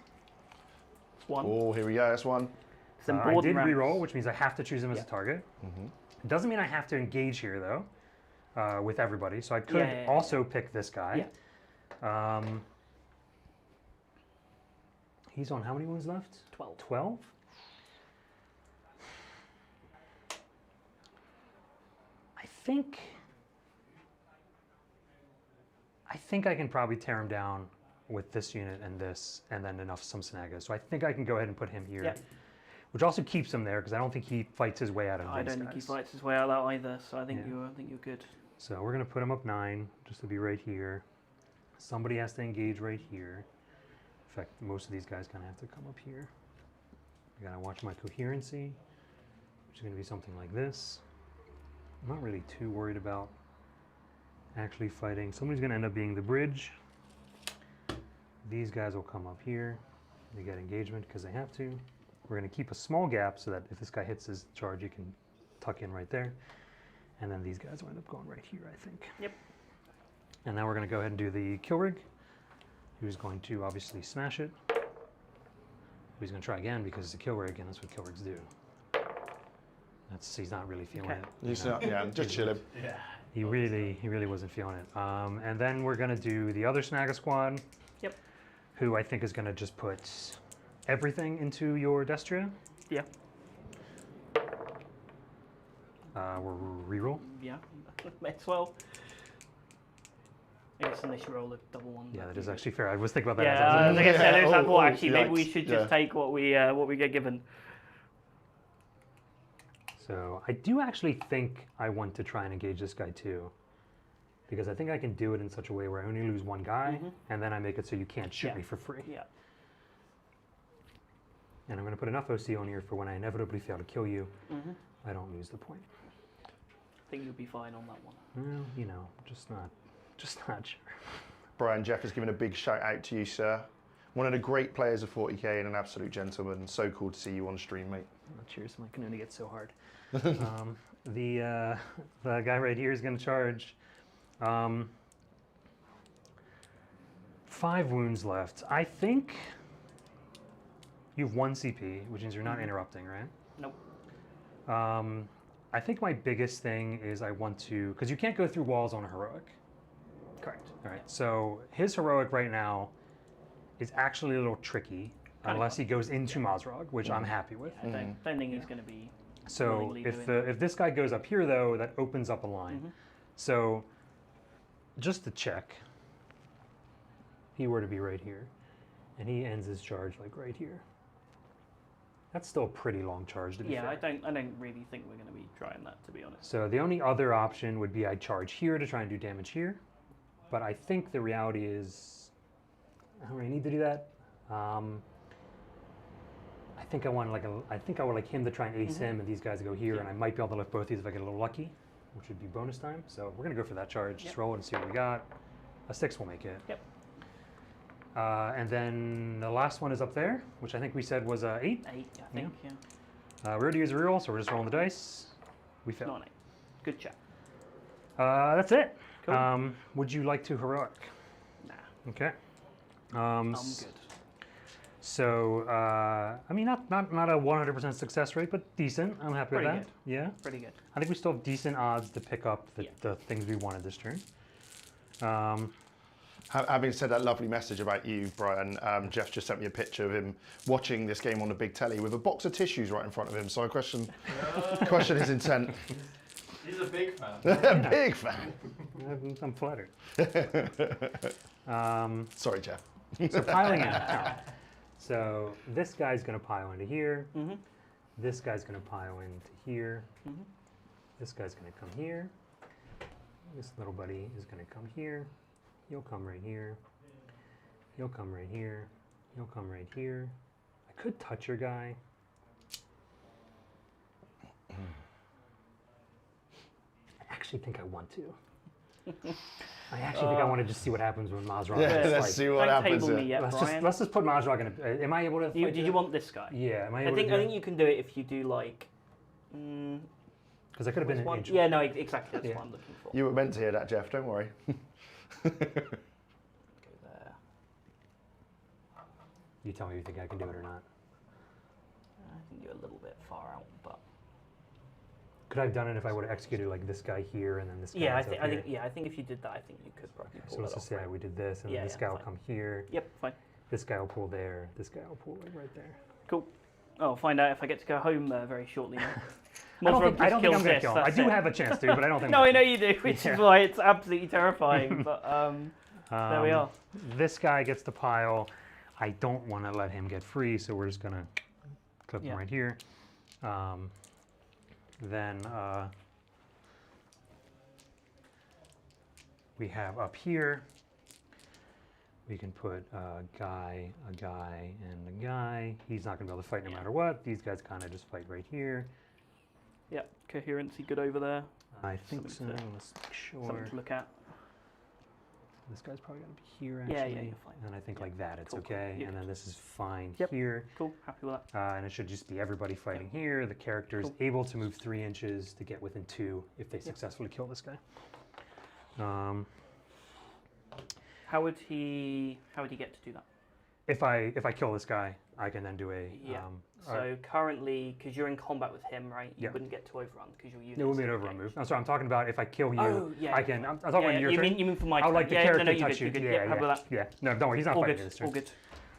One. Oh, here we go. That's one. I did reroll, which means I have to choose him as a target. It doesn't mean I have to engage here, though, with everybody. So I could also pick this guy. Yeah. He's on how many wounds left? 12. 12? I think I can probably tear him down with this unit and this, and then some Snagas. So I think I can go ahead and put him here, which also keeps him there because I don't think he fights his way out of these guys. I don't think he fights his way out of that either. So I think you're good. So we're gonna put him up 9 just to be right here. Somebody has to engage right here. In fact, most of these guys kind of have to come up here. I gotta watch my coherency, which is gonna be something like this. I'm not really too worried about actually fighting. Somebody's gonna end up being the bridge. These guys will come up here. They get engagement because they have to. We're going to keep a small gap so that if this guy hits his charge, you can tuck in right there. And then these guys will end up going right here, I think. Yep. And now we're going to go ahead and do the kill rig, who's going to obviously smash it. He's going to try again because it's a kill rig, and that's what kill rigs do. He's not really feeling it. He's not, just chilling. Yeah. He really wasn't feeling it. And then we're going to do the other Snaga squad. Yep. Who I think is going to just put everything into your Destria. Yeah. We're reroll. Yeah, may as well. I guess unless you roll a double one. Yeah, that is actually fair. I was thinking about that. Yeah, like I said, there's that thought. Actually, maybe we should just take what we get given. So I do actually think I want to try and engage this guy too. Because I think I can do it in such a way where I only lose one guy, and then I make it so you can't shoot me for free. Yeah. And I'm going to put enough OC on here for when I inevitably fail to kill you, I don't lose the point. I think you'll be fine on that one. Well, you know, just not sure. Brian Jeff is giving a big shout out to you, sir. One of the great players of 40k and an absolute gentleman. So cool to see you on stream, mate. Oh, cheers, Mike can only get so hard. The guy right here is going to charge 5 wounds left. I think you have 1 CP, which means you're not interrupting, right? Nope. I think my biggest thing is I want to, because you can't go through walls on a heroic. Correct. All right, so his heroic right now is actually a little tricky unless he goes into Mazrog, which I'm happy with. I don't think he's going to be. So if this guy goes up here though, that opens up a line. So just to check, he were to be right here, and he ends his charge like right here. That's still a pretty long charge to be fair. I don't really think we're going to be trying that, to be honest. So the only other option would be I charge here to try and do damage here, but I think the reality is I don't really need to do that. I think I want I would like him to try and ace him, and these guys go here, and I might be able to lift both these if I get a little lucky, which would be bonus time. So we're gonna go for that charge. Just roll it and see what we got. A 6 will make it. Yep. And then the last one is up there, which I think we said was 8. 8, I think. Yeah. We're gonna use a reroll, so we're just rolling the dice. We failed. Not an 8. Good chat. That's it. Cool. Would you like to heroic? Nah. Okay. I'm good. So, I mean, not a 100% success rate, but decent. I'm happy with Pretty that. good. Yeah. Pretty good. I think we still have decent odds to pick up the things we wanted this turn. Having said that lovely message about you, Brian, Jeff just sent me a picture of him watching this game on the big telly with a box of tissues right in front of him. So I question his intent. He's a big fan. Big fan. I'm flattered. Sorry, Jeff. So piling in. So this guy's going to pile into here. This guy's going to pile into here. This guy's going to come here. This little buddy is going to come here. You'll come right here. You'll come right here. You'll come right here. I could touch your guy. I actually think I want to. I actually think I want to just see what happens when Mazrog. Yeah, let's see what Don't happens. table me yet, Brian. Let's just put Mazrog in. Am I able to? Did you want this guy? Yeah. Am I I able think to? I think you can do it if you do like. Because I could have been an One, angel. yeah, no, exactly. That's what I'm looking for. You were meant to hear that, Jeff. Don't worry. Go there. You tell me if you think I can do it or not. I think you're a little bit far out, but. Could I have done it if I would have executed like this guy here and then this guy? Yeah, I up think here? I think if you did that, I think you could probably pull So let's that just off. say we did this, and then this guy will come here. Yep, fine. This guy will pull there. This guy will pull like right there. Cool. I'll find out if I get to go home very shortly. I don't think I'm going to kill him. I do have a chance to, but I don't think. No, I know you do, which is why it's absolutely terrifying. But there we are. This guy gets the pile. I don't want to let him get free, so we're just going to clip him right here. Then we have up here, we can put a guy, and a guy. He's not going to be able to fight no matter what. These guys kind of just fight right here. Yep, coherency good over there. I think so. Something Let's make sure. Something to look at. This guy's probably going to be here, actually. Yeah, you're fine. And I think like that, it's okay. Cool. And then this is fine Yep. here. Cool, happy with that. And it should just be everybody fighting here. The character is able to move 3 inches to get within 2 if they successfully kill this guy. How would he get to do that? If I kill this guy, I can then do a. So currently, because you're in combat with him, right? You Yeah. wouldn't get to overrun because your unit. It will be an overrun move. I'm sorry, I'm talking about if I kill you, Oh, yeah. I can. I'm talking about your you turn. mean for my I turn? would like the yeah, character no, to touch you. You're good. Yeah, How about that? yeah. No, don't worry, he's not All fighting good. this turn. All good.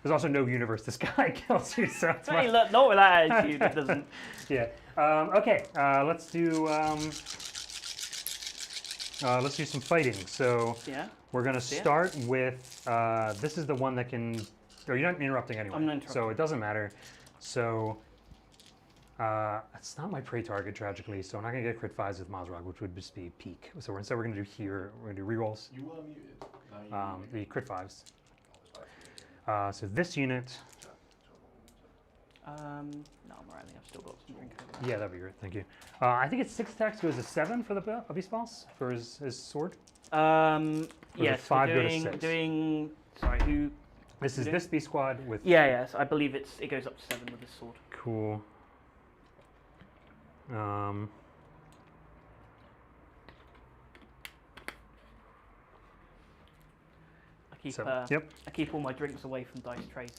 There's also no universe this guy kills you, so it's Hey, look, not with that attitude, it doesn't. Yeah. Okay. Let's do. Let's do some fighting. So we're gonna start with. This is the one that can. Oh, you're not interrupting anyway. I'm not interrupting. So it doesn't matter. So. It's not my prey target, tragically, so I'm not gonna get crit 5s with Mazrog, which would just be peak. So instead we're gonna do here. We're gonna do rerolls. You were muted. The crit 5s. So this unit. No, I'm alright. I think I've still got some drink over there. Yeah, that'd be great. Thank you. I think it's 6 attacks goes to 7 for the Beast Boss for his sword. Yes, 5 we're go to doing, 6? doing. Sorry, who? This is this B squad with. Yeah, yes. I believe it goes up to 7 with this sword. Cool. I keep all my drinks away from dice trays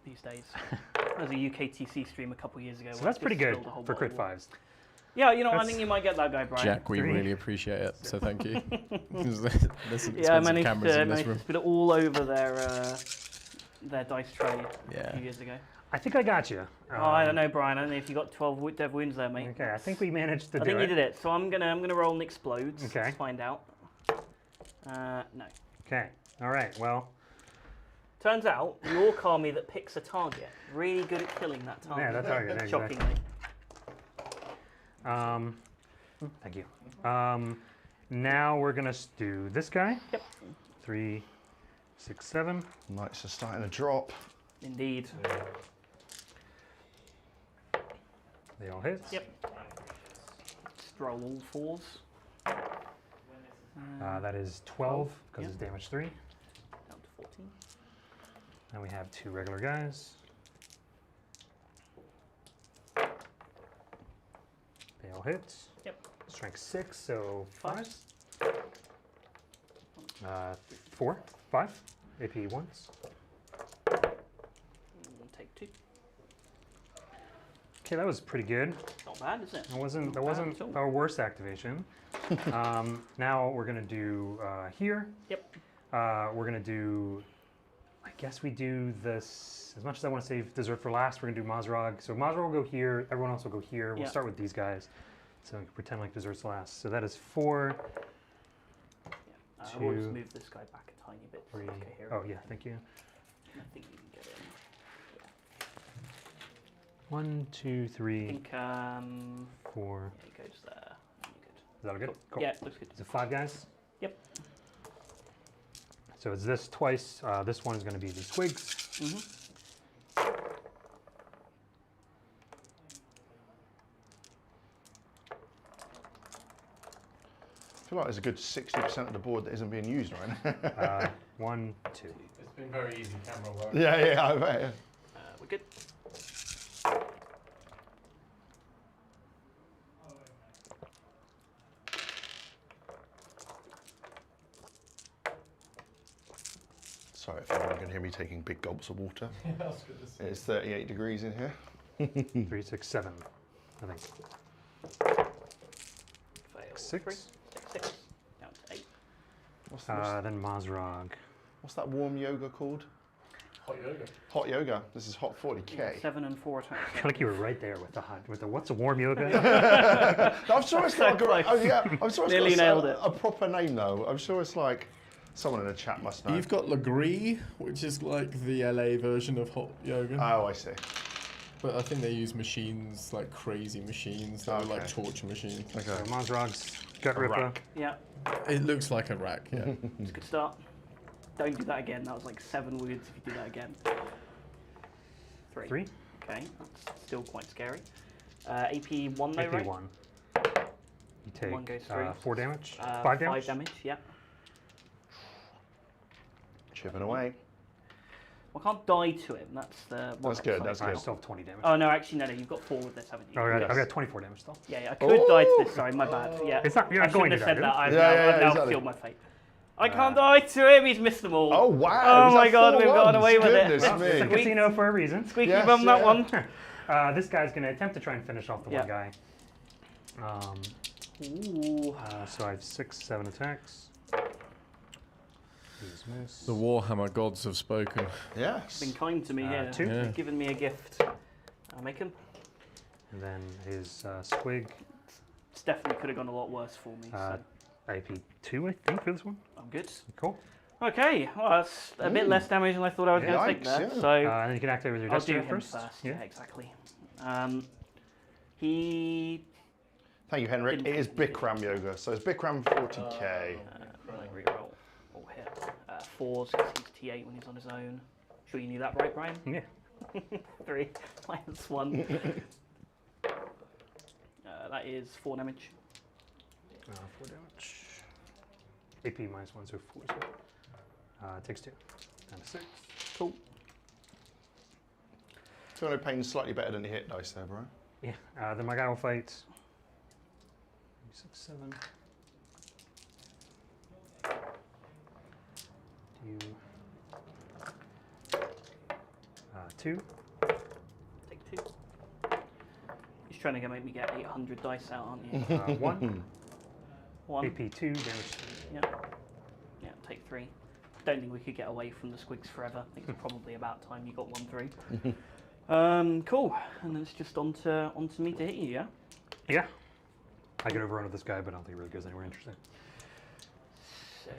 these days. There was a UKTC stream a couple years ago. So where that's I pretty just good spilled a whole for crit bottle of 5s. Yeah, you know, I That's- think you might get that guy, Brian. Jack, we 3. really appreciate it, so thank you. There's some Yeah, I expensive managed cameras in to this room. spill it all over their dice tray a Yeah. few years ago. I think I got you. Oh, I don't know, Brian. I don't know if you got 12 dev wounds there, mate. Okay, I think we managed to I do think it. you did it. So I'm gonna roll and explodes. Okay. Let's find out. No. Okay. All right. Well. Turns out the Ork army that picks a target really good at killing that target. Yeah, that target. Exactly. Shockingly. Thank you. Now we're gonna do this guy. Yep. 3, 6, 7. Knights are starting to drop. Indeed. They all hit. Yep. Stroll all 4s. That is 12 because Yep. it's damage 3. Down to 14. Then we have 2 regular guys. They all hit. Yep. Strength 6, so 5s. 5s. 4, 5. AP 1s. Take 2. Okay, that was pretty good. Not bad, is it? That wasn't Not bad at all. our worst activation. Now we're gonna do here. Yep. We're gonna do. I guess we do this. As much as I want to save dessert for last, we're gonna do Mazrog. So Mazrog will go here. Everyone else will go here. We'll Yeah. start with these guys. So we can pretend like dessert's last. So that is 4. I will just 2, move this guy back a tiny bit. 3. Okay, here. Oh yeah, thank you. I think you can get in. 1, 2, I 3, think 4. yeah, it goes there. You're good. Is that all good? Cool. Yeah, it looks good. Is it 5 guys? Yep. So it's this twice. This one is going to be the squigs. Mm-hmm. I feel like there's a good 60% of the board that isn't being used right now. 1, 2. It's been very easy camera work. yeah, I bet. We're good. Sorry if anyone can hear me taking big gulps of water. That's good to see. It's 38 degrees in here. 3, 6, 7. I think. Fail. 6. 3, 6. Down to 8. What's Then Mazrog. that warm yoga called? Hot yoga. Hot yoga. This is hot 40k. 7 and 4 attacks. I feel like you were right there with the what's a warm yoga? I'm sure it's got So I'm sure it's Nearly got nailed it. a proper name though. I'm sure it's like someone in the chat must know. You've got Legree, which is like the LA version of hot yoga. Oh, I see. But I think they use machines, like crazy machines, that are like Okay. torture machines. Okay. So Mazrog's Gut A Ripper. rack. Yeah, It looks like a rack, yeah. it's a good start. Don't do that again. That was like 7 wounds if you do that again. 3. 3. Okay, that's still quite scary. AP 1 though, AP right? 1. You take 1 goes through. 4 damage. 5 5 damage. damage, yeah. Chipping away. I can't die to him. That's the. That's good, that's I good. still have 20 damage. Oh no, actually no. You've got 4 with this, haven't you? Oh, I've Yes. got 24 damage still. Yeah, I could die to this. Sorry, my bad. Yeah. It's not. You're I not going shouldn't to have said that. die. I've Yeah, now, yeah, I've now exactly. sealed my fate. I can't die to him. He's missed them all. Oh wow! Oh Is my that God, 4 we've gotten ones? away with it. Goodness Well, it's a me. casino for a reason. Squeaky Yes, bum that yeah. one. This guy's going to attempt to try and finish off the Yeah. one guy. Ooh. So I have 6, 7 attacks. Use moose. The Warhammer gods have spoken. Yes. Been kind to me here. 2. Yeah. They've given me a gift. I'll make him. And then his squig. It's definitely could have gone a lot worse for me. So AP 2, I think, for this one. I'm good. Cool. Okay, well that's a bit less damage than I thought I was going to take Yikes, there. yeah. So And then you can activate with your I'll do Destiny him first. first. Yeah. Yeah, exactly. He. Thank you, Henrik. Didn't It is continue. Bikram yoga, so it's Bikram 40k. Reroll. Or hit. 4s because he's T8 when he's on his own. Sure you knew that, right, Brian? Yeah. 3 minus 1. That is 4 damage. 4 damage. AP -1, so 4. So. Takes 2. Down to 6. Cool. 200 pain slightly better than the hit dice there, bro. Yeah. Then my guy will fight. 6, 7. Do 2. Take 2. He's trying to make me get 800 dice out, aren't you? 1. 1. AP 2 damage. Yeah. Yeah, take 3. Don't think we could get away from the squigs forever. I think it's probably about time you got 1-3. Cool. And then it's just on to me to hit you, yeah? Yeah. I could overrun with this guy, but I don't think it really goes anywhere interesting. So,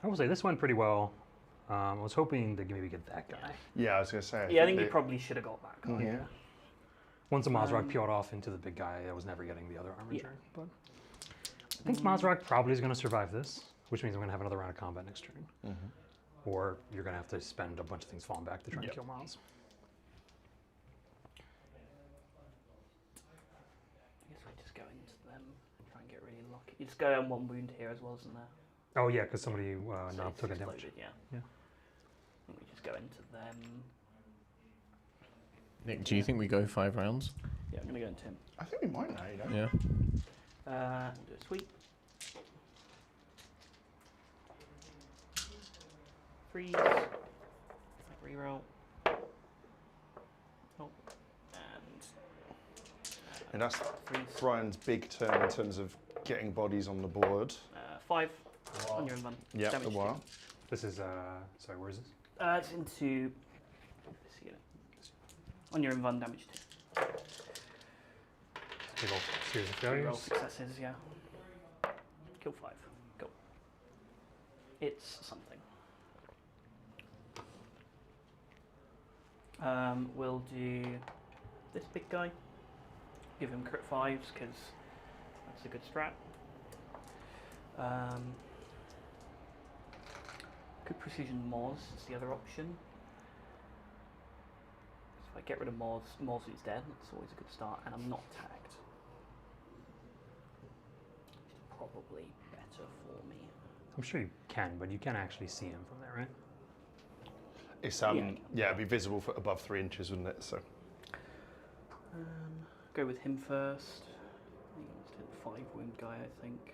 I will say this went pretty well. I was hoping to maybe get that guy. Yeah, I was going to say. yeah, I think you probably should have got that guy. Yeah. Once the Mazrak peeled off into the big guy, I was never getting the other armor Yeah. turn. But I think Mazrak probably is going to survive this, which means I'm going to have another round of combat next turn. Or you're going to have to spend a bunch of things falling back to try and kill Miles. I guess I just go into them and try and get really lucky. You just go on 1 wound here as well, isn't there? Oh yeah, because somebody So knob it's took a damage. exploded, yeah. Yeah. I think we just go into them. Nick, do you think we go 5 rounds? Yeah, I'm going to go into him. I think we might now, you know. Yeah. Do a sweep. 3s. Reroll. Oh. And that's 3s. Brian's big turn in terms of getting bodies on the board. 5 on your invuln. Yeah, the Damage wire. This is, sorry, where is this? It's into. Let's see it. On your invuln, damage 2. Big old series of Roll failures. successes, yeah. Kill 5. Go. It's something. We'll do this big guy. Give him crit 5s because that's a good strat. Good precision Moz is the other option. So if I get rid of Moz, Moz is dead. That's always a good start, and I'm not tagged. Which is probably better for me. I'm sure you can, but you can't actually see him from there, right? It's Yeah, it'd be visible for above 3 inches, wouldn't it? So Go with him first. He's a 5 wound guy, I think.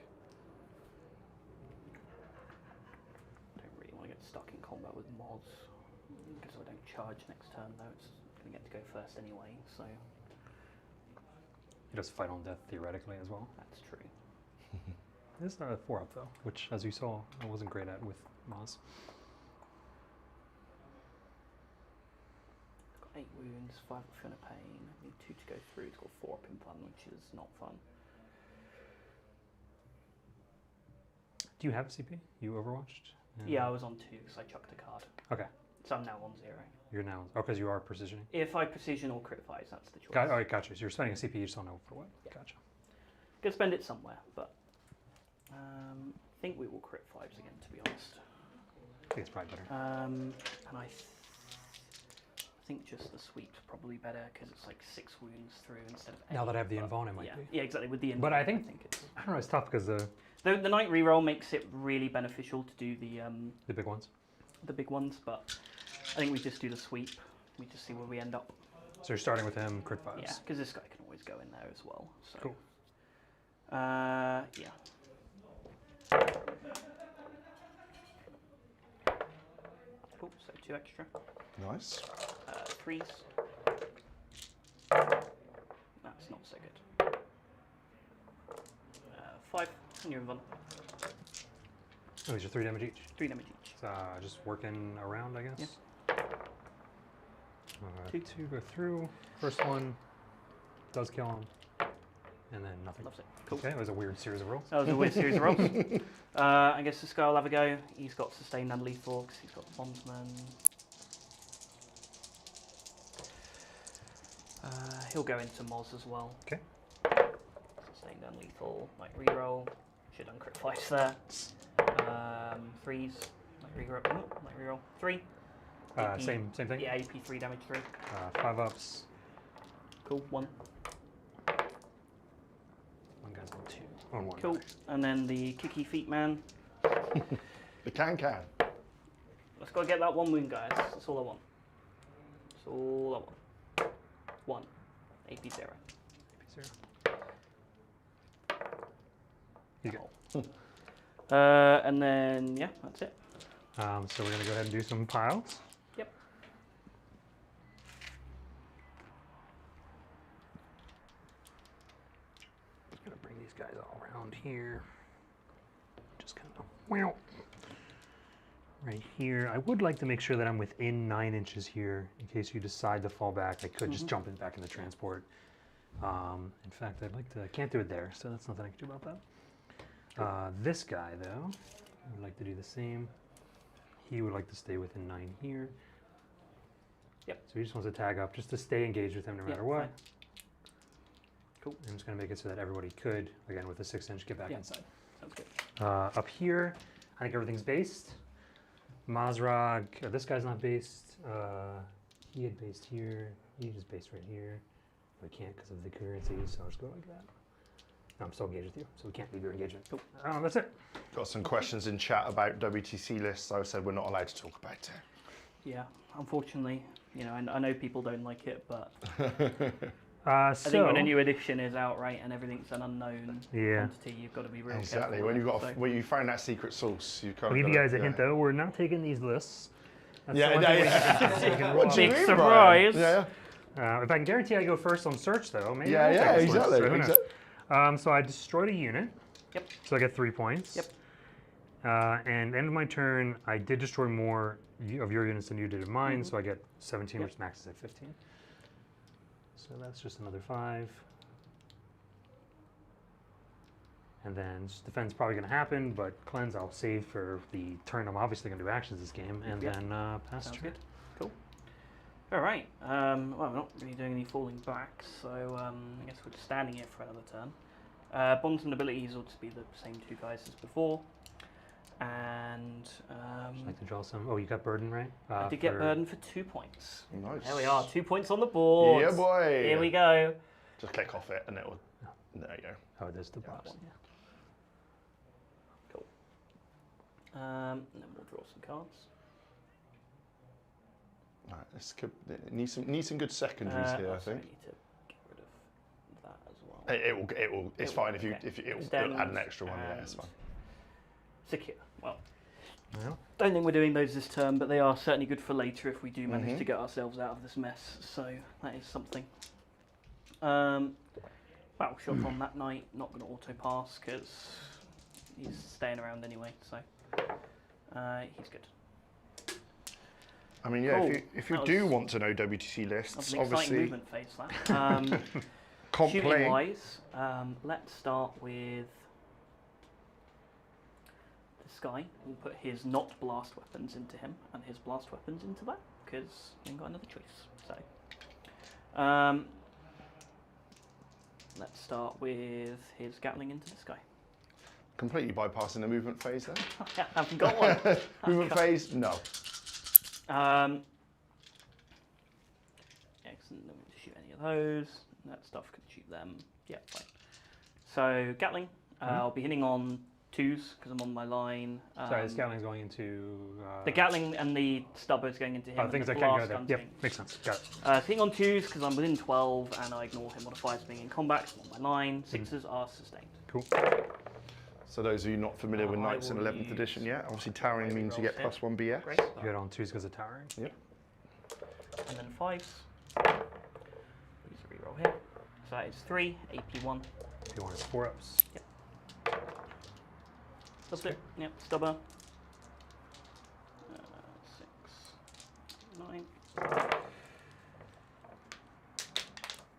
Don't really want to get stuck in combat with Moz because I don't charge next turn though. It's going to get to go first anyway, so He does fight on death theoretically as well. that's true. This is a 4-up though, which, as you saw, I wasn't great at with Maz. Got 8 wounds, 5 of Fiona Pain. I need 2 to go through. It's got 4 up in fun, which is not fun. Do you have CP? You overwatched? Yeah, I was on 2 because I chucked a card. Okay. So I'm now on 0. You're now, oh, because you are precisioning. If I precision or crit 5s, that's the choice. All right, gotcha. So you're spending a CP, you just don't know for what. Yeah. Gotcha. Could spend it somewhere, but I think we will crit 5s again, to be honest. I think it's probably better. And I think just the sweep's probably better because it's like 6 wounds through instead of 8. Now that I have the but invuln, it might yeah, be. Yeah, exactly. With the invuln, But I think it's I don't know. It's tough because the night reroll makes it really beneficial to do the big ones. the big ones, but I think we just do the sweep. We just see where we end up. So you're starting with him, crit 5s. Yeah, because this guy can always go in there as well. So. Cool. Yeah. Cool. So 2 extra. nice. 3s. That's not so good. 5 on your invuln. Oh, these are 3 damage each. 3 damage each. It's, just working around, I guess. Yeah. 2 go through. First one does kill him, and then nothing. Loves it. Cool. Okay, it was a weird series of rolls. That was a weird series of rolls. I guess this guy will have a go. He's got sustained and lethal because he's got the bondsman. He'll go into Moz as well. Okay. Sustained and lethal. Like reroll. Should have done crit 5s there. 3s. Like reroll. Like reroll. 3. AP, Same thing. Yeah, AP 3 damage through. 5 ups. Cool. 1. One guy's on 2. On 1. Cool. And then the kicky feet man. The can. Let's go get that 1 wound, guys. That's all I want. That's all I want. 1. AP 0. You go. And then, yeah, that's it. So we're going to go ahead and do some piles. Yep. I'm going to bring these guys all around here. Just kind of, wow. Right here. I would like to make sure that I'm within 9 inches here in case you decide to fall back. I could just jump in back in the transport. In fact, I can't do it there, so that's nothing I can do about that. This guy, though, would like to do the same. He would like to stay within 9 here. Yep. So he just wants to tag up just to stay engaged with him no matter what. Fine. Cool. I'm just going to make it so that everybody could, again, with a 6-inch, get back inside. Sounds good. Up here, I think everything's based. Mazrag, this guy's not based. He had based here. He just based right here. I can't because of the currency, so I'll just go like that. I'm still engaged with you, so we can't leave your engagement. Cool. That's it. Got some questions in chat about WTC lists. I said we're not allowed to talk about it. Yeah, unfortunately, you know, I know people don't like it, but So I think when a new edition is out, right, and everything's an unknown Yeah. quantity, you've got to be real Exactly. careful. When you've got So- when you found that secret sauce, you can't. I'll give you guys a hint though. We're not taking these lists. That's Yeah, the one yeah, thing we yeah. can What do you Big mean, surprise. Brian? if I can guarantee I go first on search though, maybe Yeah, I'll yeah, take this list, exactly. so who knows? exactly. So I destroyed a unit. Yep. So I get 3 points. Yep. And end of my turn, I did destroy more of your units than you did of mine, so I get 17, Yep. which maxes at 15. So that's just another 5. And then defense probably going to happen, but cleanse I'll save for the turn. I'm obviously going to do actions this game, and Yep. then pass Sounds turn. good. Cool. All right. Well, we're not really doing any falling back, so I guess we're just standing here for another turn. Bonds and abilities will just be the same 2 guys as before. And I'd like to draw some. Oh, you got burden, right? I did get burden for 2 points. Nice. There we are, 2 points on the board. Yeah, boy. Here we go. Just click off it, and it will. There you go. Oh, there's the box. one. Cool. And then we'll draw some cards. Right, this could need some good secondaries here. I also think need to get rid of that as well. it will. It's It fine will, if you okay. it'll Extend add an extra one. Yeah, it's and fine. Secure. Well, Well, don't think we're doing those this turn, but they are certainly good for later if we do manage Mm-hmm. to get ourselves out of this mess. So that is something. Battle shot on that night. Not going to auto pass because he's staying around anyway. So he's good. I mean, yeah. Cool. If you That do was- want to know WTC That's lists, an exciting obviously movement phase. That. comp Shooting playing. wise, let's start with this guy. We'll put his not blast weapons into him and his blast weapons into that because he ain't got another choice. So, let's start with his Gatling into this guy. Completely bypassing the movement phase there. I haven't got one. Movement phase, no. Excellent. Don't need to shoot any of those. That stuff can shoot them. Yeah, fine. So Gatling, I'll be hitting on 2s because I'm on my line. sorry, this Gatling's going into. The Gatling and the Stubber's going into him. Oh, and things the that can't go blast there. gun's Yep, hitting- makes sense. Got it. hitting on 2s because I'm within 12 and I ignore him modifiers being in combat 'cause I'm on my line. 6s are sustained. Cool. So those of you not familiar with I Knights in will 11th use edition yet, obviously towering means you get rolls +1 BX. Great. You got on 2s because of towering. Yep. And then 5s. Use a reroll here. So that is 3, AP1. If you want his 4-ups. That's it. Yep, Stubber. 6, 9.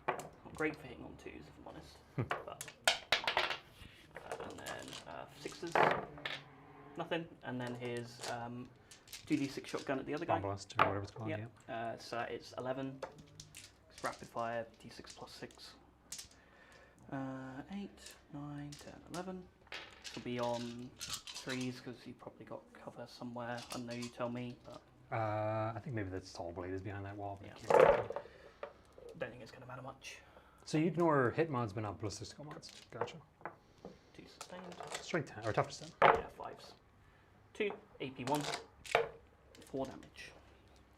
Not great for hitting on 2s, if I'm honest. But, and then 6s. Nothing. And then his 2d6 shotgun at the other guy. Bomb blast or whatever it's called. Yep. Yeah. So it's 11. It's rapid fire, d6 plus 6. 8, 9, 10, 11. This will be on 3s because you've probably got cover somewhere. I know you tell me, but I think maybe that tall blade is behind that wall. But Yeah. I can't. don't think it's going to matter much. So you ignore hit mods but not ballistical mods. Gotcha. 2 sustained. Strength 10 or toughness 10. Yeah, 5s. 2 AP1, 4 damage.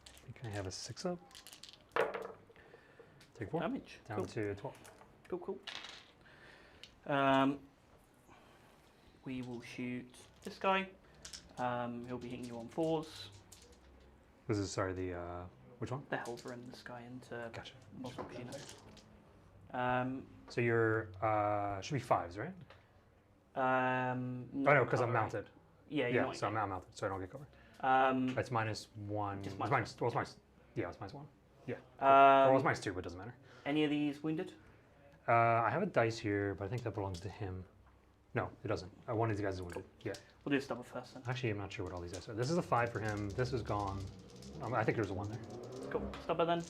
I think I have a 6-up. Take 4. Damage. Down Cool. to 12. Cool. We will shoot this guy. He'll be hitting you on 4s. This is, sorry, the, which one? The Helver and this guy into Gotcha. Muslim Kino. So you're, should be 5s, right? Oh no, because I'm mounted. Yeah, you're Yeah, not so I'm not mounted, so I don't get cover. It's It's -1. Just It's minus- well, it's minus, yeah, it's -1. Yeah. Or it's -2, but it doesn't matter. Any of these wounded? I have a dice here, but I think that belongs to him. No, it doesn't. One of these guys is wounded. Yeah. We'll do a stubber first then. Actually, I'm not sure what all these dice are. This is a 5 for him. This is gone. I think there's a 1 there. Cool. Stubber then.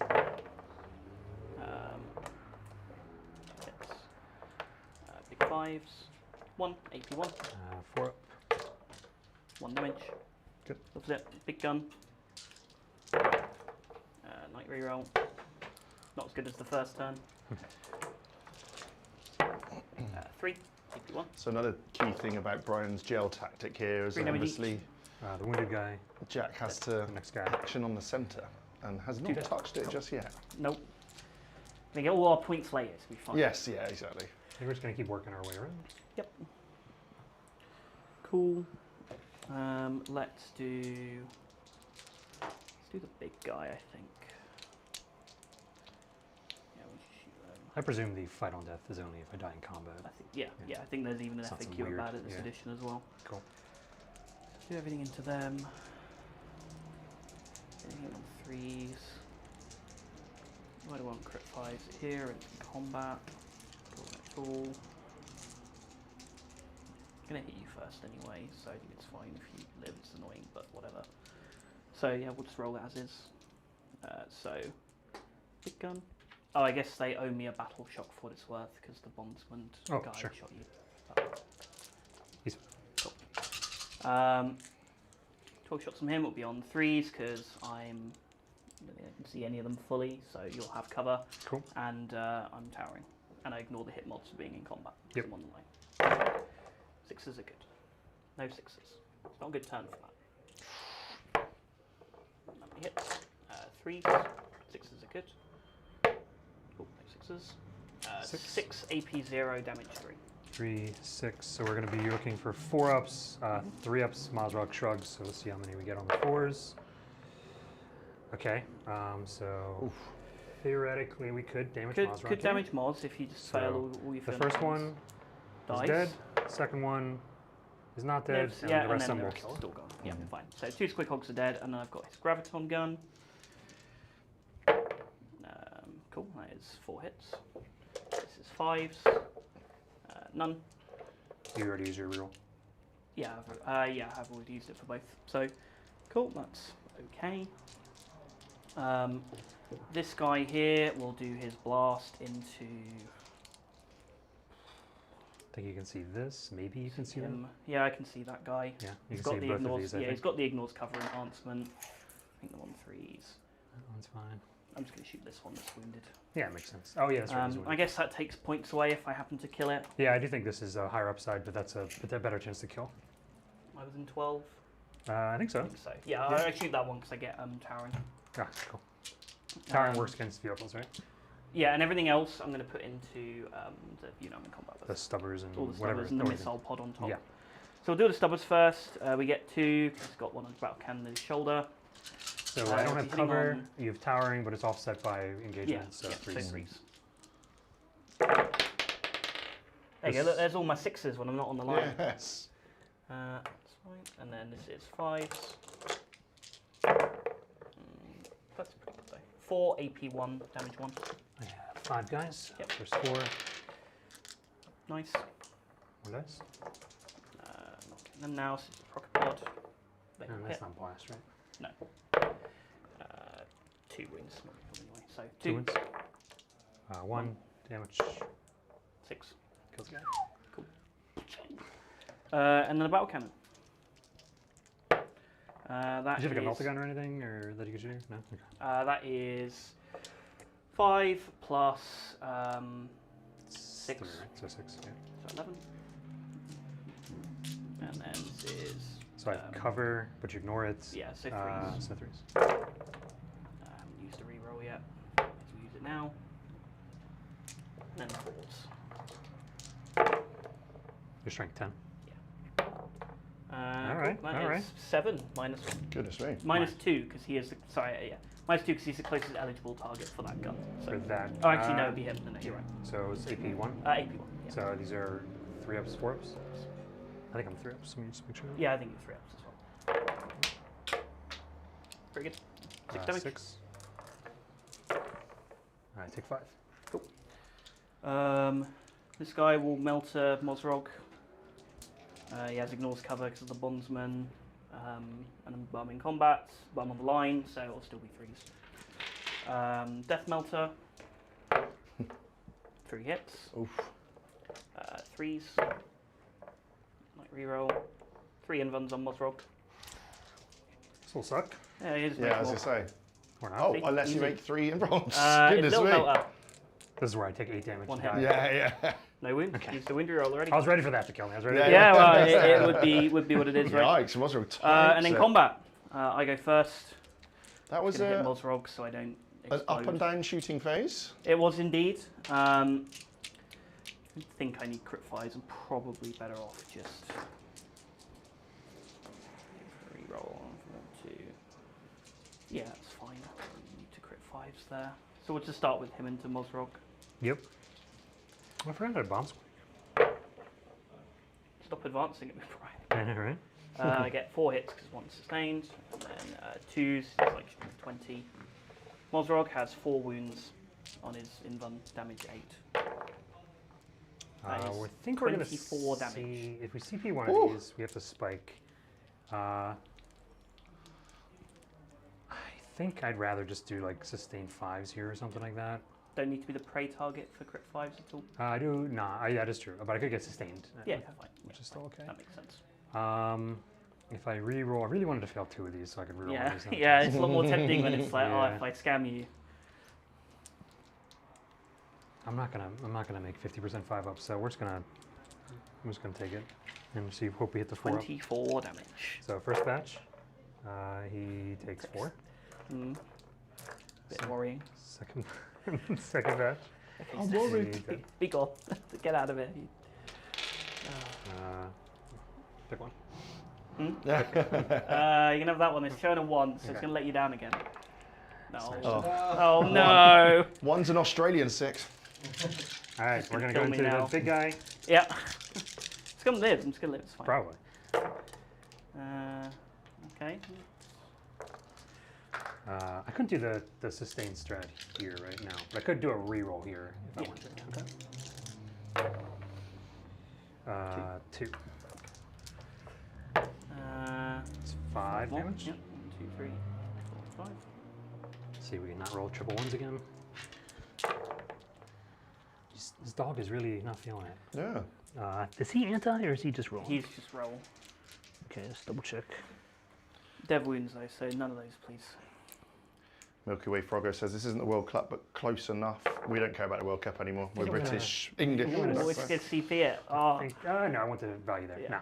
Hits. Big 5s. 1 AP1. 4 up. 1 damage. Good. That's it. Big gun. Night reroll. Not as good as the first turn. 3 AP1. So another key thing about Brian's gel tactic here is 3 that damage obviously The wounded guy. Jack has to The next guy. action on the centre and has not touched it just yet. Nope. We get all our points later to be fine. Yes, yeah, exactly. I think we're just going to keep working our way around. Yep. Cool. Let's do the big guy, I think. Yeah, we should shoot I presume the fight on death is only if I die in combat. I think I think there's even an Sounds FAQ weird, about it this yeah. edition as well. Cool. Do everything into them. Anything on 3s. Why do I want crit 5s here in combat? Cool. I'm gonna hit you first anyway, so I think it's fine if you live. It's annoying, but whatever. So yeah, we'll just roll it as is. So big gun. Oh, I guess they owe me a battle shock for what it's worth because the bondsman guy sure. shot you. He's 12 shots from him will be on 3s because I can see any of them fully, so you'll have cover. Cool. And I'm towering, and I ignore the hit mods for being in combat. 'Cause Yep. I'm on the line. 6s are good. No 6s. It's not a good turn for that. How many hits? 3s. 6s are good. Oh, no 6s. 6 AP0 damage 3. 3, 6. So we're going to be looking for 4 ups, 3 ups, Mazrog shrugs. So let's see how many we get on the 4s. Okay. So theoretically we could damage Mazrog. Could damage mods if you just fail all your The failed first ones. one is Dies. dead. Second one is not dead. Lives, And yeah, the rest of and them then will the kill. rest is still gone. Yeah, fine. So 2 squick hogs are dead, and then I've got his graviton gun. Cool, that is 4 hits. This is 5s. None. You already used your reroll. Yeah, I've already used it for both. So, cool, that's okay. This guy here will do his blast into I think you can see this. Maybe you can see them. him. Yeah, I can see that guy. Yeah, you He's can got see the both of ignores. these. I Yeah, think. he's got the ignores cover enhancement. I think they're on 3s. That one's fine. I'm just going to shoot this one that's wounded. Yeah, it makes sense. Oh yeah, that's right. he's I wounded. guess that takes points away if I happen to kill it. Yeah, I do think this is a higher upside, but that's a better chance to kill. I was in 12. I think so. I think so. Yeah, I shoot that one because I get towering. Ah, cool. Towering Um, works against vehicles, right? Yeah, and everything else I'm going to put into the I'm in combat with. The stubbers and All the whatever. stubbers and the everything. missile pod on top. Yeah. So we'll do the stubbers first. We get 2. He's got one on his battle cannon in his shoulder. So I don't have hitting cover. on- You have towering, but it's offset by engagement. Yeah, so yeah, threes. so 3s. There you go. Look, there's all my 6s when I'm not on the line. Yes. That's fine. And then this is 5s. That's pretty good though. 4 AP1 damage 1. I have 5 guys. Yep. There's 4. Nice. More dice. Not getting them now, so it's rocket pod. They And will that's hit. not blast, right? No. 2 wounds. Anyway. So 2 2, wounds. 1 damage. 6. Kills the guy. Cool. And then a battle cannon. That Did you have like a is- multigun or anything, or that you could shoot? No. Okay. that is 5 plus 6. 3, right? So 6. Yeah. So 11. And then this is So I cover, but you ignore it. Yeah, so threes. So threes. I haven't used a reroll yet. So we'll use it now. And then fours. Your strength 10. All right, That all is right. 7 minus 1. Goodness me. Minus 2 because he is the, sorry, yeah. Minus 2 because he's the closest eligible target for that gun. So. For that. Oh, actually, no, it'd be him. No, you're right. So it's AP 1. AP 1. Yeah. So these are 3 ups, 4 ups. I think I'm 3 ups. Let me just make sure. Yeah, I think it's 3 ups as well. Very good. 6 damage. 6. Alright, take 5. Cool. This guy will melt a Mozrog. He has ignores cover because of the bondsman. And I'm in combat, but I'm on the line, so it'll still be 3s. Death Melter. 3 hits. Oof. 3s. Might reroll. 3 invulns on Mozrog. This will suck. Yeah, he is Yeah, as I say. Or not. Oh, See? unless you Easy. make 3 involves. It's Goodness little me. melter. This is where I take 8 damage. 1 and hit. die. Yeah. No wound. Okay. Use the wind reroll already. I was ready for that to kill me. I was ready. Yeah, to Yeah, well, it would be what it is, right? Yikes, Mozrog And in combat, I go first. That was Gonna hit an Mozrog so I don't explode. up and down shooting phase. It was indeed. I think I need crit 5s. I'm probably better off just reroll on 1, 2. Yeah, that's fine. I don't need to crit 5s there. So we'll just start with him into Mozrog. Yep. I forgot that bomb spike. Stop advancing at me, Brian. Right. I get 4 hits because 1 sustained, and then 2s, it's like 20. Mozrog has 4 wounds on his invuln, damage 8. We think we're going to 24 damage. see, if we CP one Ooh. of these, we have to spike. I think I'd rather just do like sustain 5s here or something like that. Don't need to be the prey target for crit 5s at all. I do, yeah, that is true, but I could get sustained. Yeah, fine. Which is still okay. That makes sense. If I re-roll, I really wanted to fail 2 of these so I could re-roll Yeah, these. yeah, it's a lot more tempting when it's like, Yeah. oh, if I scam you. I'm not gonna make 50% 5 up, so I'm just gonna take it and see. Hope we hit the 4 up. 24 damage. So first batch, he takes 4. Bit worrying. Second, second batch. Okay, I'm so worried. be gone. Get out of it. Pick one. You can have that one. It's shown a 1, so it's going to let you down again. No. Oh no. One's an Australian 6. All right, we're gonna kill go me into now. the big guy. Yeah. It's going to live. I'm just going to live. It's fine. Probably. Okay. I couldn't do the sustain strat here right now, but I could do a reroll here if I Yeah. wanted to. 2. It's 5 more. damage. Yep. 1, 2, 3, 4, 5. See if we can not roll triple 1s again. This dog is really not feeling it. Yeah. Is he anti or is he just rolling? He's just roll. Okay, let's double check. Dev wounds though, so none of those, please. Milky Way Froggo says this isn't the World Cup, but close enough. We don't care about the World Cup anymore. We're don't wanna- British, English. Always get CP it. Oh, No, I want the value there. Yeah. No,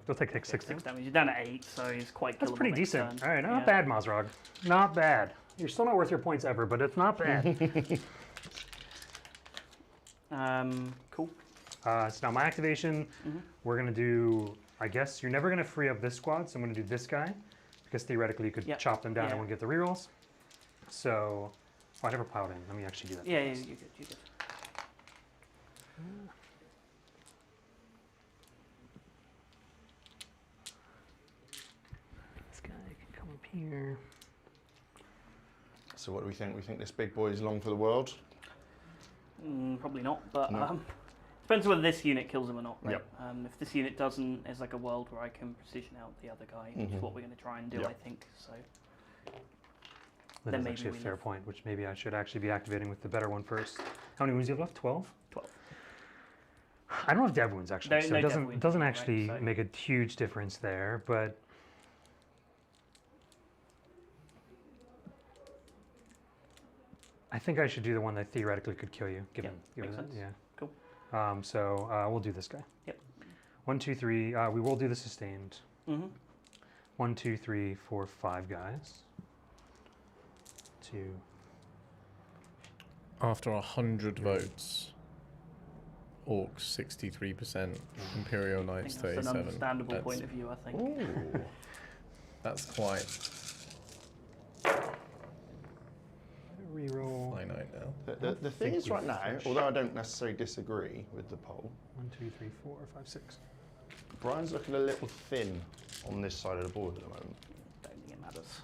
we'll take 6 6 damage. damage. You're down at 8, so he's quite killable. That's pretty next decent. turn. All right, not Yeah. bad, Mozrog. Not bad. You're still not worth your points ever, but it's not bad. Cool. So now my activation, we're gonna do. I guess you're never gonna free up this squad, so I'm gonna do this guy because theoretically you could Yep. chop them down Yeah. and we'll get the rerolls. So, I never piled in. Let me actually do that. Yeah, first. you're good. You're good. This guy can come up here. So what do we think? We think this big boy is long for the world? Probably not, but No. depends whether this unit kills him or not. Right? Yep. If this unit doesn't, there's like a world where I can precision out the other guy, which is what we're going to try and do, Yep. I think. So That Then is maybe actually a we fair live. point, which maybe I should actually be activating with the better one first. How many wounds do you have left? 12? 12. I don't have dev wounds actually, No- so no it dev doesn't wounds, doesn't right, actually so- make a huge difference there. But I think I should do the one that theoretically could kill you, given makes that. sense. Yeah. Cool. So we'll do this guy. Yep. 1, 2, 3. We will do the sustained. Mm-hmm. 1, 2, 3, 4, 5 guys. 2. After 100 votes, Orcs 63%, Imperial I Knights think that's an 37. understandable That's- point of view, I think. Ooh. That's quite Reroll. finite now. The thing is right now, although I don't necessarily disagree with the poll, 1, 2, 3, 4, 5, 6. Brian's looking a little thin on this side of the board at the moment. Don't think it matters.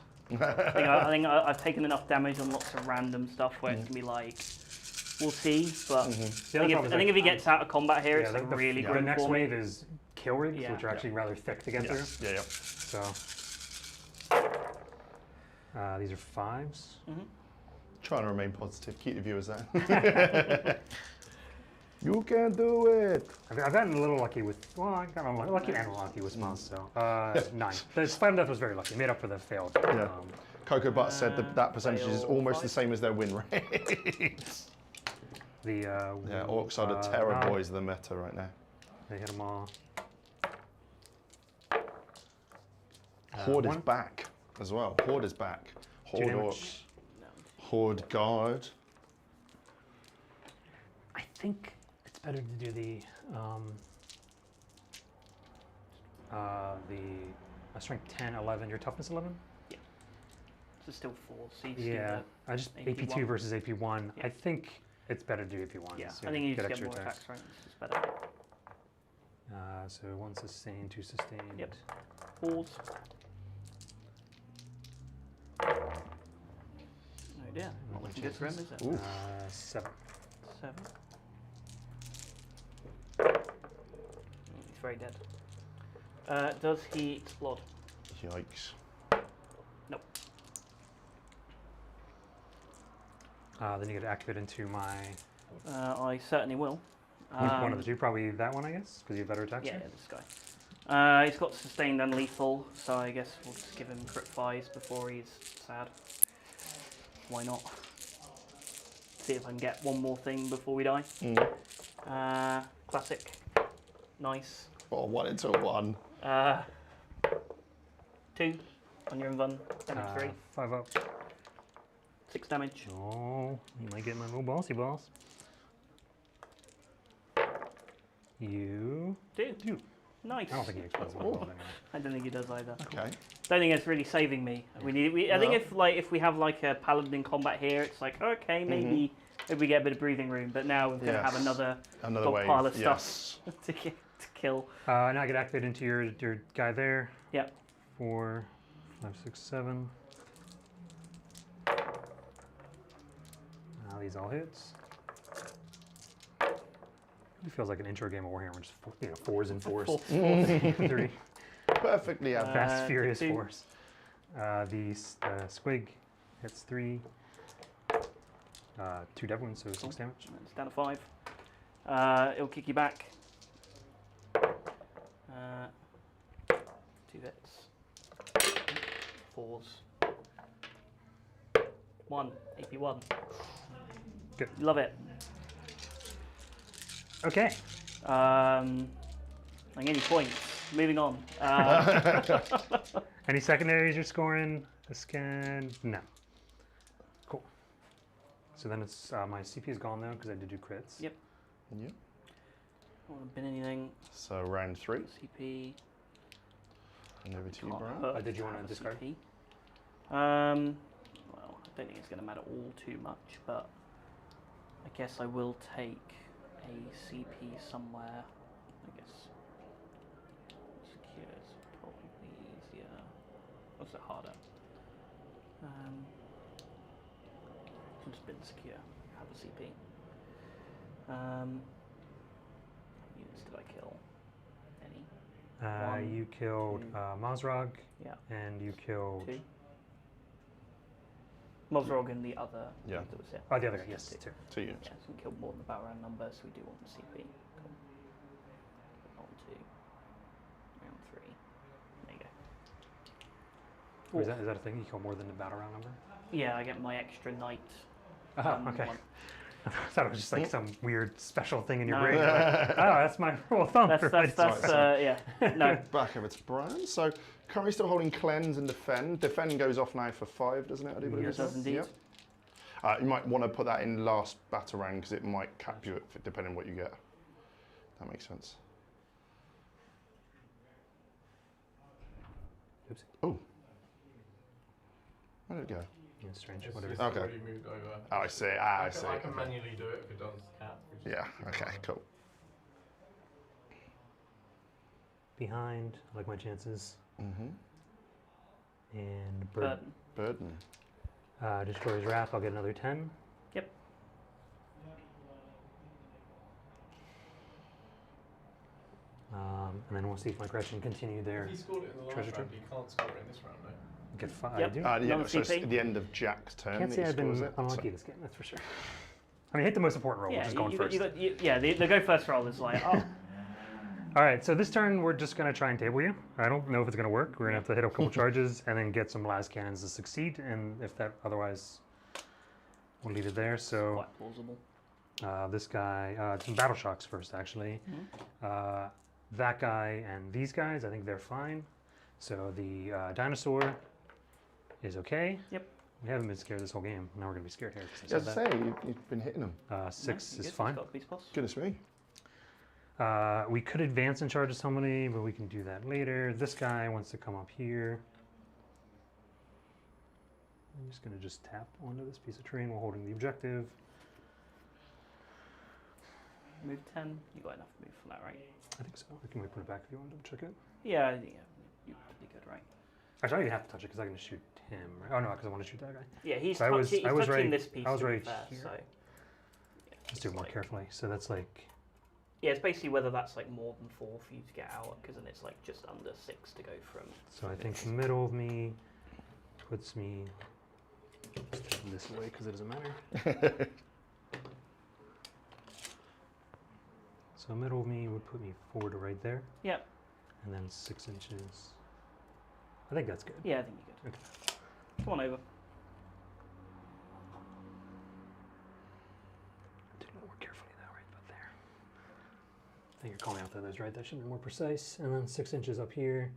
I think I've taken enough damage on lots of random stuff where it's gonna be like, we'll see. But I think if he gets out of combat here, it's like really The grim next for me. wave is kill rigs, Yeah. which are actually rather thick to get through. Yeah, yeah. So these are 5s. Trying to remain positive, keep the viewers there. You can do it. I've gotten a little lucky with, well, I got lucky and unlucky with spells, so 9. The Spell Death was very lucky, made up for the failed. Yeah. Cocoa Butt said that percentage is fail almost 5. the same as their win rate. Yeah, Orcs are the terror boys of the meta right now. They hit them all. Horde is 1. back as well. Horde is back. Horde damage. Orcs. Horde Guard. I think it's better to do the strength 10, 11, your toughness 11? It's still 4, so you just Yeah, I just AP1. AP2 versus AP1. Yeah. I think it's better to do AP1. Yeah, so I think you just get extra more attacks. attacks, right? It's just better. So 1 sustained, 2 sustained. Yep. Hordes. Oh dear, not looking good for him, is it? Ooh. 7. 7. He's very dead. Does he explode? Yikes. Nope. Then you get to activate into my I certainly will. one of the two, probably that one, I guess, because you have better attacks. Yeah, here? this guy. He's got sustained and lethal, so I guess we'll just give him crit 5s before he's sad. Why not? See if I can get one more thing before we die. Classic. Nice. Oh, 1 into a 1. 2 on your invuln. Damage 3. 5 up. 6 damage. Oh, you might get my little bossy boss. You 2. Nice. I don't think he explodes my Oh. boss anyway. I don't think he does either. Okay. Don't think it's really saving me. I think if we have like a paladin in combat here, it's like okay, maybe we get a bit of breathing room. But now we're gonna have another wave. pile of Yes. stuff to kill. Now I get activated into your guy there. Yep. 4, 5, 6, 7. These all hits. It feels like an intro game of Warhammer, just 4s and 4s. 3 Perfectly average. fast, furious 2. 4s. The squig hits 3. 2 dev wounds, so 6 damage. It's down to 5. It'll kick you back. 2 hits. 4s. 1. AP1. Good. Love it. Okay. Any points. Moving on. Any secondaries you're scoring? A scan? No. Cool. So then it's my CP is gone though because I did do crits. Yep. Yep. I want to bin anything. So round 3. CP. And over to you, Can't Brian. hurt Did you to wanna have a discard? CP. Well, I don't think it's going to matter all too much, but I guess I will take a CP somewhere. I guess secure is probably easier. What's it harder? I'll just bin secure. Have a CP. How many units did I kill? Any? 1, You killed 2. Mazrog, Yeah. and you killed 2. Mosrog and the other. Yeah. That was it. the other guy. Yes, 2. 2 units. Yeah, so we killed more than the battle round number, so we do want the CP. Cool. Round 2. Round 3. There you go. Is that a thing? You kill more than the battle round number? Yeah, I get my extra knight. Oh, okay. one. I thought it was just like some weird special thing in your No. brain. You're like, oh, that's my rule of thumb. That's yeah. No. Back over to Brian. So currently still holding cleanse and defend. Defend goes off now for 5, doesn't it? I do believe Yes. It does indeed. Yep. You might want to put that in last battle round because it might cap you depending on what you get. That makes sense. Oops. Oh. Where did it go? Yeah, strange. It's Whatever. Okay. already moved over. Oh, I see. I see. I can Okay. manually do it if it does cap. Yeah, okay, cool. Behind, I like my chances. Mm-hmm. And But Burden. Destroyer's Wrath, I'll get another 10. yep. And then we'll see if my Gretchen continue there. If he scored it in the last Treasure round, he can't score it in this round, no? Get 5. Yep. I do. Yeah, Another so it's CP. at the end of Jack's turn. Can't that say he I've been scores it, unlucky so- this game, that's for sure. I mean, hit the most important roll, Yeah, which is going first. the go first roll is like, oh, All right, so this turn we're just going to try and table you. I don't know if it's going to work. We're going to have to hit a couple charges and then get some las cannons to succeed, and if that otherwise, we'll leave it there. So quite plausible. this guy, some battle shocks first, actually. That guy and these guys, I think they're fine. So the dinosaur is okay. Yep. We haven't been scared this whole game. Now we're going to be scared here. 'Cause I Yeah, as said I say, you've been hitting them. that. 6 No, is good, fine. he's got a piece plus. Goodness me. We could advance and charge somebody, but we can do that later. This guy wants to come up here. I'm just going to just tap onto this piece of terrain while holding the objective. Move 10. You got enough move for that, right? I think so. I can put it back if you want to check it. Yeah, you're pretty good, right? Actually, I didn't have to touch it because I can shoot him. Right? Oh no, because I want to shoot that guy. Yeah, he's, So I was- he's I was touching right- this piece. I was to be right fair, here. so, yeah, Let's do it more like- carefully. So that's like, Yeah, it's basically whether that's like more than 4 for you to get out, because then it's like just under 6 to go from. so I think the middle of me puts me just taking this away because it doesn't matter. So middle of me would put me forward to right there. Yep. And then 6 inches. I think that's good. Yeah, I think you're good. Come on over. Do it more carefully now, right about there. I think you're calling out the others, right? That should be more precise. And then 6 inches up here.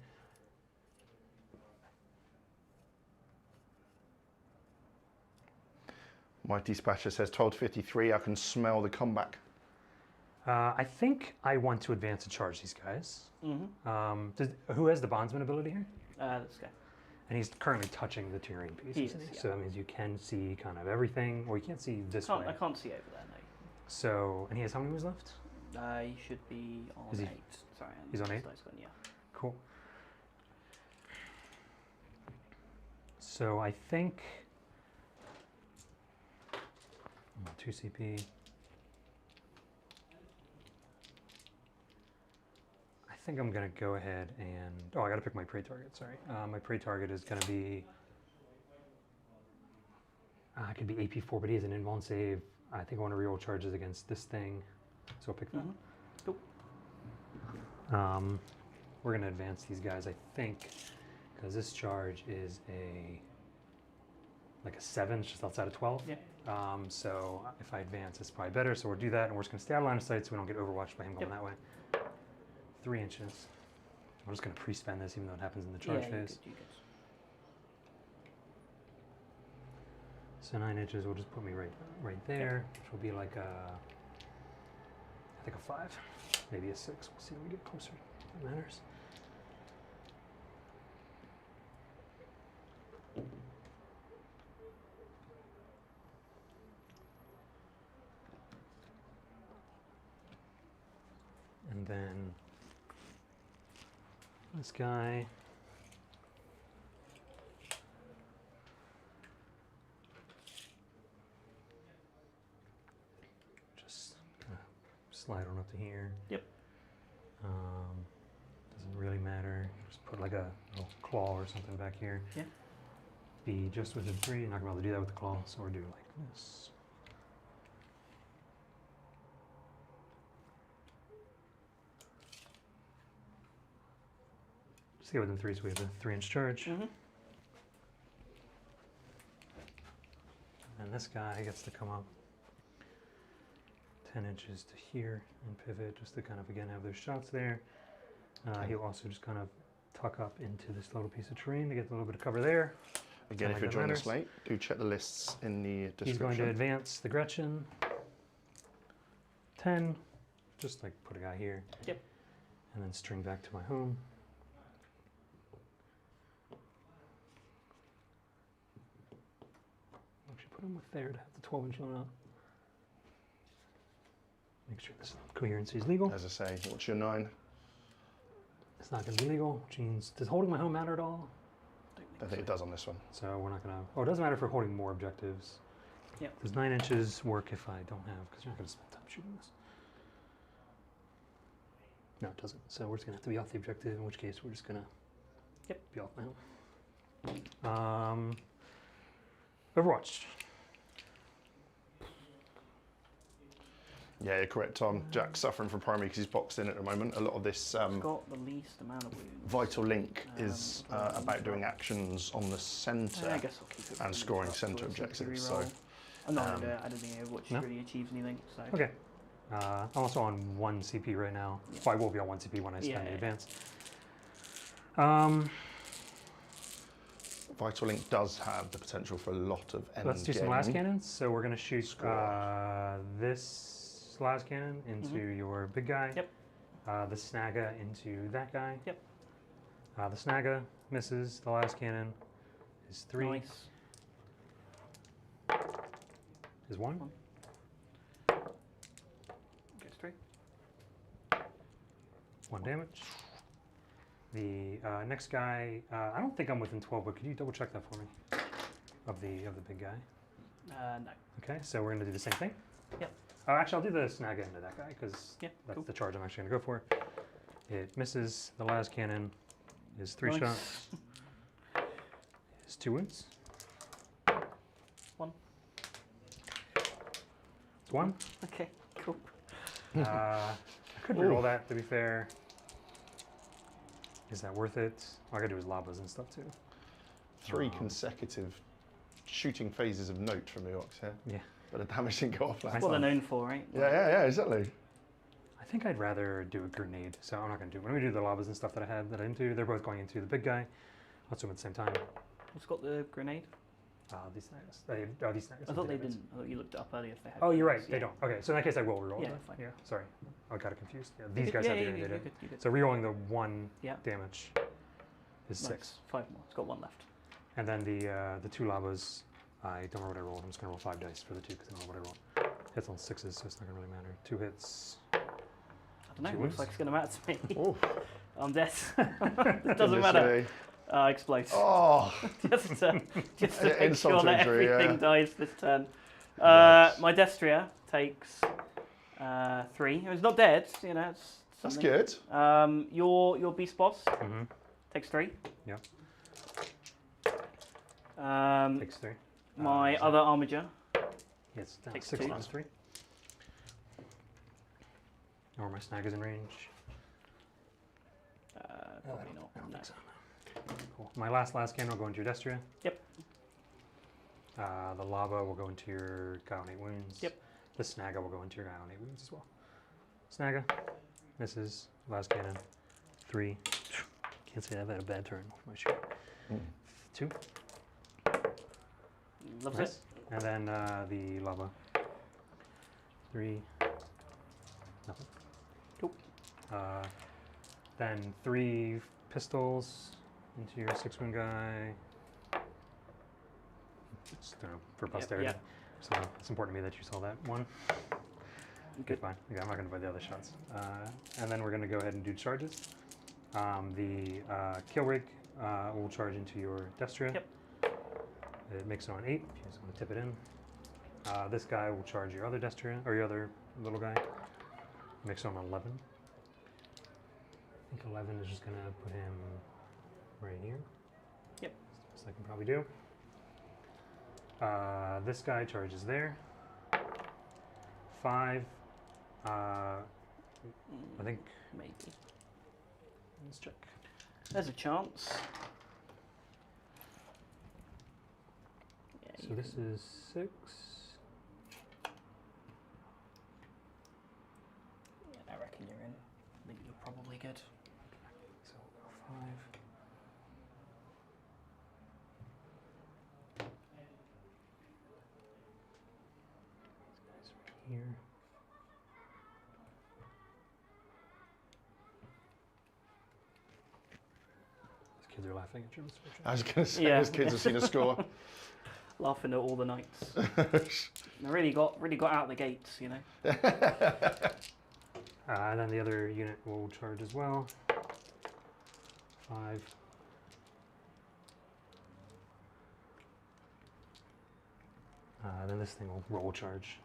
My dispatcher says 12:53. I can smell the comeback. I think I want to advance and charge these guys. Mm-hmm. Who has the bondsman ability here? Let's go. And he's currently touching the terrain piece, He isn't is, he? yeah. So that means you can see kind of everything, or you can't see this way. I can't see over there, no. So, and he has how many moves left? You should be on Is he- 8. Sorry, he's on this 8? dice gone, yeah. Cool. So I think 2 CP. I think I'm gonna go ahead and I gotta pick my prey target. Sorry, my prey target is gonna be. It could be AP4, but he has an invuln save. I think I want to reroll charges against this thing, so I'll pick that. Cool. We're gonna advance these guys, I think, because this charge is like a 7, it's just outside of 12. Yeah. So if I advance, it's probably better. So we'll do that, and we're just gonna stay out of line of sight so we don't get overwatched by him going that way. 3 inches. I'm just gonna pre-spend this, even though it happens in the charge Yeah, phase. you're good. So 9 inches will just put me right there, which will be like I think a 5, maybe a 6. We'll see when we get closer. It matters. And then this guy. Just slide on up to here. Yep. Doesn't really matter. Just put like a little claw or something back here. Yeah. Be just within 3. Not gonna be able to do that with the claw, so we're doing like this. Just get within 3, so we have a 3-inch charge. Mm-hmm. And this guy gets to come up 10 inches to here and pivot just to kind of, again, have those shots there. He'll also just kind of tuck up into this little piece of terrain to get a little bit of cover there. Again, if you're joining us late, do check the lists in the description. He's going to advance the Gretchen. 10, just like put a guy here. Yep. And then string back to my home. Actually put him with there to have the 12-inch line up. Make sure this coherency is legal. As I say, what's your 9? It's not going to be legal, which means, does holding my home matter at all? I think it does on this one. So we're not going to, oh, it doesn't matter if we're holding more objectives. Yep. Does 9 inches work if I don't have, because you're not going to spend time shooting this. No, it doesn't. So we're just going to have to be off the objective, in which case we're just going to be off my home. Overwatch. Yeah, you're correct, Tom. Jack's suffering from primary because he's boxed in at the moment. A lot of this Got the least amount of wounds. Vital Link is about doing actions on the centre I guess I'll keep it and scoring centre objectives. So I'm not gonna do it. I don't think Overwatch really achieves anything. So. Okay. I'm also on 1 CP right now. Yeah. Well, I will be on 1 CP when I spend the advance. Vital Link does have the potential for a lot of end Let's do some game. last cannons. So we're going to shoot this las cannon into your big guy. Yep. The Snaga into that guy. Yep. The Snaga misses. The last cannon is 3. Nice. Is 1. Gets 3. 1 damage. The next guy, I don't think I'm within 12, but could you double check that for me? Of the big guy. No. Okay, so we're going to do the same thing. Yep. Oh, actually, I'll do the Snaga into that guy because Yeah, that's cool. the charge I'm actually going to go for. It misses. The last cannon is 3 Nice. shots. Is 2 wounds. 1. It's 1. Okay. Cool. I could reroll that, to be fair. Is that worth it? All I gotta do is labas and stuff too. 3 consecutive shooting phases of note from the Orks here. Yeah. But the damage didn't go off last That's what time. they're known for, right? Yeah, exactly. I think I'd rather do a grenade, so I'm not gonna do it. When we do the labas and stuff that I didn't do, they're both going into the big guy. Let's do them at the same time. Who's got the grenade? These snags. These snags. I thought they didn't. I thought you looked it up earlier if they had. Oh, you're right. grenades. They don't. Okay, so in that case, I will reroll. Yeah, that. fine. Yeah, sorry. I got confused. Yeah, these guys yeah, have the yeah, grenade. you're good, you're good. So rerolling the 1 Yeah. damage is Nice. 6. 5 more. It's got 1 left. And then the 2 labas, I don't remember what I rolled. I'm just gonna roll 5 dice for the 2 because I don't know what I rolled. Hits on 6s, so it's not gonna really matter. 2 hits. I don't know. 2 Looks wounds? like it's gonna matter to me. Oh, I'm dead. It doesn't goodness matter. me. Explode. Oh, just to make insult sure that injury, everything yeah. dies this turn. Yes. My Destria takes 3. It's not dead, you know. It's that's something. good. Your beast boss Mm-hmm. takes 3. Yeah. Takes 3. My other armager. Yes, down takes 6 2. minus 3. Or my snag is in range. Probably not. I don't No. think so. Cool. My last cannon will go into your Destria. Yep. The lava will go into your guy on 8 wounds. Yep. The Snaga will go into your guy on 8 wounds as well. Snaga misses. Last cannon. 3. Can't say I've had a bad turn with my shoot. 2. Loves Nice. it. And then the lava. 3. Nothing. Cool. Then 3 pistols into your 6 wound guy. Just for posterity. yep. So it's important to me that you saw that one. Okay, fine. Okay, I'm not going to buy the other shots. And then we're going to go ahead and do charges. The kill rig will charge into your Destria. Yep. It makes it on 8 if you just want to tip it in. This guy will charge your other Destria, or your other little guy. Makes it on 11. I think 11 is just going to put him right here. Yep. Best I can probably do. This guy charges there. 5. I think. Maybe. Let's check. There's a chance. Yeah, So this is 6. good. So we'll go 5. These guys right here. These kids are laughing at your misfortune. I was going to say, Yeah. those kids have seen a score. Laughing at all the knights. They really got out of the gates, you know. And then the other unit will charge as well. 5. Then this thing will roll charge.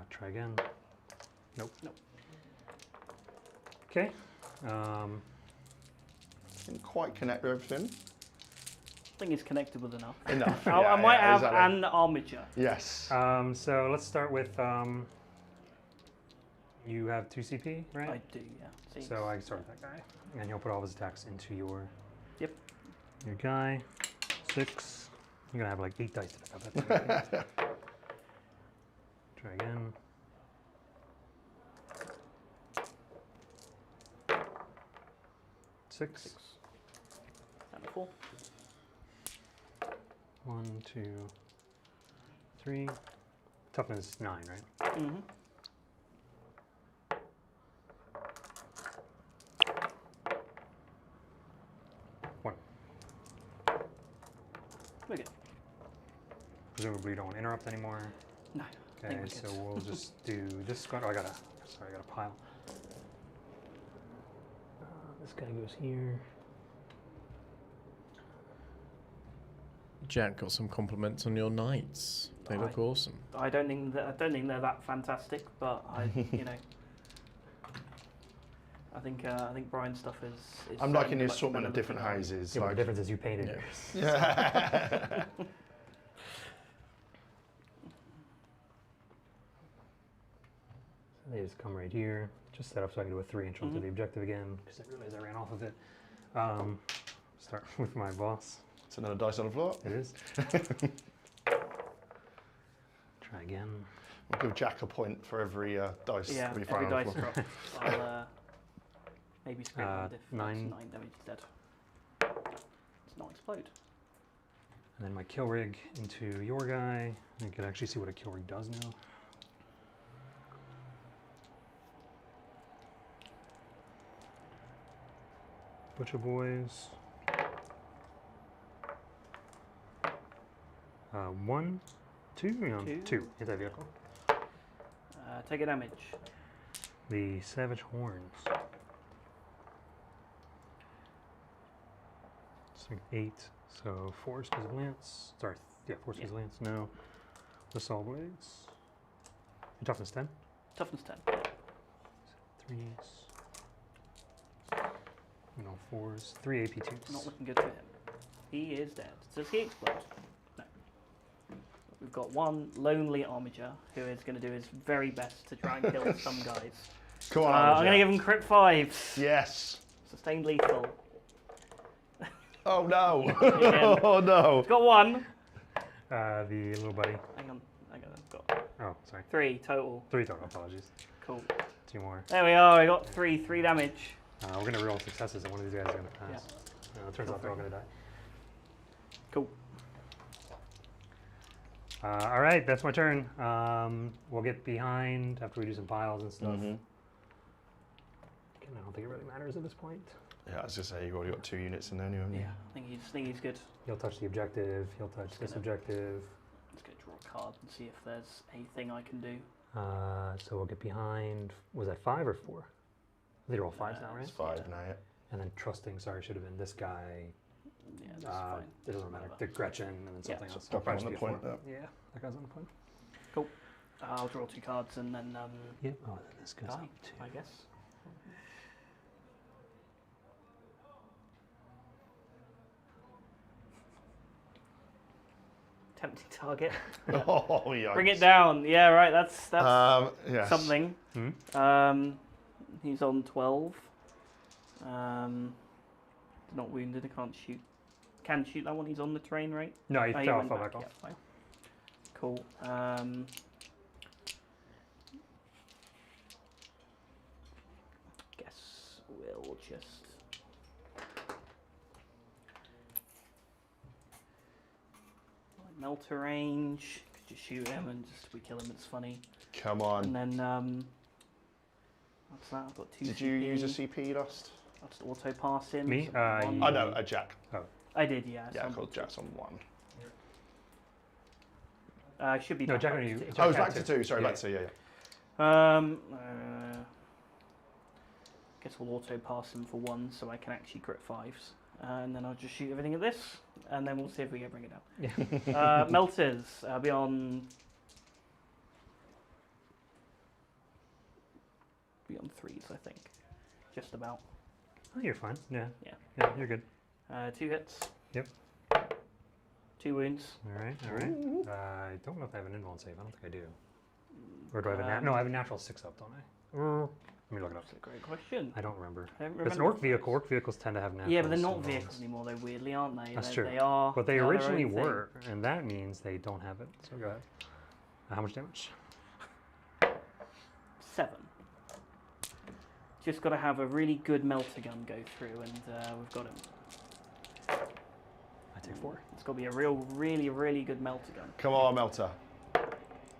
Try again. Nope. Nope. Okay. Didn't quite connect with everything. I think it's connected with enough. Enough. I might have exactly. an armature. Yes. So let's start with. You have 2 CP, right? I do, yeah. See? So I start with that guy, and he'll put all of his attacks into your. Yep. Your guy. 6. You're gonna have like 8 dice to pick up that thing. Try again. 6. And 4. 1, 2, 3. Toughness 9, right? Mm-hmm. We're good. Presumably you don't want to interrupt anymore. No. I Okay, think we're so good. we'll just do this. Oh, I got a pile. This guy goes here. Jack got some compliments on your knights. They look awesome. I don't think they're that fantastic, but you know, I think Brian's stuff is I'm liking the much assortment better of than different mine. houses. Yeah, but the Like, difference is you painted Yeah. yours. yeah. They just come right here. Just set up so I can do a 3-inch onto the objective again, because I realized I ran off of it. Start with my boss. It's another dice on the floor. It is. Try again. We'll give Jack a point for every dice Yeah, we every find on dice the floor. drop. I'll maybe scrape one if 9. that's 9 damage instead. It's not explode. And then my kill rig into your guy. You can actually see what a kill rig does now. Butcher boys. 1, 2, no, 2. 2. Hit that vehicle. Take a damage. The Savage Horns. So 8. So 4 Space Lance. Sorry, yeah, 4 Space Lance. No. The Saw Blades. Your toughness 10. Toughness 10. 3s. No 4s. 3 AP2s. Not looking good for him. He is dead. Does he explode? No. We've got one lonely armager who is going to do his very best to try and kill some guys. Come on, I'm going to Jack. give him crit 5s. Yes. Sustained lethal. Oh no. Again. Oh no. Got 1. The little buddy. Hang on. I've got Oh, sorry. 3 total. 3 total. Apologies. Cool. 2 more. There we are. I got 3 damage. We're going to roll successes, and one of these guys is going to pass. It turns out they're all going to die. Cool. All right, that's my turn. We'll get behind after we do some piles and stuff. Again, I don't think it really matters at this point. Yeah, I was just say you've already got 2 units in there, haven't you? Yeah, I think he's good. He'll touch the objective. He'll touch this objective. Let's go draw a card and see if there's anything I can do. So we'll get behind. Was that 5 or 4? These are all 5s now, right? It's 5 now, yeah. And then trusting. Sorry, should have been this guy. Yeah, that's fine. It doesn't matter. Whatever. The Gretchen and then something else. Stop I'll on the be a point. 4. Yeah, that guy's on the point. Cool. I'll draw 2 cards and then Yep. Oh, then this goes die, up too. I guess. Tempting target. Oh, yikes. Bring it down. Yeah, right. That's Yes. something. Hmm? He's on 12. Not wounded. I can't shoot. Can shoot that one. He's on the terrain, right? No, he Oh, fell went back off. Yeah, fine. Cool. just. Melter range, could just shoot him and just we kill him, it's funny. Come on. And then, what's that? I've got 2 Did CP. you use a CP last? I'll just auto pass him. Me? so one. Oh no, a Jack. I did, yeah. Yeah, so called Jack's on 1. should be No, back Jack up only- to two. Jack Oh, it's had back to two. 2. Sorry, Yeah. back to 2. Yeah, yeah. Guess we'll auto pass him for 1 so I can actually crit 5s. And then I'll just shoot everything at this, and then we'll see if we can bring it down. Yeah. Melters, I'll be on 3s, I think. Just about. Oh, you're fine. Yeah. Yeah. Yeah, you're good. 2 hits. Yep. 2 wounds. All right. All right. I don't know if I have an invuln save. I don't think I do. Or do I have a no? I have a natural 6 up, don't I? Let me look it up. That's a great question. I don't remember. I don't It's an remember. orc vehicle. Orc vehicles tend to have natural. Yeah, but they're not invulns. vehicles anymore, though, weirdly, aren't they? That's they, true. They are. But they are their originally own thing. were, and that means they don't have it. So go ahead. How much damage? 7. Just got to have a really good melter gun go through, and we've got him. I take 4. It's got to be a really good melter gun. Come on, Melter.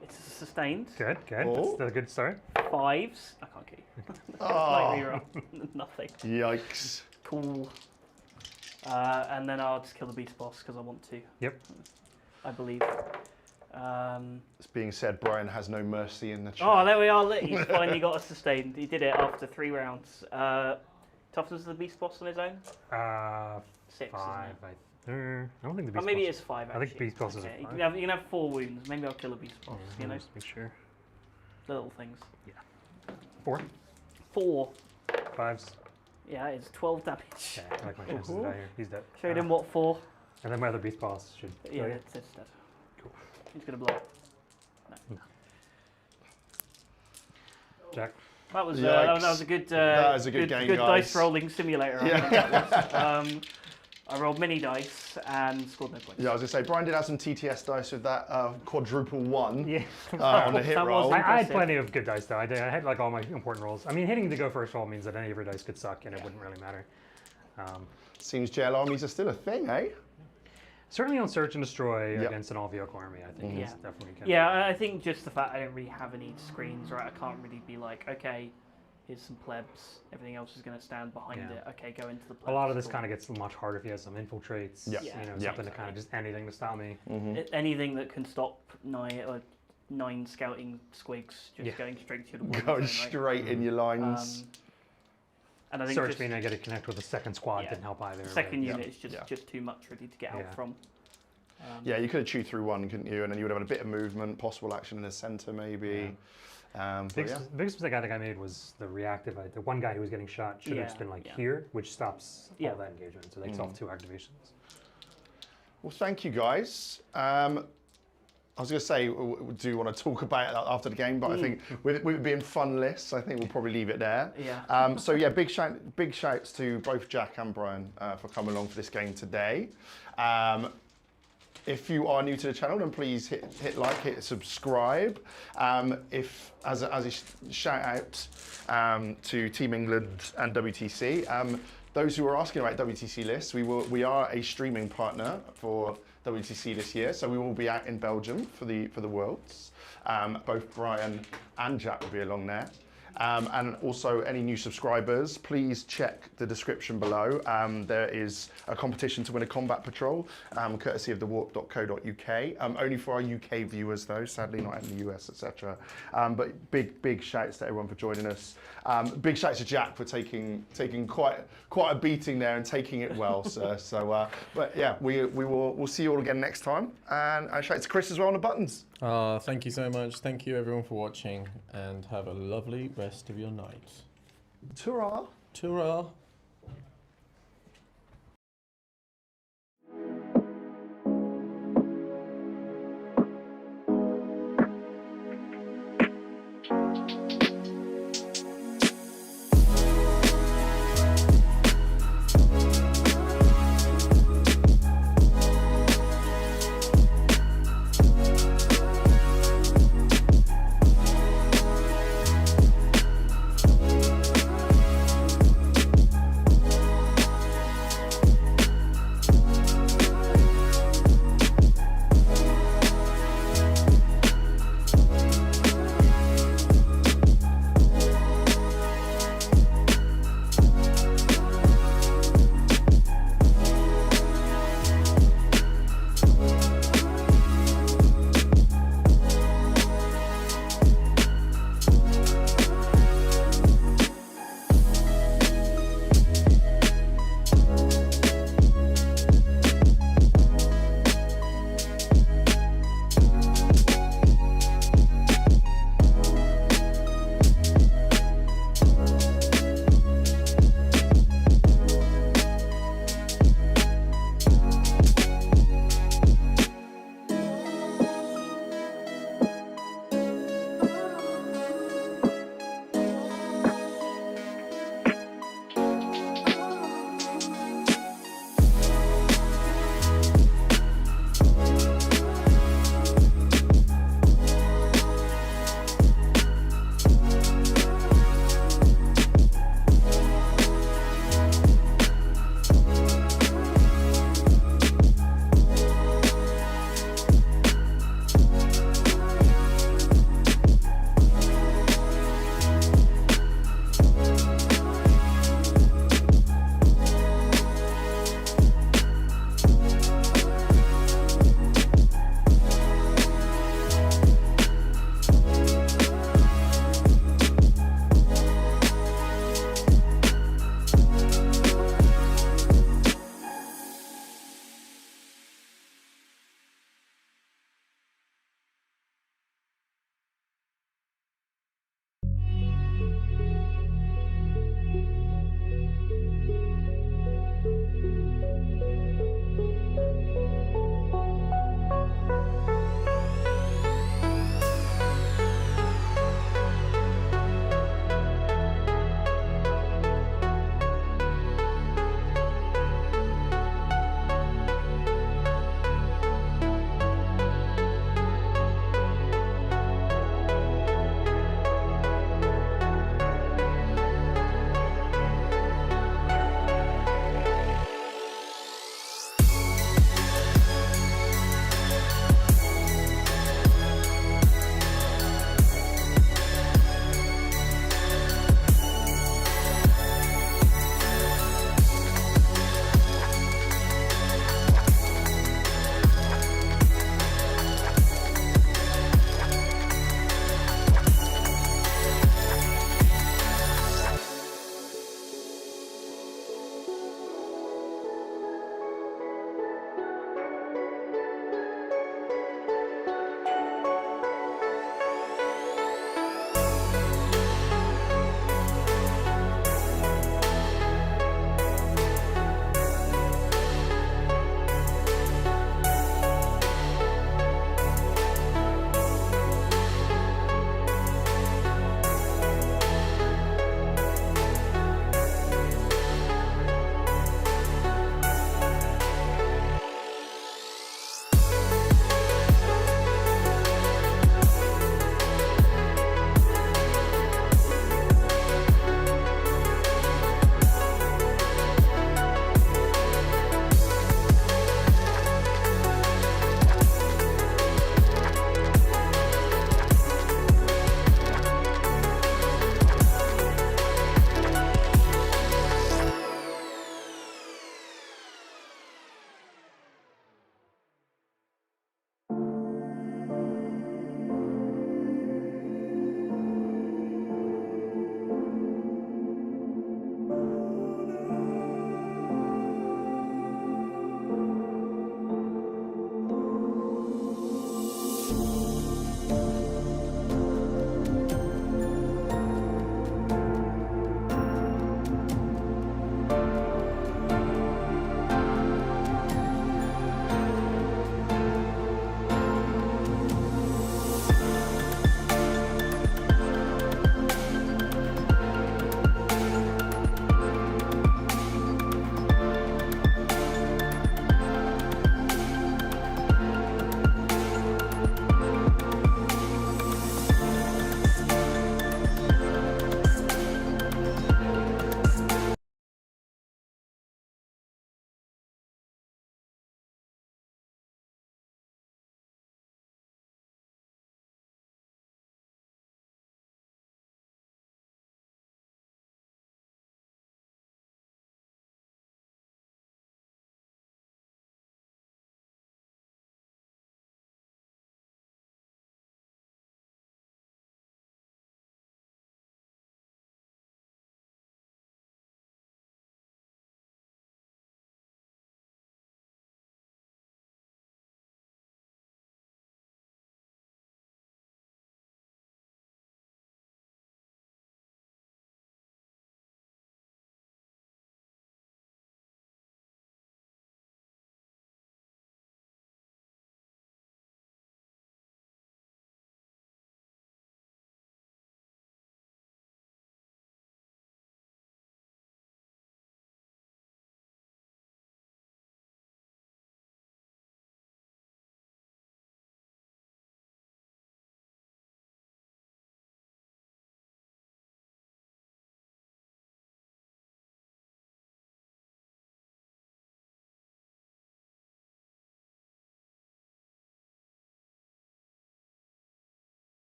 It's sustained. Good. Good. Oh. That's a good start. 5s. I can't keep. Oh, Nothing. yikes. Cool. And then I'll just kill the beast boss because I want to. Yep. I believe. It's being said, Brian has no mercy in the chat. Oh, there we are. He's finally got a sustained. He did it after 3 rounds. Toughness of the beast boss on his own? 6, 5. isn't it? I don't think the beast. Or maybe boss- it's 5. I think Actually. beast boss is a Okay, 5. you can have 4 wounds. Maybe I'll kill a beast boss. You know, Just make sure. the little things. 4. 4. 5s. Yeah, it's 12 damage. Okay, I like my chances to die here. He's dead. Showed him what 4. And then my other beast boss should. Yeah, oh, it's dead. Cool. He's gonna blow. Jack. That was Yikes. that was a good. That is a good game, Good guys. dice rolling simulator. I think that was. I rolled mini dice and scored no points. Yeah, I was going to say, Brian did have some TTS dice with that quadruple 1 Yeah. on the hit That was roll. like- I had Impressive. plenty of good dice though. I had like all my important rolls. I mean, hitting the go first roll means that any of your dice could suck and it wouldn't really matter. Seems jail armies are still a thing, eh? Certainly on search and destroy Yep. against an all vehicle army, I think it's Yeah. definitely good. Yeah, I think just the fact I don't really have any screens, right? I can't really be like, okay, here's some plebs. Everything else is going to stand behind Yeah. it. Okay, go into the plebs. A lot of this Cool. kind of gets much harder if you have some infiltrates. Yeah. You know, Yeah. something to kind of just anything to stop me. Anything that can stop 9 scouting squigs just Yeah. going straight to the war Going zone, right? straight in your lines. And I think Search just mean I get to connect with a second squad Yeah. didn't help either. the second but- unit is just too much really to get out Yeah. from. Yeah, you could have chewed through 1, couldn't you? And then you would have had a bit of movement, possible action in the centre maybe. But Biggest, yeah. biggest mistake I think I made was the reactive. The one guy who was getting shot should have just been like here, which stops Yeah. all that engagement. So they takes off 2 activations. Well, thank you guys. I was going to say, do you want to talk about it after the game? But I think with it being fun lists, I think we'll probably leave it there. Yeah. So yeah, big shouts to both Jack and Brian for coming along for this game today. If you are new to the channel, then please hit like, hit subscribe. If as a shout out to Team England and WTC, those who are asking about WTC lists, we are a streaming partner for WTC this year, so we will be out in Belgium for the Worlds. Both Brian and Jack will be along there. And also any new subscribers, please check the description below. There is a competition to win a combat patrol, courtesy of thewarp.co.uk. Only for our UK viewers though, sadly not in the US, etc. But big shouts to everyone for joining us. Big shouts to Jack for taking quite a beating there and taking it well, sir. So, but yeah, we'll see you all again next time. And shout out to Chris as well on the buttons. Thank you so much. Thank you everyone for watching and have a lovely rest of your night. Ta-ra. Ta-ra.